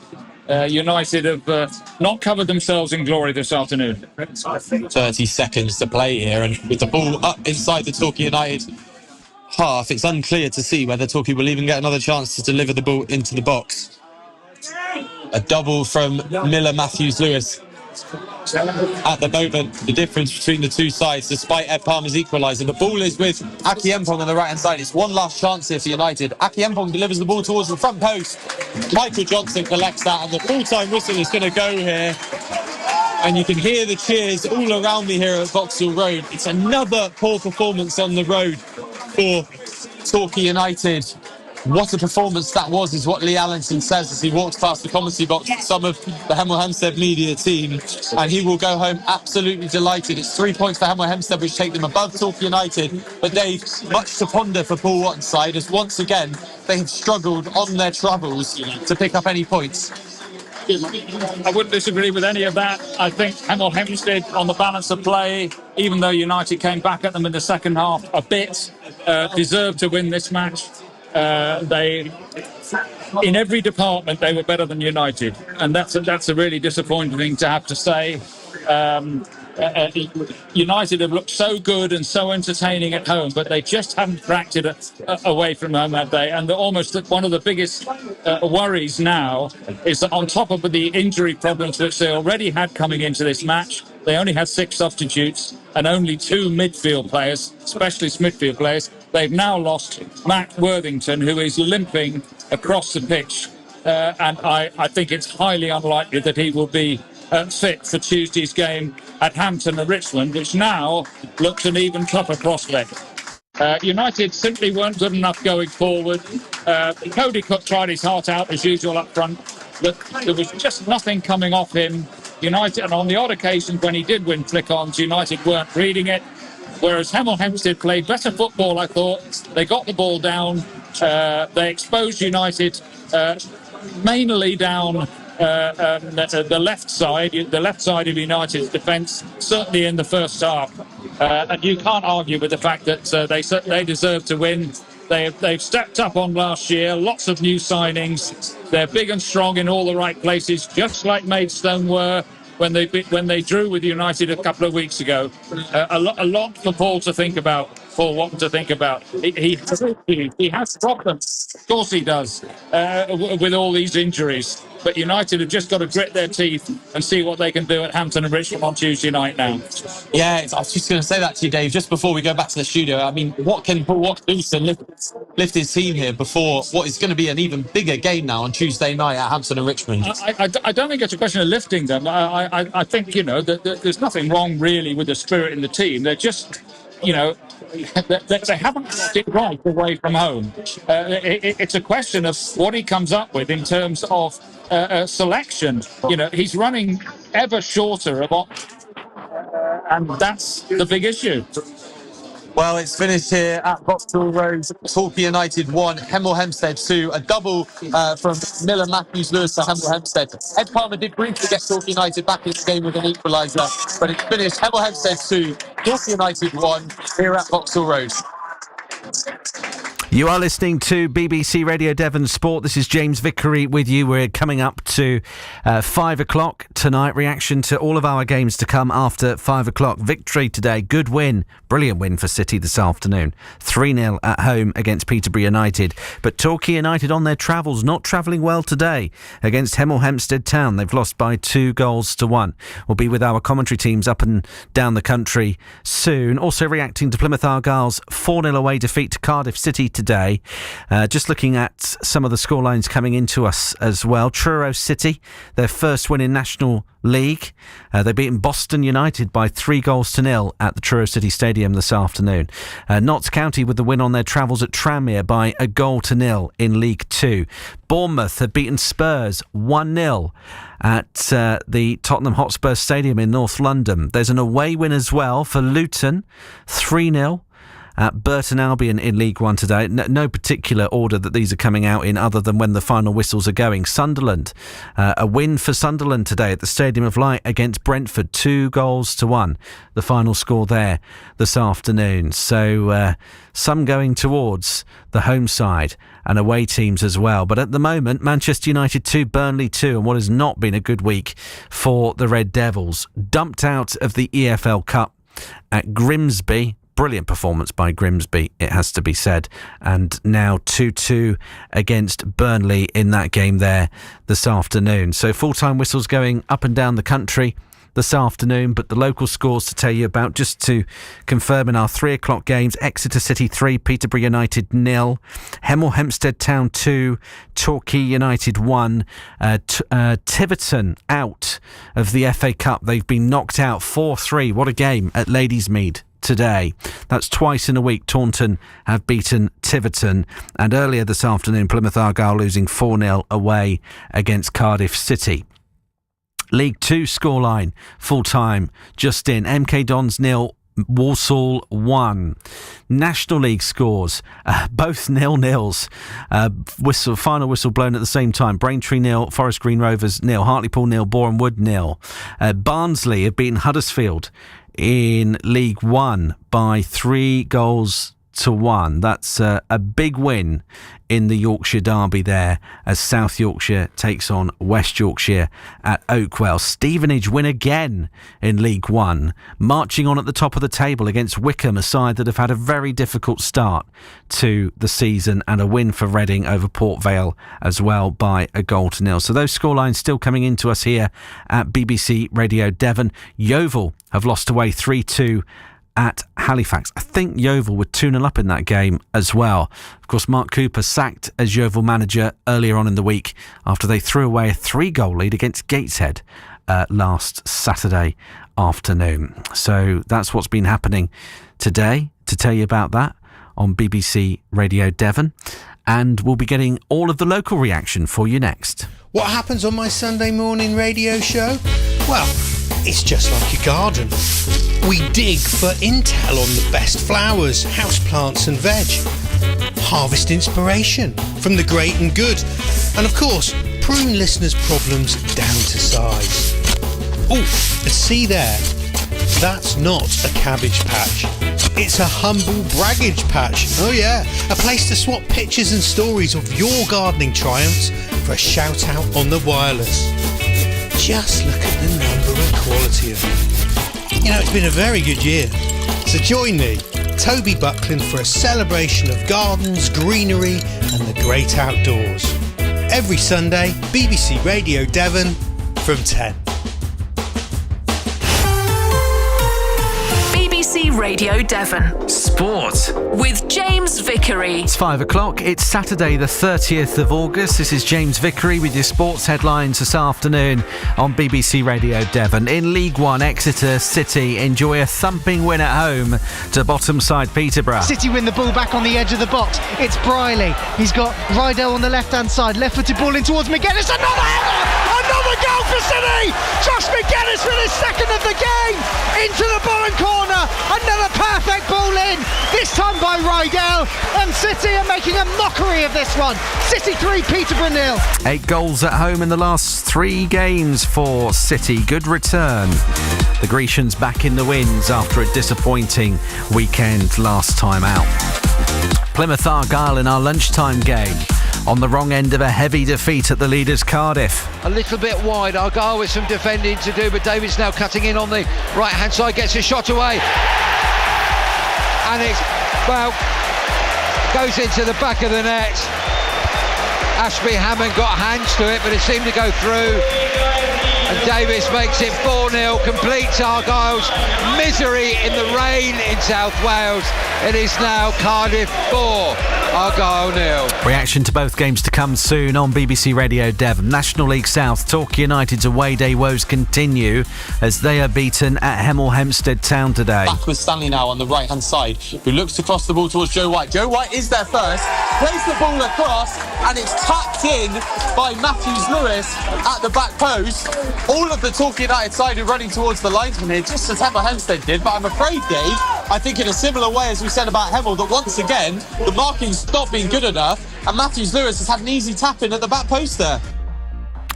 United have not covered themselves in glory this afternoon. 30 seconds to play here, and with the ball up inside the Torquay United half, it's unclear to see whether Torquay will even get another chance to deliver the ball into the box. A double from Miller Matthews-Lewis. At the moment, the difference between the two sides, despite Ed Palmer's equaliser, the ball is with Aki Mpong on the right-hand side. It's one last chance here for United. Aki Mpong delivers the ball towards the front post. Michael Johnson collects that, and the full-time whistle is going to go here. And you can hear the cheers all around me here at Vauxhall Road. It's another poor performance on the road for Torquay United. What a performance that was, is what Lee Allenson says as he walks past the commentary box with some of the Hemel Hempstead media team, and he will go home absolutely delighted. It's 3 points for Hemel Hempstead, which take them above Torquay United, but Dave, much to ponder for Paul Watton's side, as once again they have struggled on their travels to pick up any points. I wouldn't disagree with any of that. I think Hemel Hempstead, on the balance of play, even though United came back at them in the second half a bit, deserved to win this match. They, in every department, they were better than United, and that's a really disappointing thing to have to say. United have looked so good and so entertaining at home, but they just haven't cracked it away from home that day. And almost one of the biggest worries now is that on top of the injury problems which they already had coming into this match, they only had 6 substitutes and only 2 midfield players, specialist midfield players. They've now lost Matt Worthington, who is limping across the pitch. And I think it's highly unlikely that he will be fit for Tuesday's game at Hampton and Richmond, which now looks an even tougher prospect. United simply weren't good enough going forward. Cody Cook tried his heart out as usual up front, but there was just nothing coming off him. United, and on the odd occasions when he did win flick-ons, United weren't reading it. Whereas Hemel Hempstead played better football, I thought. They got the ball down. They exposed United mainly down the left side of United's defence, certainly in the first half. And you can't argue with the fact that they deserve to win. They've stepped up on last year, lots of new signings. They're big and strong in all the right places, just like Maidstone were when they drew with United a couple of weeks ago. A lot for Paul to think about. Paul Watton to think about. He has problems. Of course he does, with all these injuries. But United have just got to grit their teeth and see what they can do at Hampton and Richmond on Tuesday night now. Yeah, I was just going to say that to you, Dave, just before we go back to the studio. I mean, what can Paul Watton do to lift his team here before what is going to be an even bigger game now on Tuesday night at Hampton and Richmond? I don't think it's a question of lifting them. I think, that there's nothing wrong really with the spirit in the team. They're just, they haven't got it right away from home. It's a question of what he comes up with in terms of selection. He's running ever shorter of options, and that's the big issue. Well, it's finished here at Vauxhall Road. Torquay United 1, Hemel Hempstead 2. A double from Miller Matthews-Lewis to Hemel Hempstead. Ed Palmer did briefly get Torquay United back in the game with an equaliser, but it's finished Hemel Hempstead 2, Torquay United 1 here at Vauxhall Road. You are listening to BBC Radio Devon Sport. This is James Vickery with you. We're coming up to 5 o'clock tonight. Reaction to all of our games to come after 5 o'clock. Victory today. Good win. Brilliant win for City this afternoon. 3-0 at home against Peterborough United. But Torquay United on their travels, not travelling well today against Hemel Hempstead Town. They've lost by 2-1. We'll be with our commentary teams up and down the country soon. Also reacting to Plymouth Argyle's 4-0 away defeat to Cardiff City today. Just looking at some of the scorelines coming into us as well. Truro City, their first win in National League. They've beaten Boston United by 3-0 at the Truro City Stadium this afternoon. Notts County with the win on their travels at Tranmere by 1-0 in League Two. Bournemouth have beaten Spurs 1-0 at the Tottenham Hotspur Stadium in North London. There's an away win as well for Luton, 3-0 at Burton Albion in League One today. No particular order that these are coming out in other than when the final whistles are going. Sunderland, a win for Sunderland today at the Stadium of Light against Brentford, 2-1. The final score there this afternoon. So some going towards the home side and away teams as well. But at the moment, Manchester United 2, Burnley 2, and what has not been a good week for the Red Devils. Dumped out of the EFL Cup at Grimsby. Brilliant performance by Grimsby, it has to be said. And now 2-2 against Burnley in that game there this afternoon. So full-time whistles going up and down the country this afternoon, but the local scores to tell you about, just to confirm in our 3 o'clock games: Exeter City 3, Peterborough United 0, Hemel Hempstead Town 2, Torquay United 1, Tiverton out of the FA Cup. They've been knocked out 4-3. What a game at Ladysmead today. That's twice in a week Taunton have beaten Tiverton, and earlier this afternoon Plymouth Argyle losing 4-0 away against Cardiff City. League 2 scoreline full time just in: MK Dons 0, Walsall 1. National League scores, both 0-0s. Final whistle blown at the same time. Braintree 0, Forest Green Rovers 0, Hartlepool 0, Boreham Wood 0. Barnsley have beaten Huddersfield in League One by 3-1. That's a big win in the Yorkshire derby there, as South Yorkshire takes on West Yorkshire at Oakwell. Stevenage win again in League One, marching on at the top of the table against Wickham, a side that have had a very difficult start to the season, and a win for Reading over Port Vale as well by 1-0. So those scorelines still coming into us here at BBC Radio Devon. Yeovil have lost away 3-2 at Halifax. I think Yeovil were 2-0 up in that game as well. Of course, Mark Cooper sacked as Yeovil manager earlier on in the week after they threw away a 3-goal lead against Gateshead last Saturday afternoon. So that's what's been happening today. To tell you about that on BBC Radio Devon, and we'll be getting all of the local reaction for you next. What happens on my Sunday morning radio show? Well, it's just like a garden. We dig for intel on the best flowers, houseplants and veg. Harvest inspiration from the great and good. And of course, prune listeners' problems down to size. Oh, see there? That's not a cabbage patch. It's a humble braggage patch. Oh yeah, a place to swap pictures and stories of your gardening triumphs for a shout out on the wireless. Just look at the number and quality of it. You know, it's been a very good year. So join me, Toby Buckland, for a celebration of gardens, greenery and the great outdoors. Every Sunday, BBC Radio Devon from 10. BBC Radio Devon. Sport with James Vickery. It's 5 o'clock. It's Saturday the 30th of August. This is James Vickery with your sports headlines this afternoon on BBC Radio Devon. In League One, Exeter City enjoy a thumping win at home to bottom side Peterborough. City win the ball back on the edge of the box. It's Briley. He's got Rydell on the left-hand side. Left-footed ball in towards McGuinness. Another header! Another goal for City! Josh McGuinness for his second of the game! Into the bottom corner. Another perfect ball in. This time by Rydell. And City are making a mockery of this one. City 3, Peterborough 0. 8 goals at home in the last 3 games for City. Good return. The Grecians back in the wins after a disappointing weekend last time out. Plymouth Argyle in our lunchtime game, on the wrong end of a heavy defeat at the leaders Cardiff. A little bit wide, Argyle with some defending to do, but David's now cutting in on the right hand side, gets a shot away, and it's, well, goes into the back of the net. Ashby Hammond got hands to it, but it seemed to go through, and Davis makes it 4-0, completes Argyle's misery in the rain in South Wales. It is now Cardiff 4, Argyle 0. Reaction to both games to come soon on BBC Radio Devon. National League South, Torquay United's away day woes continue as they are beaten at Hemel Hempstead Town today. Back with Stanley now on the right-hand side, who looks to cross the ball towards Joe White. Joe White is there first, plays the ball across, and it's tapped in by Matthews-Lewis at the back post. All of the Torquay United side are running towards the linesman here, just as Hemel Hempstead did, but I'm afraid, Dave, I think in a similar way as we said about Hemel, that once again, the marking's not been good enough, and Matthews-Lewis has had an easy tap-in at the back post there.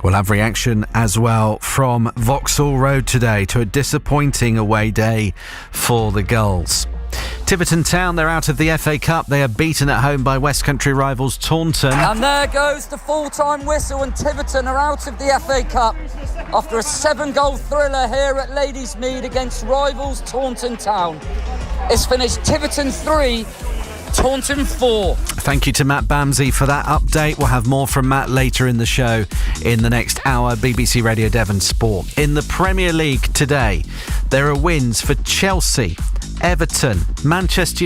We'll have reaction as well from Vauxhall Road today to a disappointing away day for the Gulls. Tiverton Town, they're out of the FA Cup. They are beaten at home by West Country rivals Taunton. And there goes the full-time whistle, and Tiverton are out of the FA Cup after a 7-goal thriller here at Ladysmead against rivals Taunton Town. It's finished Tiverton 3, Taunton 4. Thank you to Matt Bamsey for that update. We'll have more from Matt later in the show in the next hour. BBC Radio Devon Sport. In the Premier League today, there are wins for Chelsea, Everton, Manchester